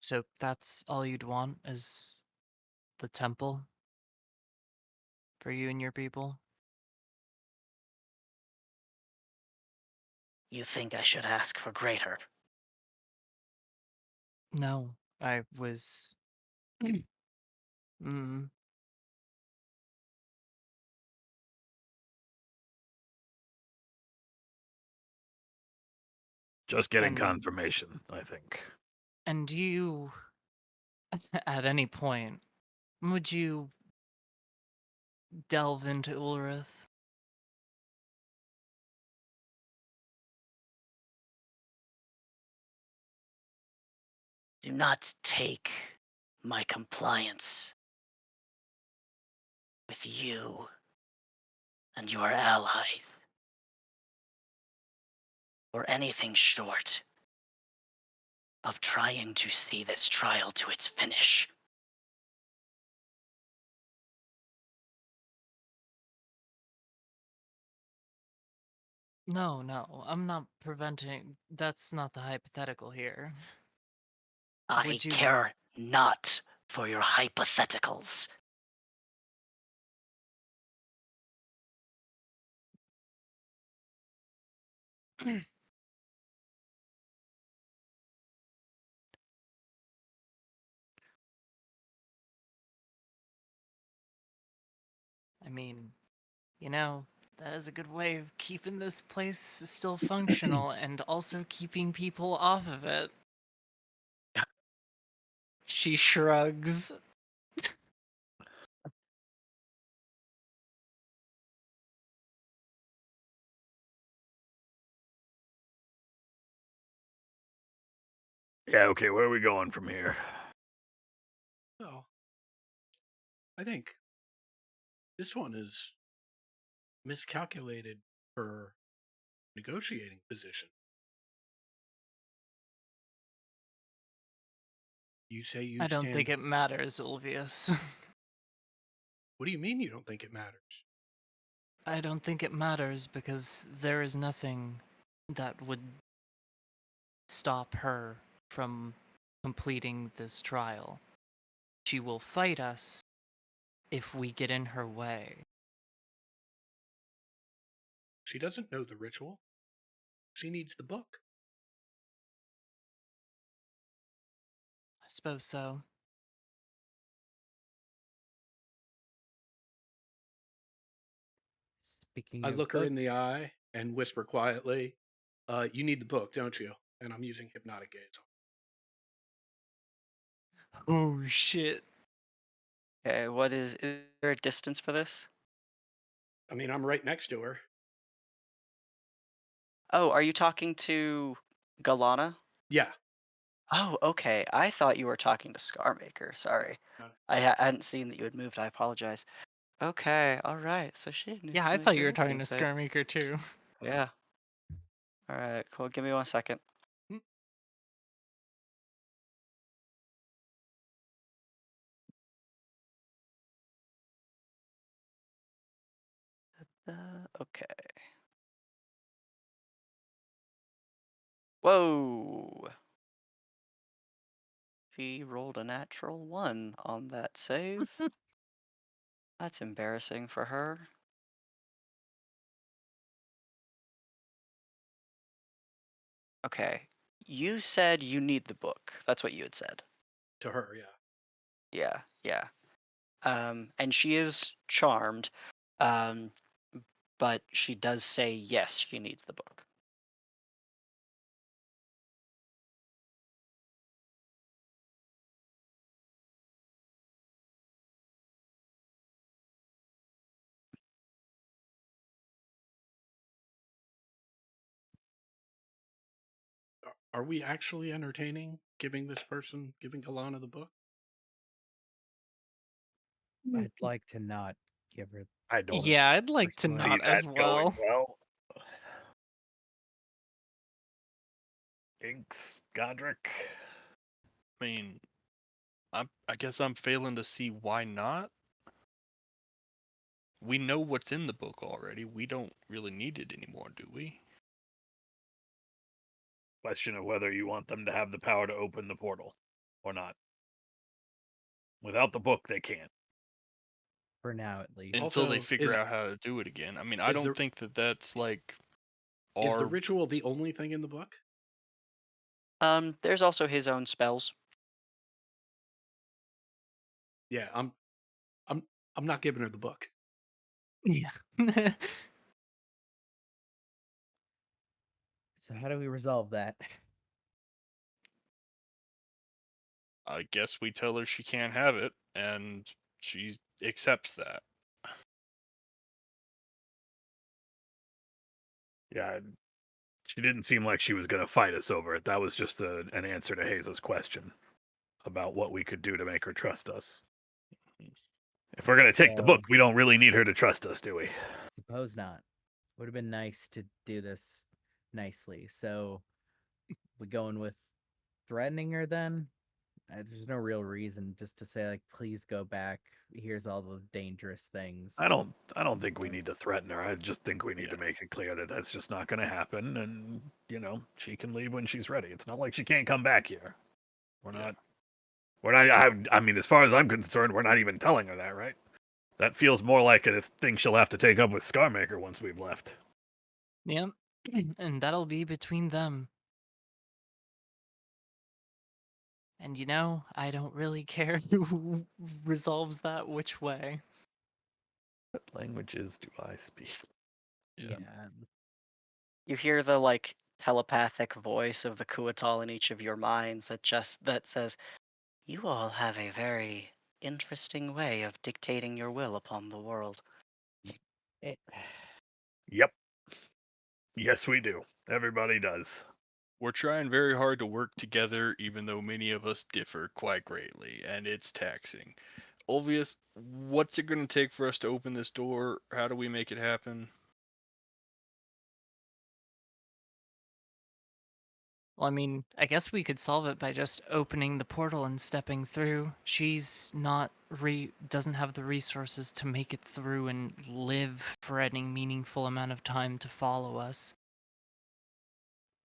So that's all you'd want is the temple for you and your people? You think I should ask for greater? No, I was. mm, Just getting And- confirmation, I think. and you, at any point, would you delve into Ulrith? Do not take my compliance with you and your allies, or anything short of trying to see this trial to its finish. No, I'm not preventing. That's not the hypothetical here. I Would you? care not for your hypotheticals. I mean, that is a good way of keeping this place still functional and also keeping people off of it. She shrugs. Yeah, okay, where are we going from here? Well, I think this one is miscalculated her negotiating position. You say you I don't think stand. it matters, Ulvius. What do you mean you don't think it matters? I don't think it matters because there is nothing that would stop her from completing this trial. She will fight us if we get in her way. She doesn't know the ritual. She needs the book. I suppose so. Speaking I of look her book, in the eye and whisper quietly, you need the book, don't you? And I'm using hypnotic gaze. Oh shit. Okay, is there a distance for this? I mean, I'm right next to her. Oh, are you talking to Galana? Yeah. Oh, okay. I thought you were talking to Scarmaker. Sorry. No. I hadn't seen that you had moved. I apologize. Okay, all right. So she needs Yeah, to I make thought her you were talking wisdom to save. Scarmaker too. Yeah. All right, cool. Give me 1 second. Hmm. Okay. Whoa. She rolled a natural 1 on that save. That's embarrassing for her. Okay. You said you need the book. That's what you had said. To her, yeah. Yeah, yeah. And she is charmed. Um, but she does say yes, she needs the book. Are we actually entertaining giving Galana the book? I'd like to not give her. I don't Yeah, I'd like to Personally. see not that as going well. well. Inks, Godric. I mean, I guess I'm failing to see why not. We know what's in the book already. We don't really need it anymore, do we? Question of whether you want them to have the power to open the portal or not. Without the book, they can't. For now, at least. Until they Also, figure out how to do it again. I mean, I is don't there- think that's like Is the our ritual the only thing in the book? There's also his own spells. Yeah, I'm not giving her the book. Yeah. So how do we resolve that? I guess we tell her she can't have it, and she accepts that. Yeah, she didn't seem like she was going to fight us over it. That was just an answer to Hazel's question about what we could do to make her trust us. If we're gonna take the So- book, we don't really need her to trust us, do we? Suppose not. Would have been nice to do this nicely. So we going with threatening her then? There's no real reason just to say like, please go back. Here's all the dangerous things. I don't think we need to threaten her. I just think we need to Yeah. make it clear that that's just not going to happen, and she can leave when she's ready. It's not like she can't come back here. We're Yeah. not. We're not. I mean, as far as I'm concerned, we're not even telling her that, right? That feels more like a thing she'll have to take up with Scarmaker once we've left. Yeah, and that'll be between them. And I don't really care who resolves that which way. What languages do I speak? Yeah. You hear the telepathic voice of the Kuatal in each of your minds that says, "You all have a very interesting way of dictating your will upon the world." It- Yep. Yes, we do. Everybody does. We're trying very hard to work together, even though many of us differ quite greatly, and it's taxing. Ulvius, what's it going to take for us to open this door? How do we make it happen? Well, I mean, I guess we could solve it by just opening the portal and stepping through. She's not doesn't have the resources to make it through and live for any meaningful amount of time to follow us.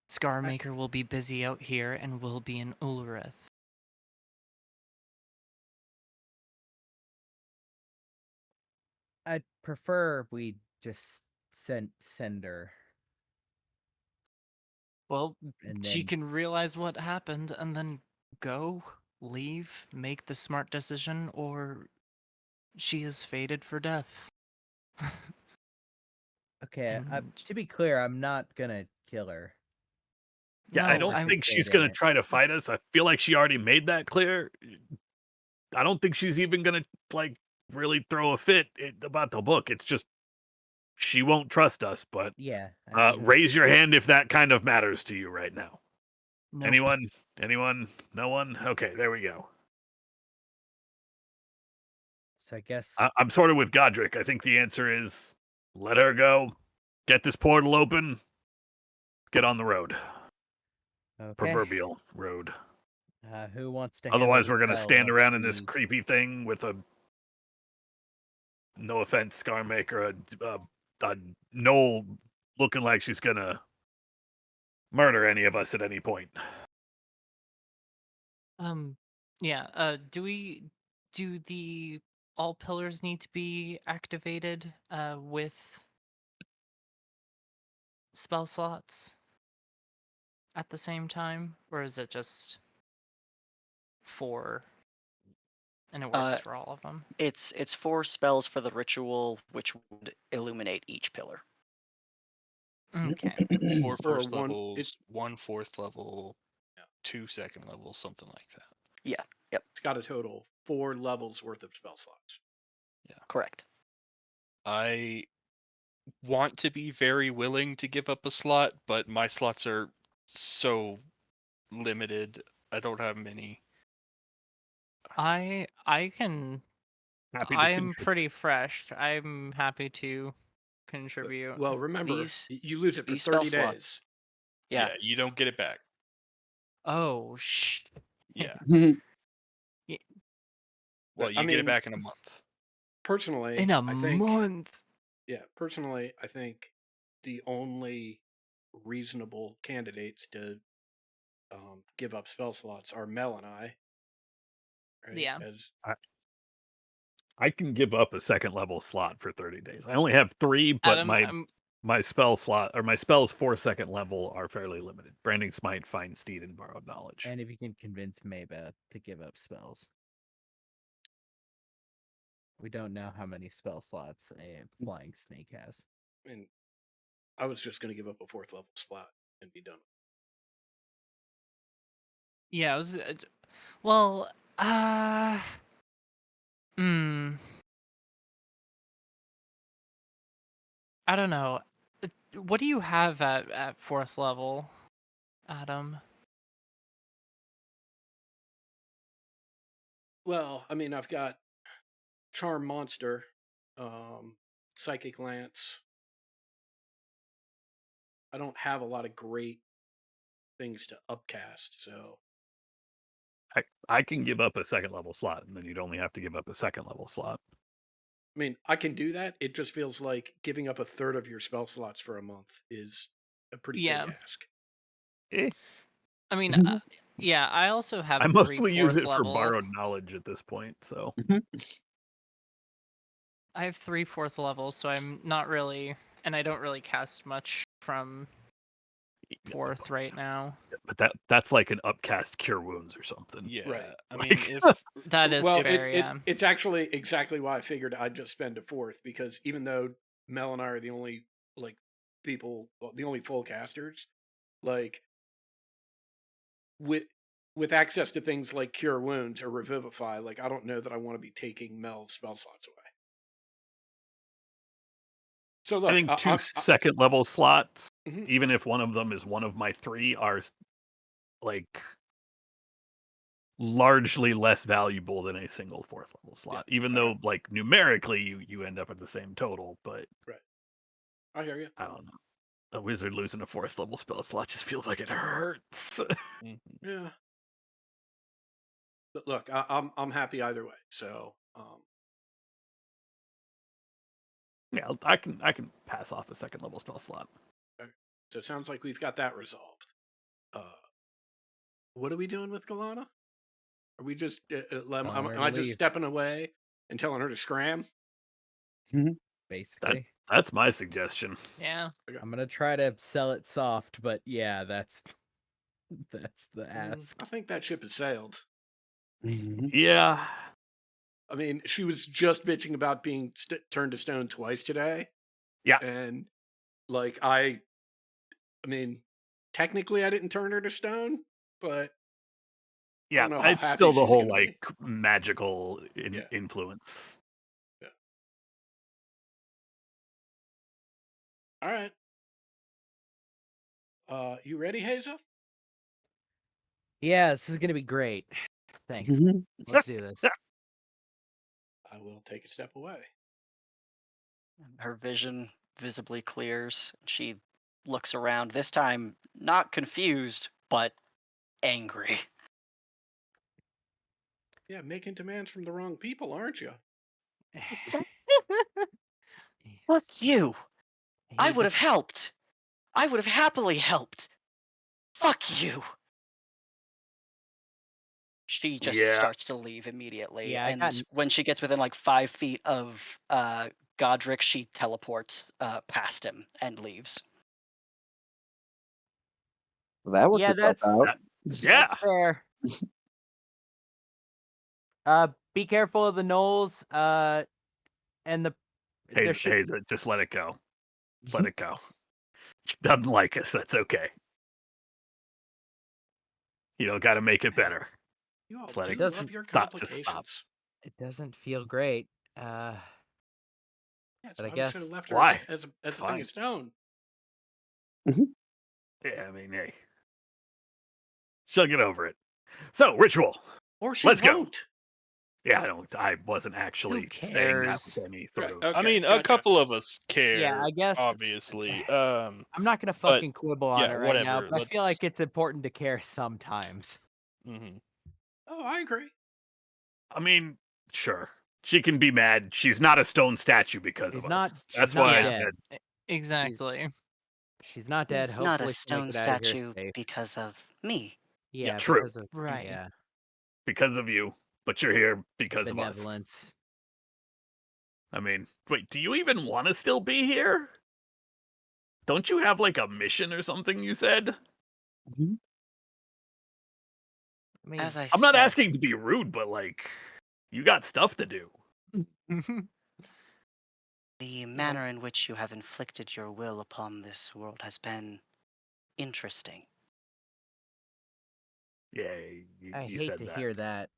Scarmaker will be busy out here and will be in Ulrith. I'd prefer we just send her. Well, And she then- can realize what happened and then go, leave, make the smart decision, or she is fated for death. Okay, And- to be clear, I'm not gonna kill her. Yeah, I No, don't I'm- think she's Say going to that. try to fight us. I feel like she already made that clear. I don't think she's even going to really throw a fit about the book. It's just she won't trust us, but Yeah. I mean, raise your hand if that kind of matters to you right now. Nope. Anyone? Anyone? No one? Okay, there we go. so I guess I'm sort of with Godric. I think the answer is let her go, get this portal open, get on the road. okay. Proverbial road. Who wants to? handle Otherwise, the we're going to spell stand once around in this we- creepy thing with a, no offense, Scarmaker, a Knoll looking like she's going to murder any of us at any point. Yeah, do the all pillars need to be activated with spell slots at the same time, or is it just 4 and it works for all of them? It's 4 spells for the ritual, which would illuminate each pillar. Okay. 4 first one- levels, 1 fourth level, Yeah. 2 second levels, something like that. It's got a total 4 levels worth of spell slots. Correct. I want to be very willing to give up a slot, but my slots are so limited. I don't have many. I can. Happy to I'm contribute. pretty fresh. I'm happy to contribute. Well, remember, These- you lose it for these spell 30 slots- days. Yeah. You don't get it back. Oh Yeah. But, Well, you I get it mean- back in a month. Personally, in a I think, month. yeah, personally, I think the only reasonable candidates to give up spell slots are Mel and I. Right? Yeah. As I can give up a second level slot for 30 days. I only have 3, but Adam, my spell slot or my spells for second level are fairly limited. Branding Smite, Find Steed, and Borrowed Knowledge. And if you can convince Maybeth to give up spells. We don't know how many spell slots a flying snake has. I mean, I was just going to give up a 4th level slot and be done. yeah, it was. Well, I don't know. What do you have at 4th level, Adam? Well, I mean, I've got Charm Monster, Psychic Lance. I don't have a lot of great things to upcast, so I can give up a second level slot, and then you'd only have to give up a second level slot. I mean, I can do that. It just feels like giving up a third of your spell slots for a month is a pretty Yeah. big ask. Eh, I mean, yeah, I also have I 3 mostly use 4th it for level. borrowed knowledge at this point. So I have 3 4th levels, so I'm not really, and I don't really cast much from 4th right now. but that's like an upcast cure wounds or something. Yeah. Right. I mean, Like- if That is Well, fair, yeah. it's actually exactly why I figured I'd just spend a 4th, because even though Mel and I are the only people, the only full casters, like with access to things like Cure Wounds or Revivify, like I don't know that I want to be taking Mel's spell slots away. So look, I think 2 I- second level slots, Mhm. even if one of them is one of my 3, are like largely less valuable than a single 4th level slot. Even okay. though, like numerically, you end up at the same total, but I hear you. I don't know. A wizard losing a 4th level spell slot just feels like it hurts. Mhm. Yeah. But look, I'm happy either way. So Yeah, I can pass off a second level spell slot. so it sounds like we've got that resolved. What are we doing with Galana? Are we just am Telling her I to just leave. stepping away and telling her to scram? Basically. That's my suggestion. Yeah. I'm gonna try to sell it soft, but yeah, that's the ask. I think that ship has sailed. Yeah. I mean, she was just bitching about being turned to stone twice today. Yeah. And like I mean, technically I didn't turn her to stone, but Yeah, know how it's happy still the she's whole gonna be. like magical Yeah. influence. all right. You ready, Hazel? Yeah, this is gonna be great. Thanks. Let's do this. I will take a step away. Her vision visibly clears. She looks around, this time not confused, but angry. Yeah, making demands from the wrong people, aren't you? Fuck you! I He would have just- helped! I would have happily helped! Fuck you! She just Yeah. starts to leave immediately, Yeah, I and got- when she gets within like 5 feet of Godric, she teleports past him and leaves. Well, that worked Yeah, itself that's- out. Yeah. That's fair. Be careful of the gnolls. And the there should Hazel, just let it go. Let it go. She doesn't like us. That's okay. You don't got to make it better. You all Let do it love your stop, just stop. complications. it doesn't feel great. Yeah, But so I we should guess- have left her Why? as a It's thing fine. of stone. Yeah, I mean, hey, she'll get over it. So, ritual. Or she Let's go. won't. Yeah, I wasn't actually saying that cares? with any sort of. Right, I okay, mean, a gotcha. couple of us care. Yeah, I guess- Obviously. I'm not gonna but, fucking quibble on yeah, it right now, whatever, but I feel let's- like it's important to care sometimes. Mhm. Oh, I agree. I mean, sure. She can be mad. She's not a stone statue because She's of not- us. she's That's not why I dead. said Exactly. She's not dead. It's Hopefully not a she'll stone make it out of here statue safe. because of me. Yeah, true. because of Right. Yeah, because of you, but you're here because of us. benevolence. I mean, wait, do you even want to still be here? Don't you have like a mission or something you said? Mhm. I mean, As I I'm not said, asking to be rude, but like, you got stuff to do. the manner in which you have inflicted your will upon this world has been interesting. Yeah, I you hate said to that. hear that.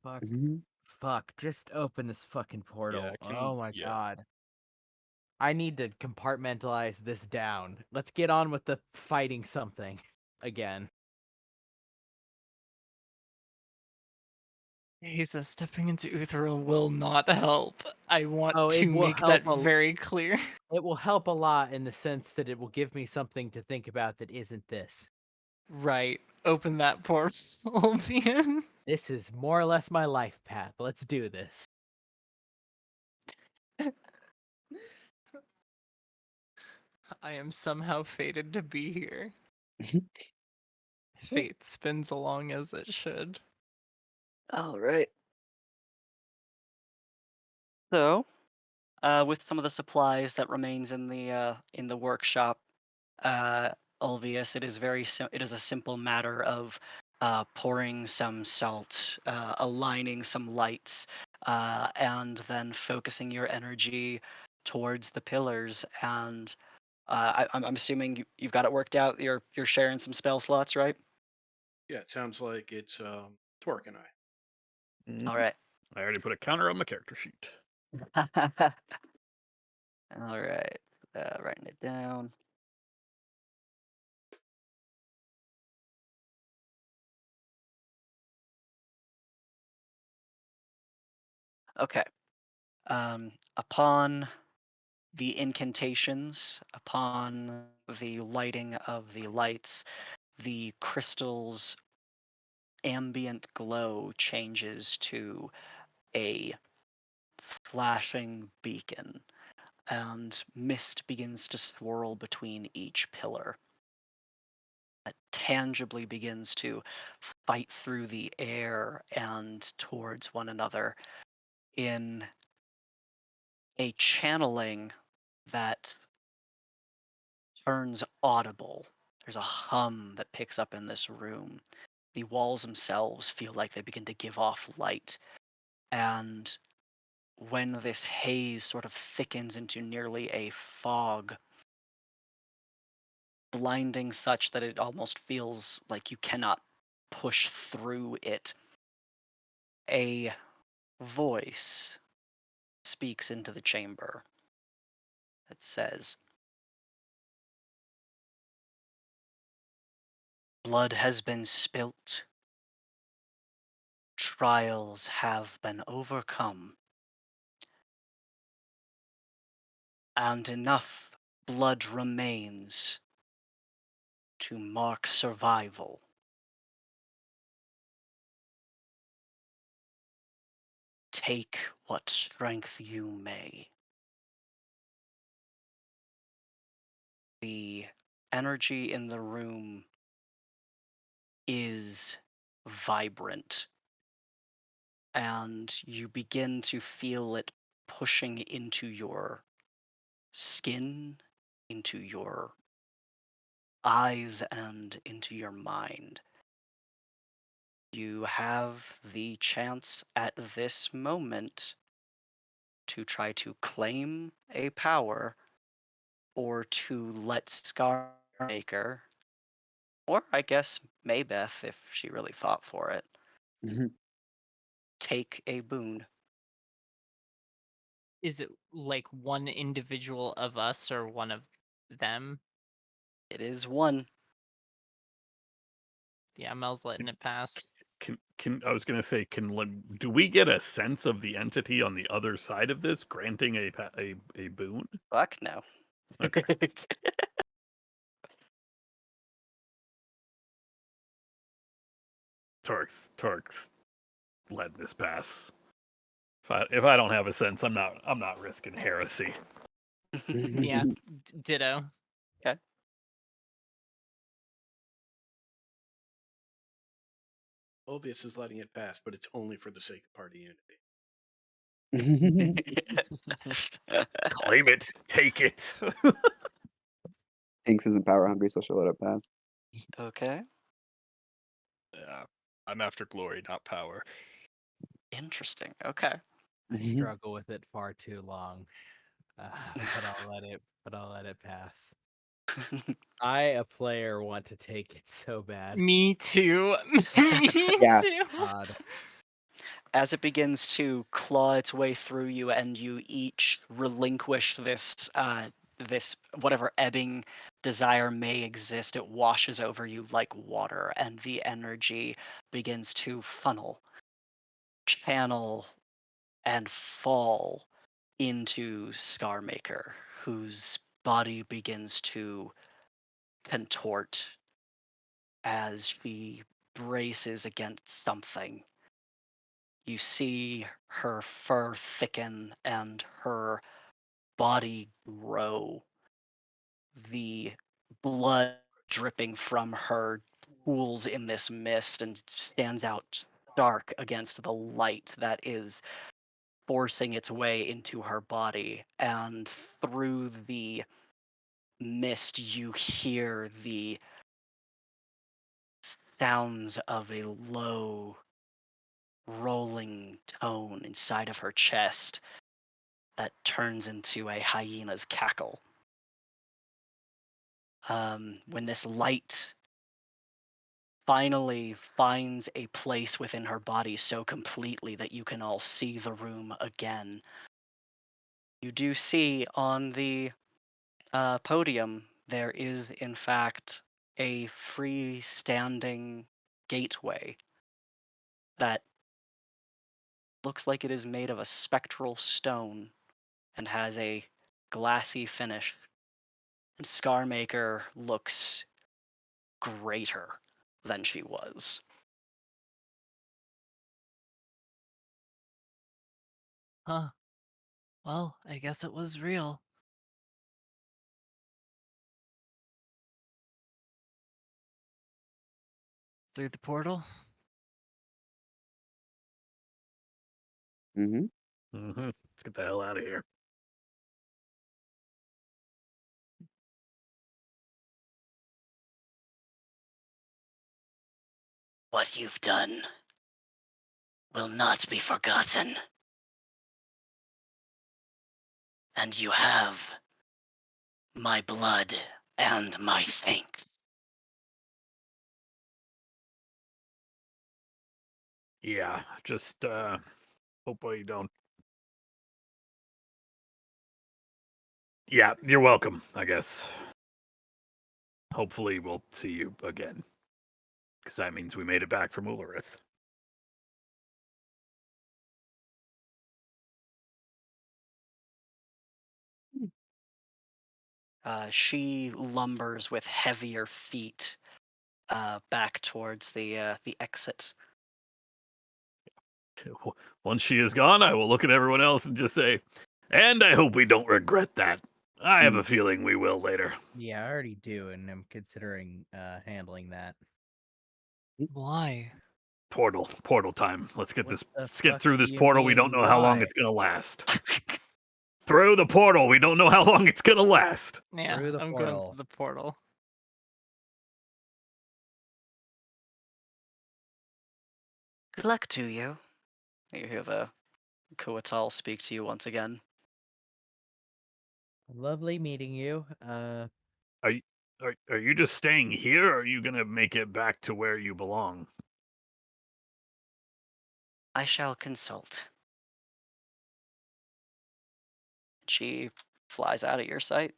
Fuck. Mhm. Fuck. Just open this fucking portal. can- Oh my yeah. god. I need to compartmentalize this down. Let's get on with the fighting something again. He says stepping into Utheril will not help. I want Oh, it to will make that help very clear. It will help a lot in the sense that it will give me something to think about that isn't this. Right. Open that portal, Olvian. This is more or less my life path. Let's do this. I am somehow fated to be here. Fate spins along as it should. All right. So, with some of the supplies that remains in the workshop, uh, Ulvius, it is a simple matter of pouring some salt, aligning some lights, and then focusing your energy towards the pillars. And I'm assuming you've got it worked out. You're sharing some spell slots, right? Yeah, it sounds like it's Torque and I. All Mhm. right. I already put a counter on my character sheet. All right. Writing it down. Okay. Upon the incantations, upon the lighting of the lights, the crystal's ambient glow changes to a flashing beacon, and mist begins to swirl between each pillar. It tangibly begins to fight through the air and towards one another in a channeling that turns audible. There's a hum that picks up in this room. The walls themselves feel like they begin to give off light. And when this haze sort of thickens into nearly a fog, blinding such that it almost feels like you cannot push through it, a voice speaks into the chamber that says, "Blood has been spilt, trials have been overcome, and enough blood remains to mark survival. Take what strength you may." The energy in the room is vibrant, and you begin to feel it pushing into your skin, into your eyes, and into your mind. You have the chance at this moment to try to claim a power, or to let Scarmaker, or I guess Maybeth, if she really fought for it, take a boon. Is it like one individual of us or one of them? It is one. Yeah, Mel's letting it pass. Can I was gonna say, do we get a sense of the entity on the other side of this granting a boon? Fuck no. Okay. Torx letting this pass. If I don't have a sense, I'm not risking heresy. Yeah, ditto. Obvious is letting it pass, but it's only for the sake of party unity. Claim it, take it. Inks isn't power hungry, so she'll let it pass. Okay. Yeah, I'm after glory, not power. Interesting. Okay. I struggle with it far too long, but I'll let it pass. I, a player, want to take it so bad. Me too. Me Yeah. too. God. As it begins to claw its way through you, and you each relinquish this whatever ebbing desire may exist, it washes over you like water, and the energy begins to funnel channel and fall into Scarmaker, whose body begins to contort as she braces against something. You see her fur thicken and her body grow. The blood dripping from her pools in this mist and stands out stark against the light that is forcing its way into her body. And through the mist, you hear the sounds of a low, rolling tone inside of her chest that turns into a hyena's cackle. When this light finally finds a place within her body so completely that you can all see the room again, you do see on the podium there is, in fact, a freestanding gateway that looks like it is made of a spectral stone and has a glassy finish. And Scarmaker looks greater than she was. Huh. Well, I guess it was real. Through the portal? Mm-hmm. Let's get the hell out of here. What you've done will not be forgotten. And you have my blood and my thanks. Yeah, just hope I don't. Yeah, you're welcome, I guess. Hopefully we'll see you again. Because that means we made it back from Ullerith. She lumbers with heavier feet back towards the exit. Once she is gone, I will look at everyone else and just say, and I hope we don't regret that. I have a feeling we will later. Yeah, I already do, and I'm considering handling that. Why? Portal time. Let's get What the let's get fuck through do this you portal. We mean, don't know how long why? it's gonna last. Through the portal. We don't know how long it's gonna last. Yeah, Through the I'm going portal. to the portal. Good luck to you. You hear the Kuatal speak to you once again. Lovely meeting you. Are you just staying here, or are you gonna make it back to where you belong? I shall consult. She flies out of your sight.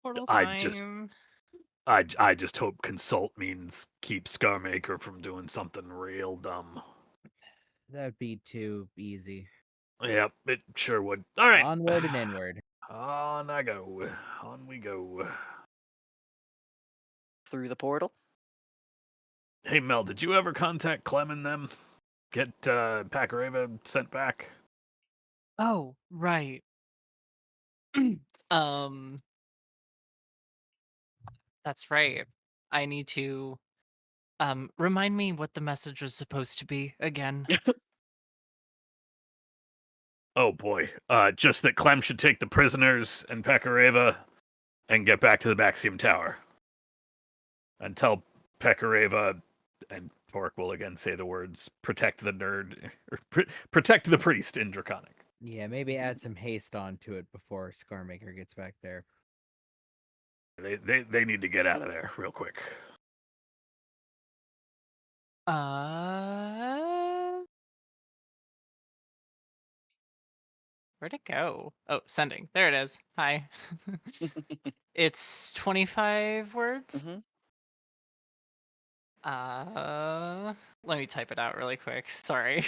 Portal I time. just I just hope consult means keep Scarmaker from doing something real dumb. That'd be too easy. Yep, it sure would. All right. Onward and inward. On I go. On we go. Through the portal? Hey Mel, did you ever contact Clem and them? Get Pakareva sent back? Oh, right. um, that's right. I need to remind me what the message was supposed to be again. Oh boy. Just that Clem should take the prisoners and Pakareva and get back to the Baxium Tower. And tell Pekareva, and Torque will again say the words, protect the nerd, or protect the priest in Draconic. Yeah, maybe add some haste onto it before Scarmaker gets back there. They need to get out of there real quick. Where Where'd it go? Oh, sending. There it is. Hi. It's 25 words. Mhm. Let me type it out really quick. Sorry.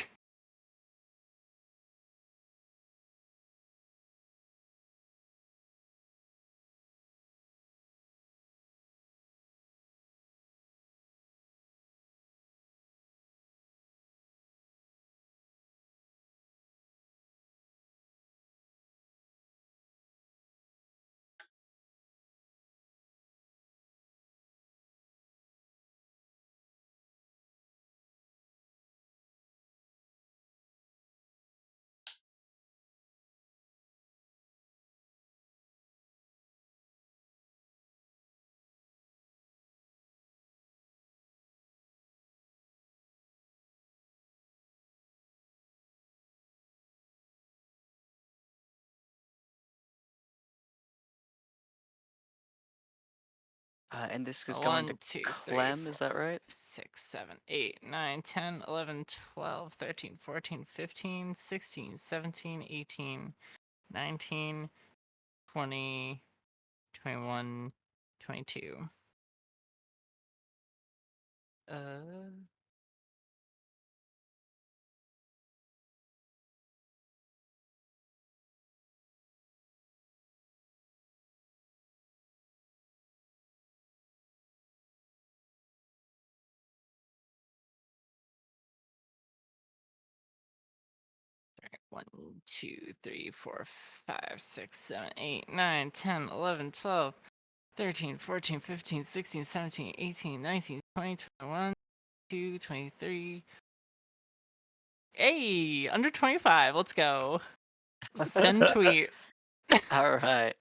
And this is going to 1, 2, 3, Clem, 4, is that right? 6, 7, 8, 9, 10, 11, 12, 13, 14, 15, 16, 17, 18, 19, 20, 21, 22. Uh, Alright, 1, 2, 3, 4, 5, 6, 7, 8, 9, 10, 11, 12, 13, 14, 15, 16, 17, 18, 19, 20, 21, 22, 23. Hey, under 25. Let's go. Send tweet. All right.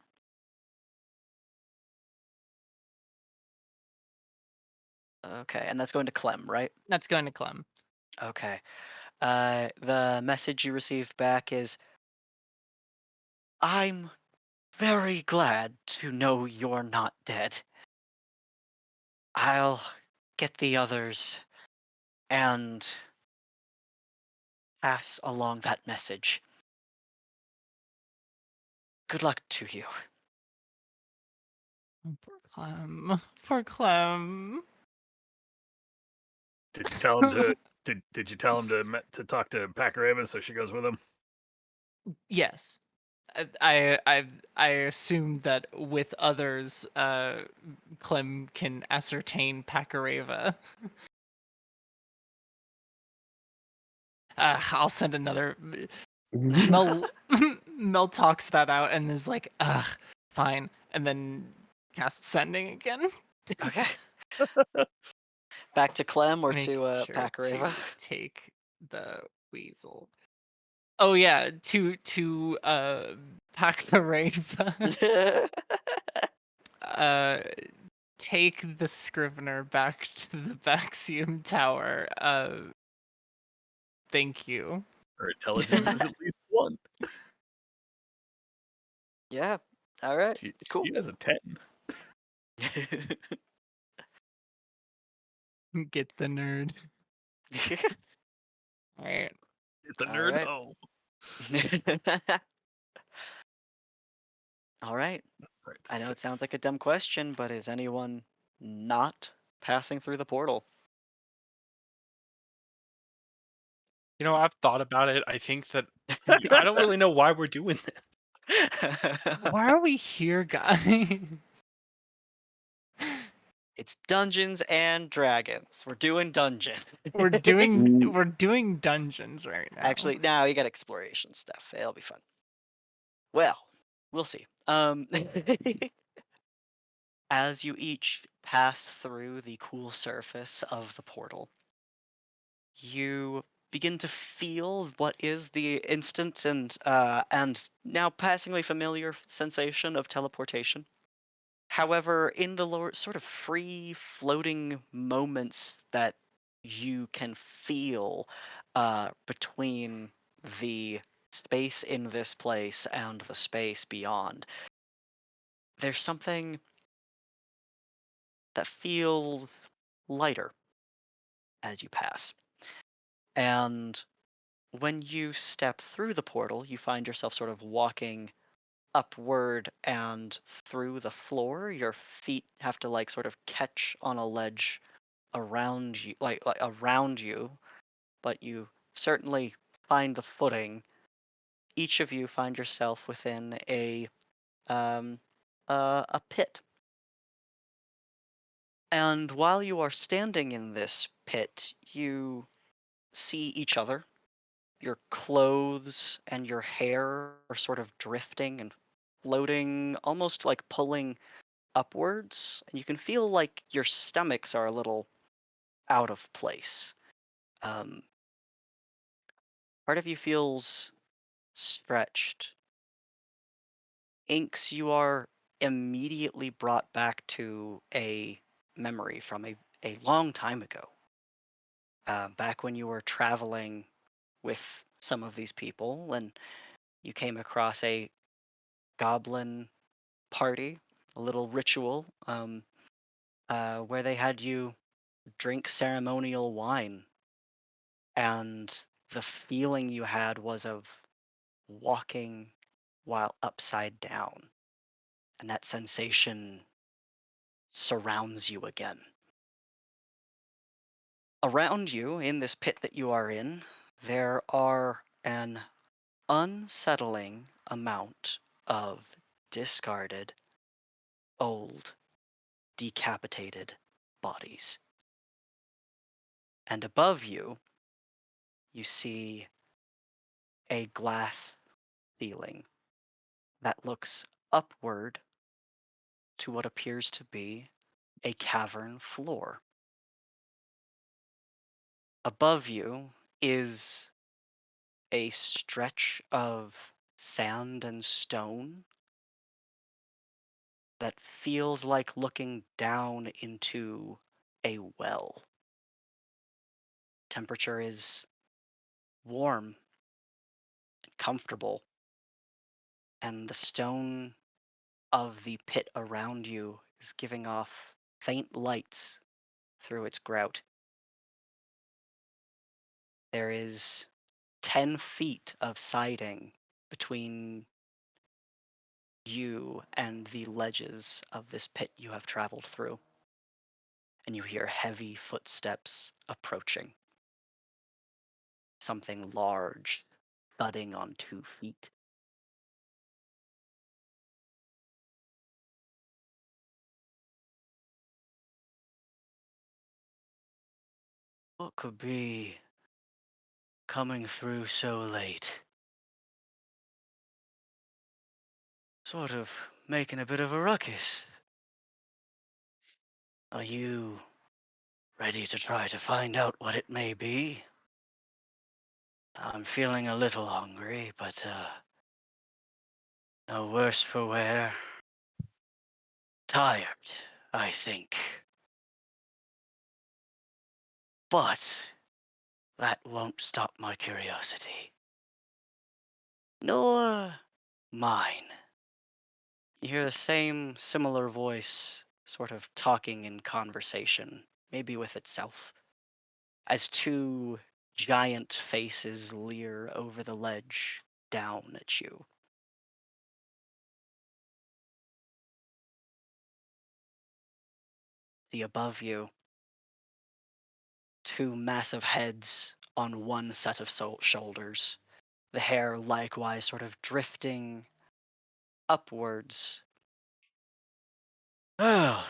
Okay, and that's going to Clem, right? That's going to Clem. Okay. The message you received back is, I'm very glad to know you're not dead. I'll get the others and pass along that message. Good luck to you. Poor Clem. Poor Clem. Did you tell him to? Did you tell him to talk to Pacareva so she goes with him? Yes. I assume that with others, Clem can ascertain Pacareva. I'll send another. Mel Mel talks that out and is like, ugh, fine, and then casts sending again. Okay. Back to Clem or Make to sure Pacareva? to take the weasel. Oh yeah, to Pacareva. Take the Scrivener back to the Baxium Tower. Thank you. Her intelligence is at least 1. Yeah. All right. She Cool. has a 10. Get the nerd. All right. Get the All nerd right. home. All right. Right, I know it sounds 6. like a dumb question, but is anyone not passing through the portal? You know, I've thought about it. I think that I don't really know why we're doing this. Why are we here, guys? It's Dungeons and Dragons. We're doing dungeon. We're doing dungeons right now. Actually, now you got exploration stuff. It'll be fun. Well, we'll see. As you each pass through the cool surface of the portal, you begin to feel what is the instant and now passingly familiar sensation of teleportation. However, in the lower sort of free floating moments that you can feel between the space in this place and the space beyond, there's something that feels lighter as you pass. And when you step through the portal, you find yourself sort of walking upward and through the floor. Your feet have to like sort of catch on a ledge around you, like around you, but you certainly find the footing. Each of you find yourself within um, a pit. And while you are standing in this pit, you see each other. Your clothes and your hair are sort of drifting and floating, almost like pulling upwards. And you can feel like your stomachs are a little out of place. Um, Part of you feels stretched. Inks, you are immediately brought back to a memory from a long time ago. Back when you were traveling with some of these people and you came across a goblin party, a little ritual, where they had you drink ceremonial wine. And the feeling you had was of walking while upside down. And that sensation surrounds you again. Around you, in this pit that you are in, there are an unsettling amount of discarded, old, decapitated bodies. And above you, you see a glass ceiling that looks upward to what appears to be a cavern floor. Above you is a stretch of sand and stone that feels like looking down into a well. Temperature is warm and comfortable, and the stone of the pit around you is giving off faint lights through its grout. There is 10 feet of siding between you and the ledges of this pit you have traveled through, and you hear heavy footsteps approaching. Something large thudding on 2 feet. What could be coming through so late? Sort of making a bit of a ruckus. Are you ready to try to find out what it may be? I'm feeling a little hungry, but no worse for wear. Tired, I think. But that won't stop my curiosity. Nor mine. You hear the same similar voice sort of talking in conversation, maybe with itself, as two giant faces leer over the ledge down at you. See above you, two massive heads on one set of shoulders, the hair likewise sort of drifting upwards. Oh,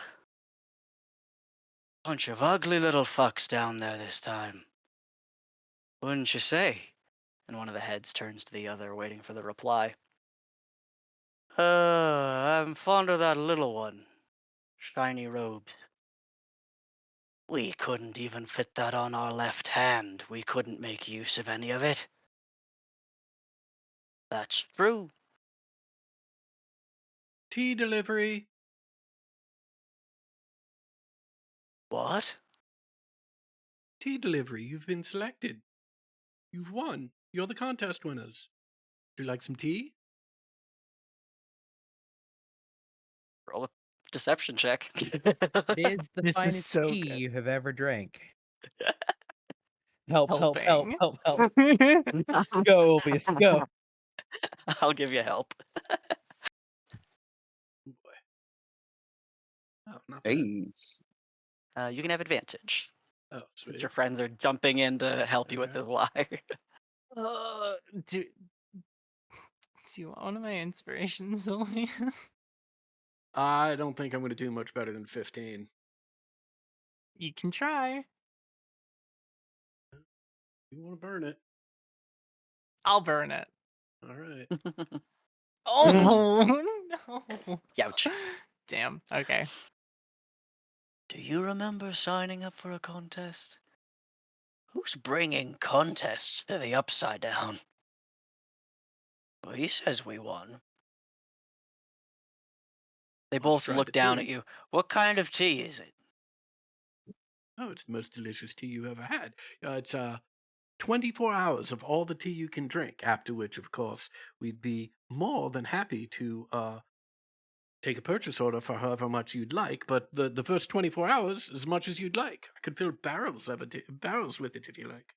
bunch of ugly little fucks down there this time. Wouldn't you say? And one of the heads turns to the other, waiting for the reply. I'm fond of that little one. Shiny robes. We couldn't even fit that on our left hand. We couldn't make use of any of it. That's true. Tea delivery. What? Tea delivery. You've been selected. You've won. You're the contest winners. Do you like some tea? Roll a deception check. It is the This is finest so tea good. you have ever drank. Help, help, help, helping. help, help. Go, Ulvius, go. I'll give you help. Oh, not bad. Hey. You can have advantage. Oh, Since sweet. your friends are jumping in to help you with this lie. Do you want one of my inspirations, Elias? I don't think I'm going to do much better than 15. You can try. You want to burn it? I'll burn it. All right. Oh no! Youch. Damn. Okay. Do you remember signing up for a contest? Who's bringing contests to the Upside Down? Well, he says we won. They Let's both try look the down tea. at you. What kind of tea is it? Oh, it's the most delicious tea you've ever had. It's 24 hours of all the tea you can drink. After which, of course, we'd be more than happy to take a purchase order for however much you'd like. But the first 24 hours, as much as you'd like. I could fill barrels with it if you like.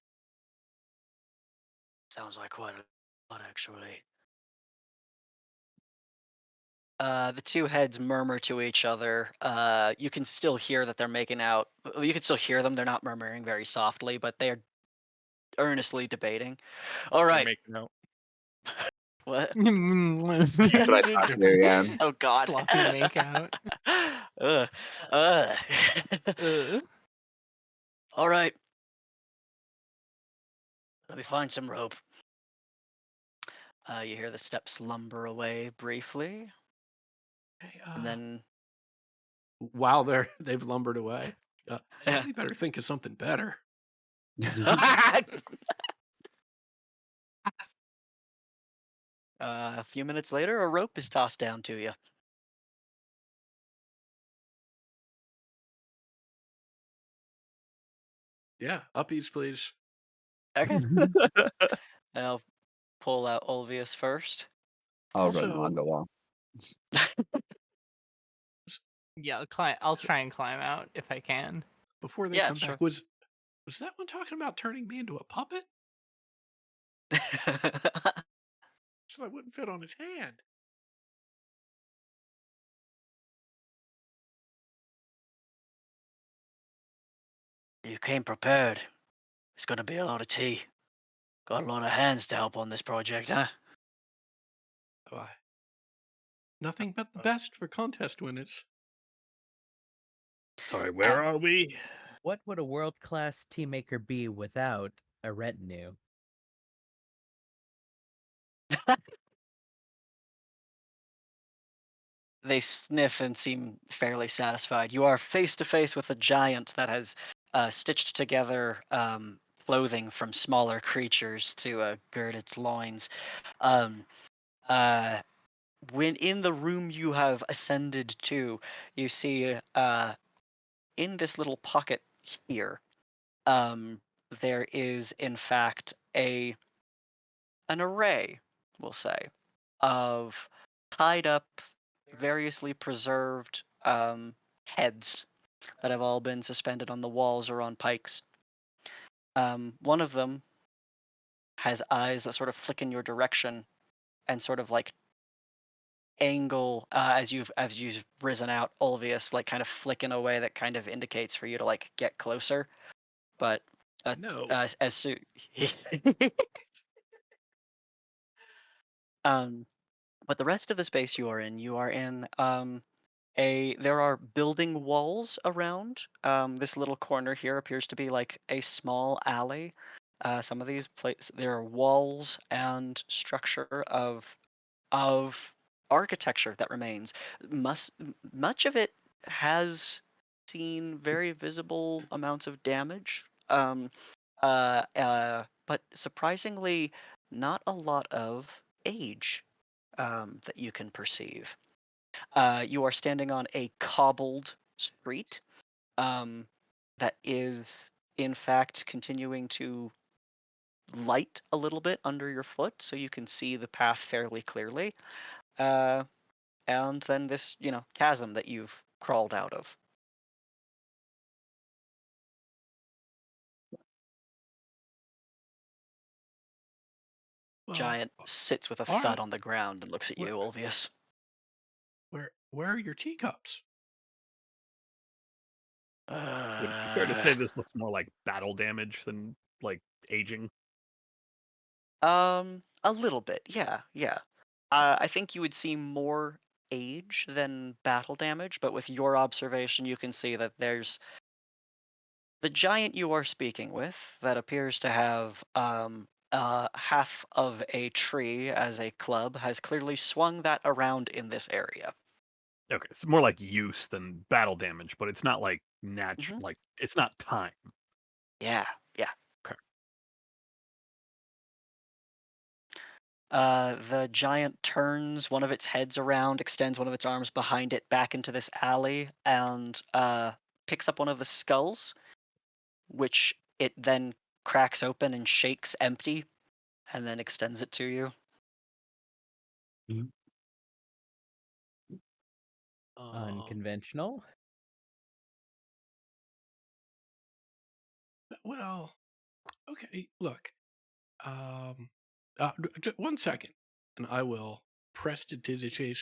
Sounds like quite a lot, actually. The two heads murmur to each other. You can still hear that they're making out. You can still hear them. They're not murmuring very softly, but they are earnestly debating. All They're right. making out. What? That's what I thought too, yeah. Oh God. Sloppy makeout. Ugh. Ugh. All right. Let me find some rope. You hear the steps lumber away briefly, Hey, and then while they've lumbered away, somebody better think of something better. a few minutes later, a rope is tossed down to you. Yeah, uppies, please. Okay. I'll pull out Ulvius first. I'll run Also- along the wall. Yeah, I'll try and climb out if I can. Before they Yeah, come sure. back, was that one talking about turning me into a puppet? So I wouldn't fit on his hand. You came prepared. It's gonna be a lot of tea. Got a lot of hands to help on this project, huh? Oh, nothing but the best for contest winners. Sorry, where are we? What would a world-class tea maker be without a retinue? They sniff and seem fairly satisfied. You are face to face with a giant that has stitched together clothing from smaller creatures to gird its loins. Um, when in the room you have ascended to, you see in this little pocket here, there is in fact an array, we'll say, of tied up, variously preserved heads that have all been suspended on the walls or on pikes. One of them has eyes that sort of flick in your direction and sort of like angle as you've risen out, Ulvius, like kind of flick in a way that kind of indicates for you to like get closer. But No. as soon but the rest of the space you are in there are building walls around. This little corner here appears to be like a small alley. Some of these places, there are walls and structure of architecture that remains. Much of it has seen very visible amounts of damage. But surprisingly, not a lot of age that you can perceive. You are standing on a cobbled street that is, in fact, continuing to light a little bit under your foot, so you can see the path fairly clearly. And then this, chasm that you've crawled out of. Giant sits with a all thud right. on the ground and looks at you, Where- Ulvius. Where are your teacups? Would it be fair to say this looks more like battle damage than like aging? A little bit, yeah, yeah. I think you would see more age than battle damage, but with your observation, you can see that there's the giant you are speaking with that appears to have half of a tree as a club has clearly swung that around in this area. Okay, it's more like use than battle damage, but it's not like Mhm. like it's not time. Yeah, yeah. Okay. The giant turns one of its heads around, extends one of its arms behind it back into this alley, and picks up one of the skulls, which it then cracks open and shakes empty, and then extends it to you. Unconventional. Well, okay. Look, one second, and I will prestidigitate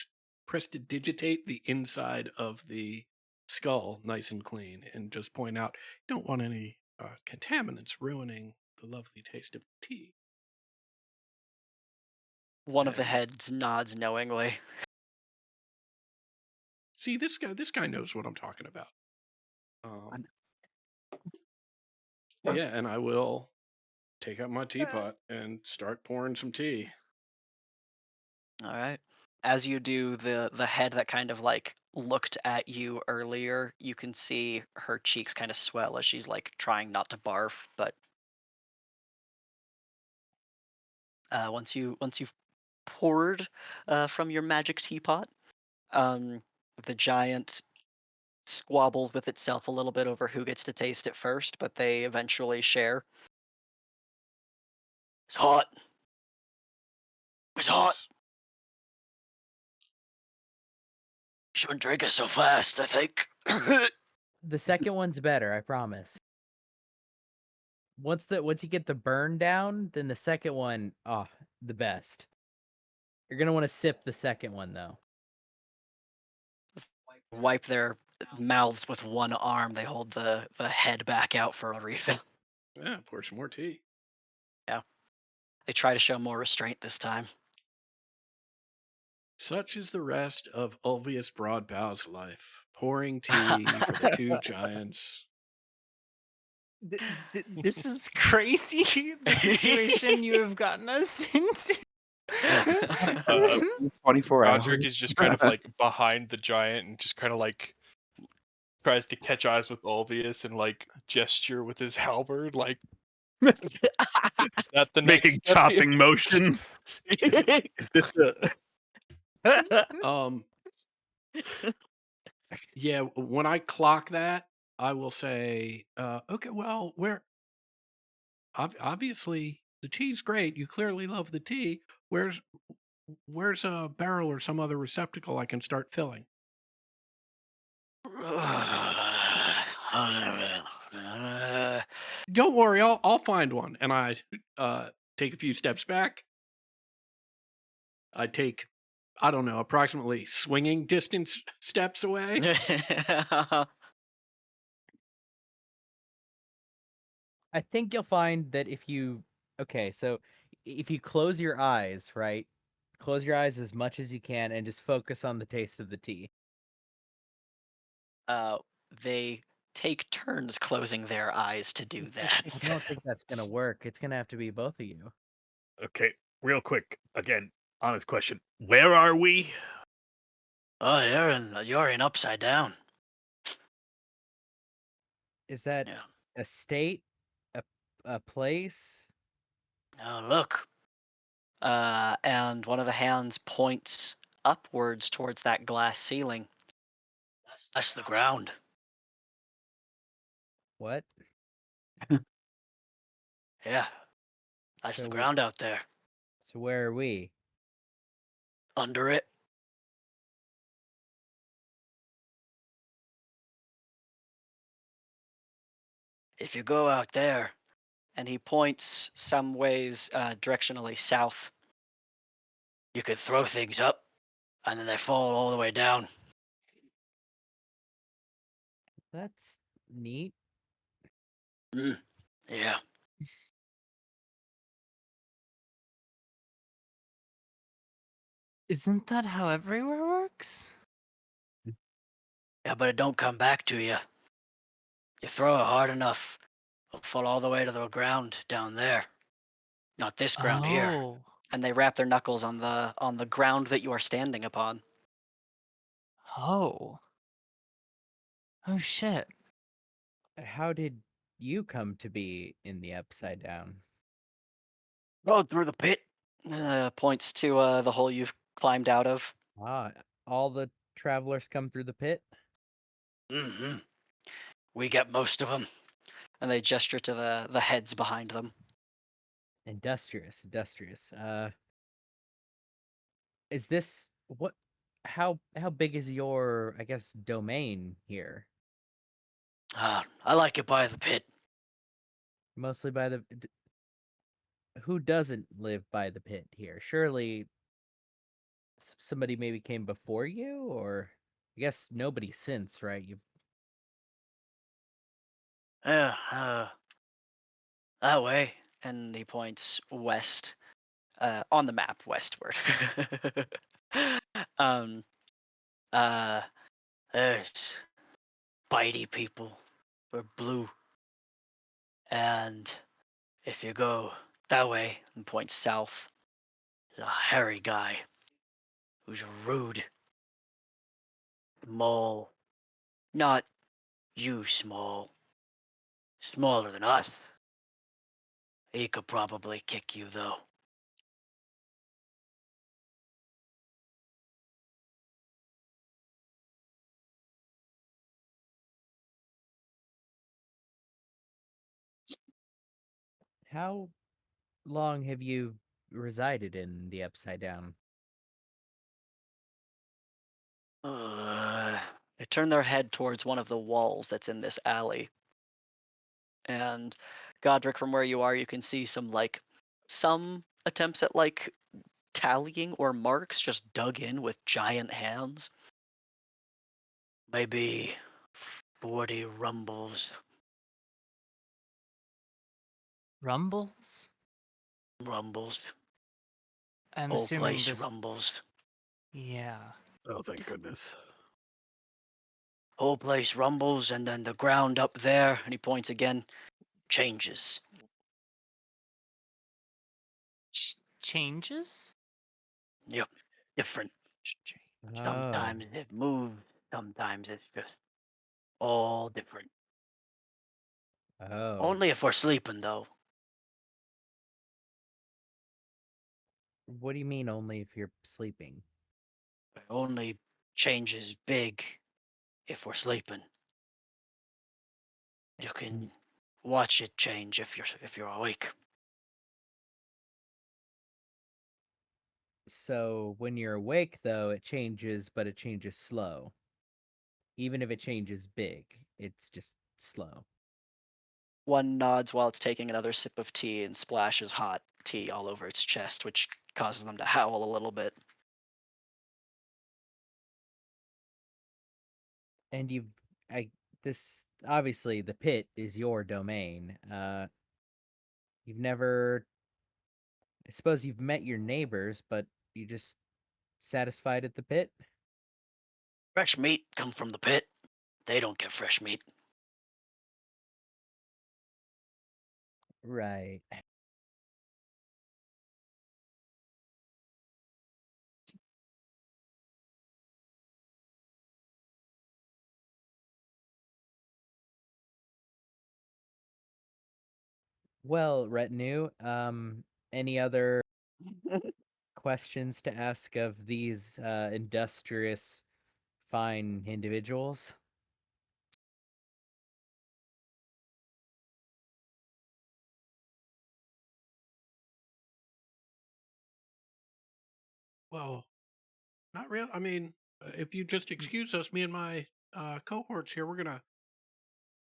the inside of the skull nice and clean, and just point out you don't want any contaminants ruining the lovely taste of tea. One of the And heads nods knowingly. see, this guy knows what I'm talking about. Yeah, and I will take out my teapot and start pouring some tea. All right. As you do, the head that kind of like looked at you earlier, you can see her cheeks kind of swell as she's like trying not to barf. But once you've poured from your magic teapot, um, the giant squabbles with itself a little bit over who gets to taste it first, but they eventually share. It's hot. It's hot. Yes. Shouldn't drink it so fast, I think. The second one's better, I promise. Once you get the burn down, then the second one, the best. You're gonna want to sip the second one though. Wipe their mouths with one arm. They hold the head back out for a refill. Yeah, pour some more tea. They try to show more restraint this time. Such is the rest of Ulvius Broadbow's life, pouring tea for the two giants. This is crazy. The situation you have gotten us into. 24 Roderick hours. is just kind of like behind the giant and just kind of like tries to catch eyes with Ulvius and like gesture with his halberd, like is that the next Making step here? chopping motions. Is this a Yeah, when I clock that, I will say, okay, well, obviously the tea's great. You clearly love the tea. Where's a barrel or some other receptacle I can start filling? Don't worry, I'll find one. And I take a few steps back. I take, I don't know, approximately swinging distance steps away. I think you'll find that if you close your eyes, right? Close your eyes as much as you can and just focus on the taste of the tea. They take turns closing their eyes to do that. I don't think that's gonna work. It's gonna have to be both of you. okay? Real quick, again, honest question: where are we? Oh, you're in upside down. Is that Yeah. a state, a place? Oh, look. And one of the hands points upwards towards that glass ceiling. That's the ground. What? Yeah, that's the So- ground out there. So where are we? Under it. If you go out there, and he points some ways directionally south, You could throw things up, and then they fall all the way down. That's neat. Mm, yeah. Isn't that how everywhere works? Yeah, but it don't come back to you. You throw it hard enough, it'll fall all the way to the ground down there. Not this ground here. Oh. And they wrap their knuckles on the ground that you are standing upon. Oh. Oh shit. How did you come to be in the Upside Down? Go through the pit. Points to the hole you've climbed out of. Ah, all the travelers come through the pit? Hmm. We get most of them. And they gesture to the heads behind them. Industrious, industrious. Is this what? How big is your, I guess, domain here? I like it by the pit. Mostly by the. Who doesn't live by the pit here? Surely somebody maybe came before you, or I guess nobody since, right? You Yeah, that way. And he points west, on the map, westward. um, there's bitey people. We're blue. And if you go that way and points south, there's a hairy guy who's rude, small. Not you small. Smaller than us. He could probably kick you, though. how long have you resided in the Upside Down? They turn their head towards one of the walls that's in this alley. And Godric, from where you are, you can see some attempts at tallying or marks just dug in with giant hands. Maybe 40 rumbles. Rumbles? Rumbles. I'm Whole assuming place this. rumbles. Yeah. Oh, thank goodness. Whole place rumbles, and then the ground up there, and he points again, changes. Changes? Yep, different. Oh, Sometimes it moves, sometimes it's just all different. oh. Only if we're sleeping, though. What do you mean only if you're sleeping? It only changes big if we're sleeping. You It's can watch it change if you're awake. So when you're awake, though, it changes, but it changes slow. Even if it changes big, it's just slow. One nods while it's taking another sip of tea and splashes hot tea all over its chest, which causes them to howl a little bit. And this obviously the pit is your domain. You've never, I suppose you've met your neighbors, but you just satisfied at the pit? Fresh meat come from the pit. They don't get fresh meat. Right. Well, retinue, any other questions to ask of these industrious, fine individuals? Well, not real. I mean, if you just excuse us, me and my cohorts here, we're gonna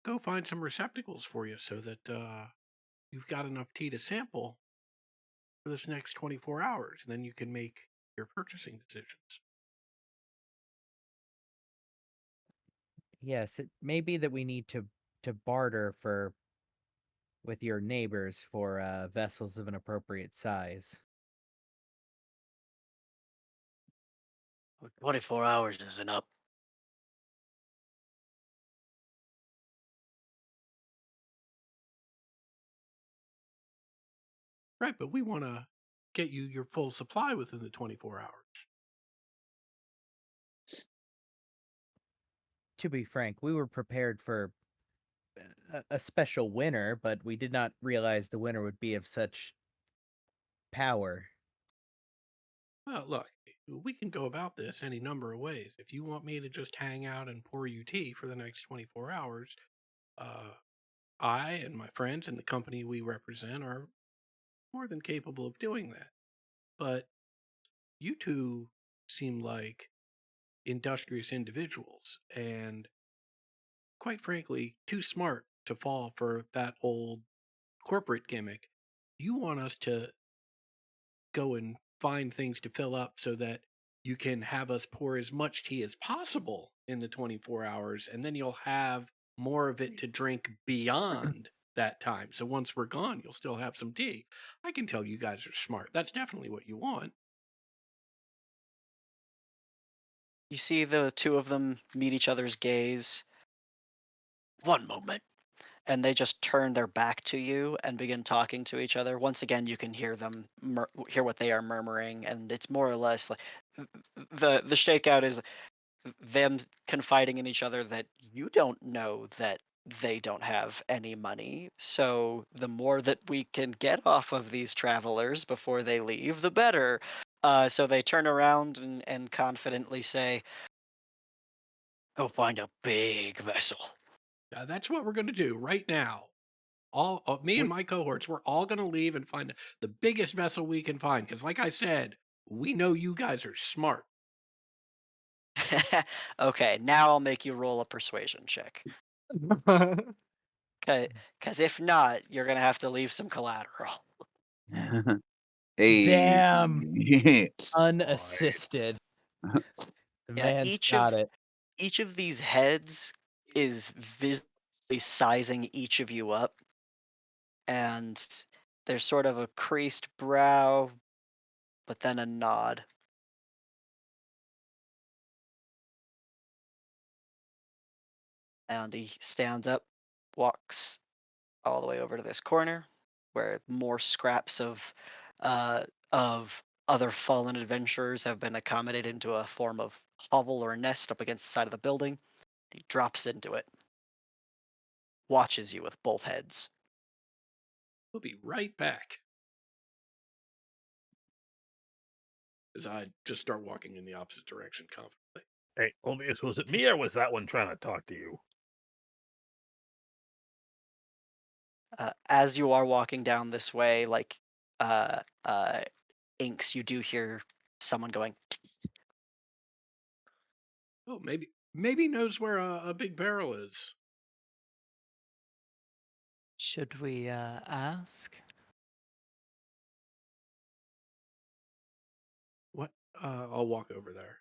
go find some receptacles for you so that you've got enough tea to sample for this next 24 hours. And then you can make your purchasing decisions. Yes, it may be that we need to barter with your neighbors for vessels of an appropriate size. 24 hours isn't up. Right, but we want to get you your full supply within the 24 hours. To be frank, we were prepared for a special winter, but we did not realize the winter would be of such power. Well, look, we can go about this any number of ways. If you want me to just hang out and pour you tea for the next 24 hours, I and my friends and the company we represent are more than capable of doing that. But you two seem like industrious individuals and, quite frankly, too smart to fall for that old corporate gimmick. You want us to go and find things to fill up so that you can have us pour as much tea as possible in the 24 hours, and then you'll have more of it to drink beyond that time. So once we're gone, you'll still have some tea. I can tell you guys are smart. That's definitely what you want. You see the two of them meet each other's gaze. One moment. And they just turn their back to you and begin talking to each other. Once again, you can hear them hear what they are murmuring, and it's more or less like the shakeout is them confiding in each other that you don't know that they don't have any money. So the more that we can get off of these travelers before they leave, the better. So they turn around and confidently say, "Go find a big vessel." That's what we're going to do right now. All me and my cohorts, we're all going to leave and find the biggest vessel we can find. Because, like I said, we know you guys are smart. Okay, now I'll make you roll a persuasion check. Because if not, you're gonna have to leave some collateral. Hey. Damn. Unassisted. The Yeah, man's got it. each of these heads is visibly sizing each of you up, and there's sort of a creased brow, but then a nod. And he stands up, walks all the way over to this corner, where more scraps of other fallen adventurers have been accommodated into a form of hovel or nest up against the side of the building. He drops into it, watches you with both heads. We'll be right back. As I just start walking in the opposite direction confidently. Hey, Ulmius, was it me or was that one trying to talk to you? As you are walking down this way, like Inks, you do hear someone going. Oh, maybe knows where a big barrel is. Should we ask? What? I'll walk over there.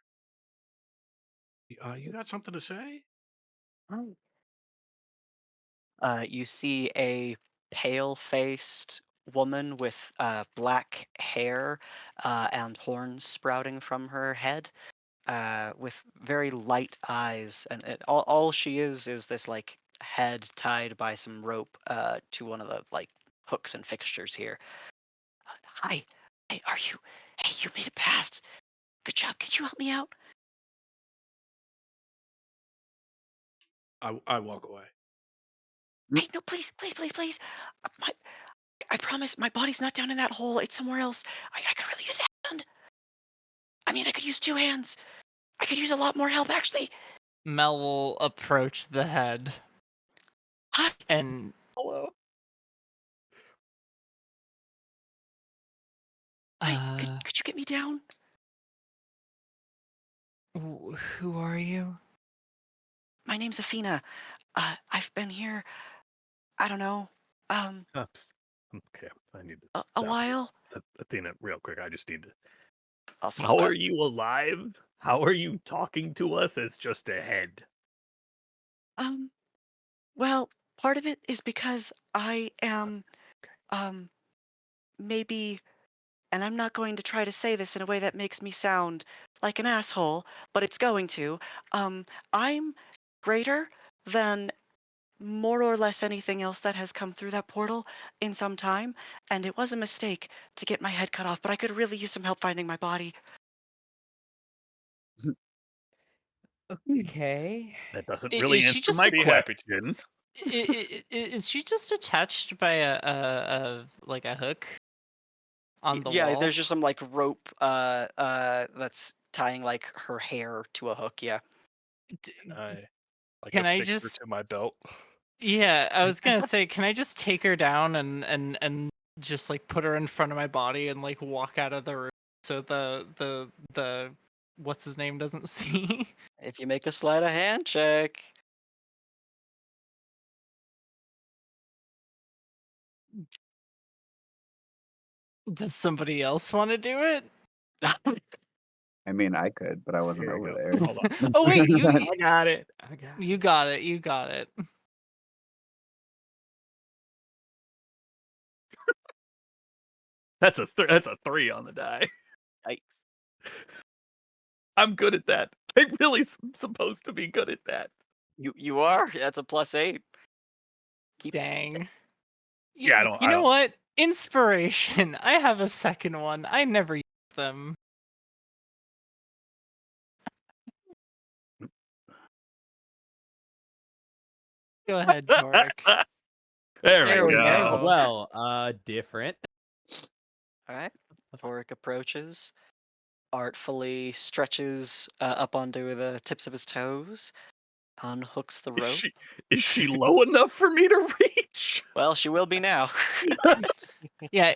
You got something to say? You see a pale-faced woman with black hair and horns sprouting from her head, with very light eyes, and all she is this like head tied by some rope to one of the like hooks and fixtures here. Hi, hey, are you? Hey, you made it past. Good job. Could you help me out? I walk away. Hey, no, please, please, please, please. I promise, my body's not down in that hole. It's somewhere else. I could really use a hand. I mean, I could use two hands. I could use a lot more help, actually. Mel will approach the head Hi. and Hello. Hi. Could you get me down? Who are you? My name's Athena. I've been here. I don't know. Oops. Okay, I need to A stop while. Athena real quick. I just need to Awesome. How are you alive? How are you talking to us as just a head? Um, well, part of it is because I am, um, maybe, and I'm not going to try to say this in a way that makes me sound like an asshole, but it's going to. I'm greater than more or less anything else that has come through that portal in some time, and it was a mistake to get my head cut off, but I could really use some help finding my body. Okay. That doesn't I- really is she answer just my a- Be happy to. question. Is she just attached by a like a hook on the Yeah, wall? there's just some like rope that's tying like her hair to a hook, yeah. D- Like Can a I fixer just- to my belt. Yeah, I was gonna say, can I just take her down and just like put her in front of my body and like walk out of the room so the what's his name doesn't see? If you make a sleight of hand check. Does somebody else want to do it? I mean, I could, but I wasn't Here you over go. there. Hold on. Oh wait, you I got it. I got it. you got it. You got it. That's a 3 on the die. I- I'm good at that. I'm really supposed to be good at that. You are? That's a +8. Keep Dang. Yeah, I don't- You I know don't- what? Inspiration. I have a second one. I never use them. Go ahead, Torek. There, There we we go. go. Well, different. Alright. Torek approaches, artfully stretches up onto the tips of his toes, unhooks the rope. Is she low enough for me to reach? Well, she will be now. Yeah,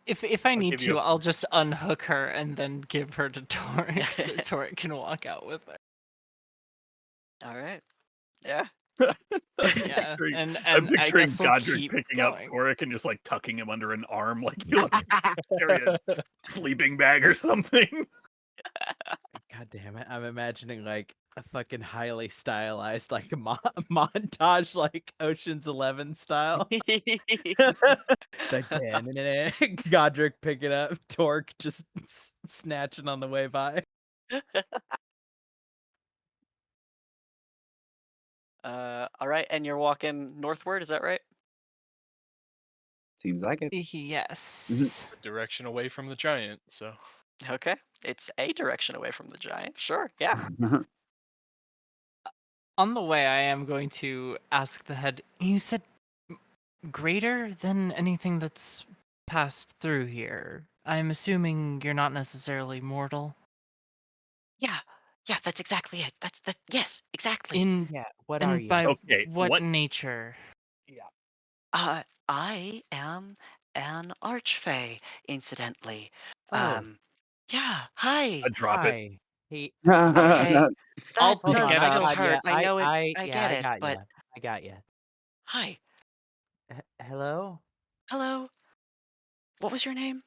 if I need give you to, a I'll just unhook her and then give her to Torek so Torek can walk out with her. Alright. Yeah. Yeah, picturing- and I'm I picturing guess we'll Godric keep picking going. up Torek and just like tucking him under an arm like you like carry a sleeping bag or something. God damn it! I'm imagining like a fucking highly stylized like montage, like Ocean's 11 style. Like Godric picking up, Torque just snatching on the way by. Alright, and you're walking northward, is that right? Seems like it. Yes. Direction away from the giant, so Okay. It's a direction away from the giant. Sure, yeah. On the way, I am going to ask the head. You said greater than anything that's passed through here. I'm assuming you're not necessarily mortal. Yeah. Yeah, that's exactly it. Yes, exactly. In Yeah, what are and you? by Okay, what what- nature? I am an archfey, incidentally. Oh. Yeah, hi. I drop it. Hi. He, Okay. I'll That pick does it up. still I got hurt. ya. I know it. I yeah, get I it, got but ya. I got ya. hi. Hello? Hello. What was your name?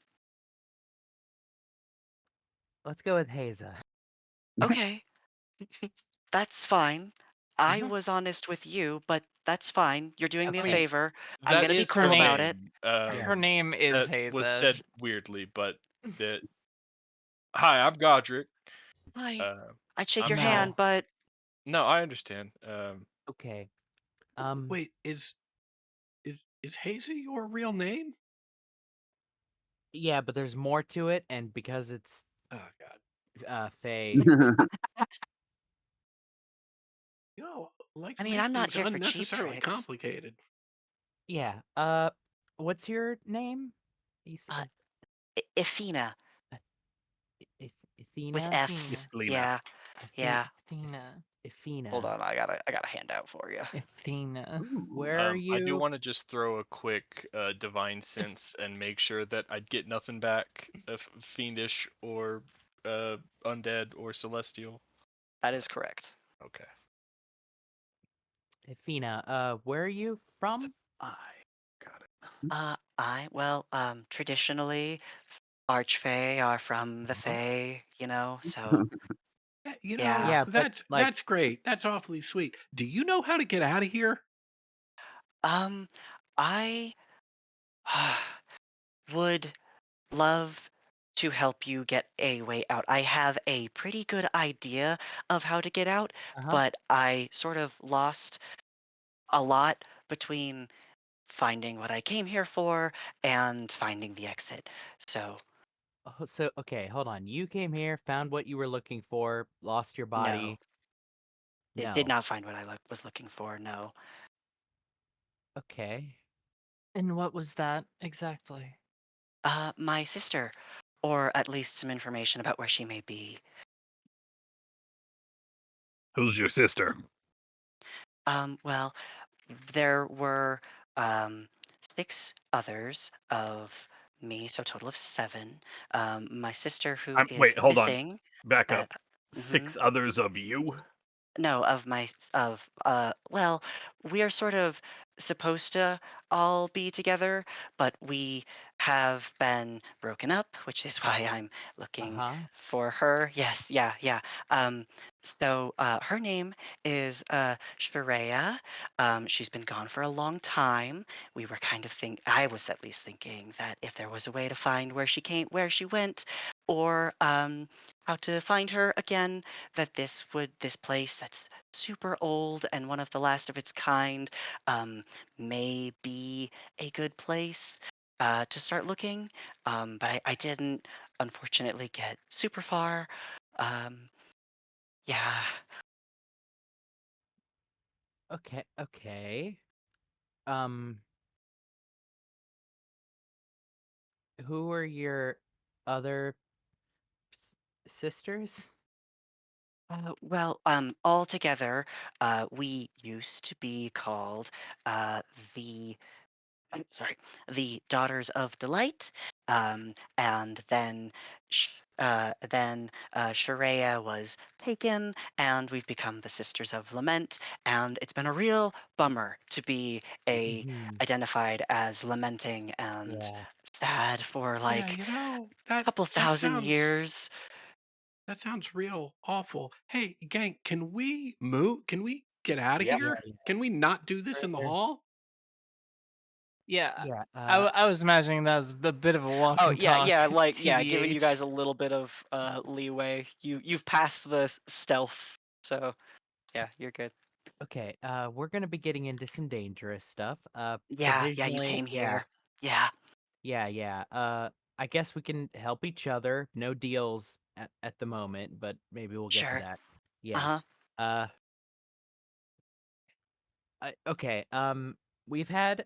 Let's go with Haza. Okay. That's fine. I Mhm. was honest with you, but that's fine. You're doing me a Okay. favor. I'm that gonna be is cool her about it. name. Her name is That was Haza. said weirdly, but that. Hi, I'm Godric. Hi. Uh, I'd shake I'm your No. hand, but no, I understand. Okay. Wait, is Hazy your real name? Yeah, but there's more to it, and because it's Oh God. Faye. Yo, like I to mean, make I'm not things here for cheap unnecessarily tricks. complicated. Yeah. What's your name? You Uh, said Ifina Athena. with F's. Lena. Yeah. Yeah. Athena. Athena. Hold on, I got a handout for you. Athena. Where are you? I do want to just throw a quick divine sense and make sure that I'd get nothing back of fiendish or undead or celestial. That is correct. Okay. Athena. Where are you from? I got it. Traditionally Archfey are from the Uh-huh. Fae, so yeah. Yeah, but like, That's great. That's awfully sweet. Do you know how to get out of here? Um, I would love to help you get a way out. I have a pretty good idea of how to get out, uh-huh. but I sort of lost a lot between finding what I came here for and finding the exit. So, So okay, hold on. You came here, found what you were looking for, lost your no, body. did No. not find what I was looking for. No. Okay. And what was that exactly? My sister, or at least some information about where she may be. Who's your sister? Well, there were um, 6 others of me, so a total of 7. My sister, who is Wait, hold on. missing, Back uh, up. mhm, 6 others of you? no, well, we are sort of supposed to all be together, but we have been broken up, which is why I'm looking Uh-huh. for her. Yes, yeah, yeah. Um, so her name is Shareya. She's been gone for a long time. We were kind of I was at least thinking that if there was a way to find where she went, or how to find her again, that this place that's super old and one of the last of its kind um, may be a good place to start looking. But I didn't, unfortunately, get super far. Um, yeah. Okay. Okay. Um, who are your other s- sisters? All together, we used to be called uh, the sorry, the Daughters of Delight, and then Shareya was taken, and we've become the Sisters of Lament, and it's been a real bummer to be a Mhm. identified as lamenting and Yeah. sad for Yeah, like a that couple that thousand sounds years. that sounds real awful. Hey, gang, can we move? Can we get out of Yep. Yeah. here? Can we not do this in the Further. hall? Yeah, Yeah. I was imagining that was a bit of a walk Oh and yeah, talk, yeah, giving you TBH. guys a little bit of leeway. You've passed the stealth, so yeah, you're good. Okay. We're gonna be getting into some dangerous stuff. Yeah, yeah, you Provisionally, came yeah. here. Yeah, Yeah, yeah. I guess we can help each other. No deals at the moment, but maybe we'll get to sure. that. Yeah. Uh-huh. Uh, okay. We've had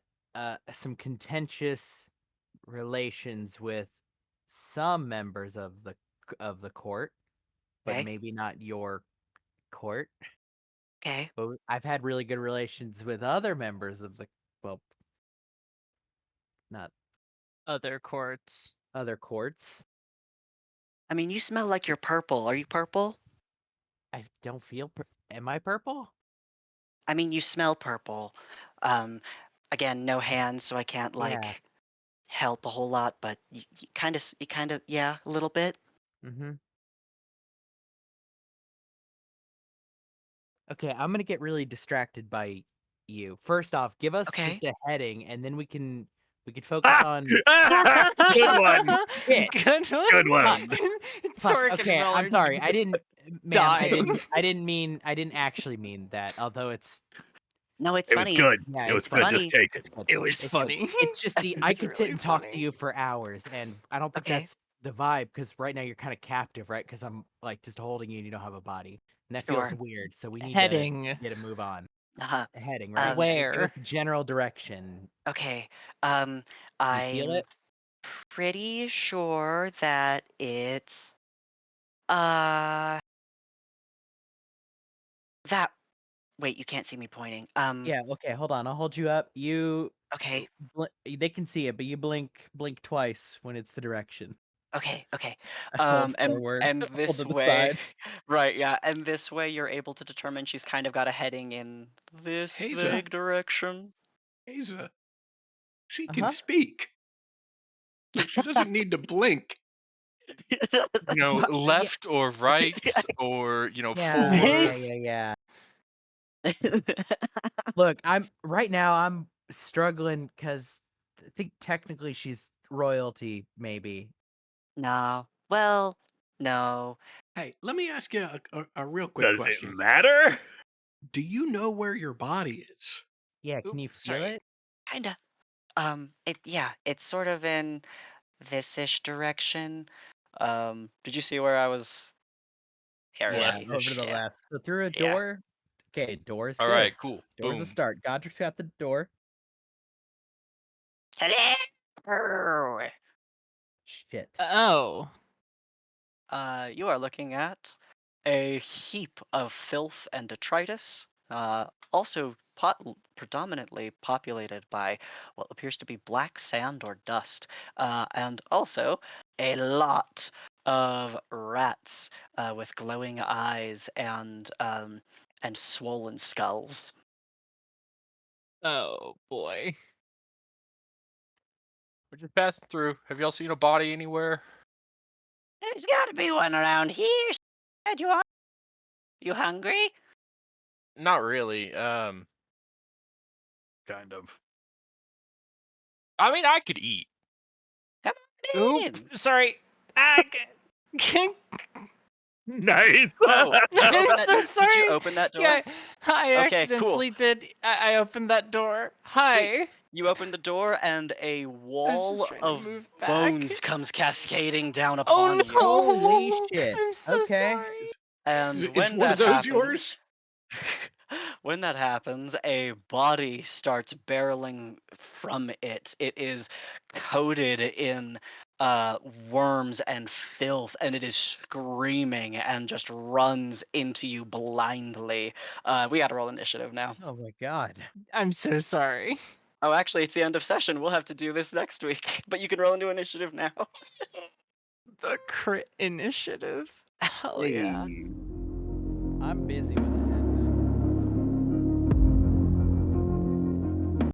some contentious relations with some members of the court, but Okay. maybe not your court. Okay. But I've had really good relations with other members of well, not Other courts. other courts. I mean, you smell like you're purple. Are you purple? I don't feel. Am I purple? I mean, you smell purple. Um, Again, no hands, so I can't Yeah. like help a whole lot, but you kind of, yeah, a little bit. Mm-hmm. Okay, I'm gonna get really distracted by you. First off, give us Okay. just a heading, and then we can focus Ah! on Good one. shit. Good one. Good Fuck, one. fuck. Torque and Okay, I'm Miller sorry. I didn't, ma'am. dying. I didn't actually mean that. Although No, it's It was funny. good. yeah, It was it's It's good. funny. Just funny. take it. It's good. It was It's good. funny. It's just I It's could sit really and talk to funny. you for hours, and I don't think Okay. that's the vibe. Because right now you're kind of captive, right? Because I'm like just holding you, and you don't have a body, and that feels Sure. weird. So we need to Heading get a move on. Uh-huh. Heading, right? Um, Give where? us general direction. okay. You feel I'm it? pretty sure that it's uh that wait, you can't see me pointing. Yeah, okay, hold on. I'll hold you up. You Okay. they can see it, but you blink twice when it's the direction. Okay. I hold forward, And hold this to the way, side. right, yeah, and this way you're able to determine she's kind of got a heading in this Haza, vague direction. Haza, she can Uh-huh. speak. Like she doesn't need to blink. left or right or Yeah, forward. yeah. Look, right now I'm struggling because I think technically she's royalty, maybe. No. Well, no. Hey, let me ask you a real quick Does it question. matter? Do you know where your body is? Yeah, can you feel sorry. it? Kinda. It's sort of in this-ish direction. Did you see where I was? Here, Yeah, Left. over to the yeah, left. So through a yeah. door. Okay, door's All good. right, cool. Door's a Boom. start. Godric's got the door. Hello. Shit. Oh. You are looking at a heap of filth and detritus, also predominantly populated by what appears to be black sand or dust, and also a lot of rats with glowing eyes and swollen skulls. Oh boy. We're just passing through. Have y'all seen a body anywhere? There's got to be one around here. You hungry? Not really. Kind of. I mean, I could eat. Come on in. Oop. Sorry. Ah, Nice. Oh, I'm so Did sorry. you open that door? Yeah, I Okay, accidentally did. I opened that door. Hi. You open the door, and a I was wall just trying to of move back. bones comes cascading down Oh upon no! you. Holy shit. I'm so Okay. sorry. And Is when one that of those happens, yours? when that happens, a body starts barreling from it. It is coated in worms and filth, and it is screaming and just runs into you blindly. We got to roll initiative now. Oh my god. I'm so sorry. Oh, actually, it's the end of session. We'll have to do this next week, but you can roll into initiative now. The crit initiative. Hell yeah. Hey. I'm busy with that.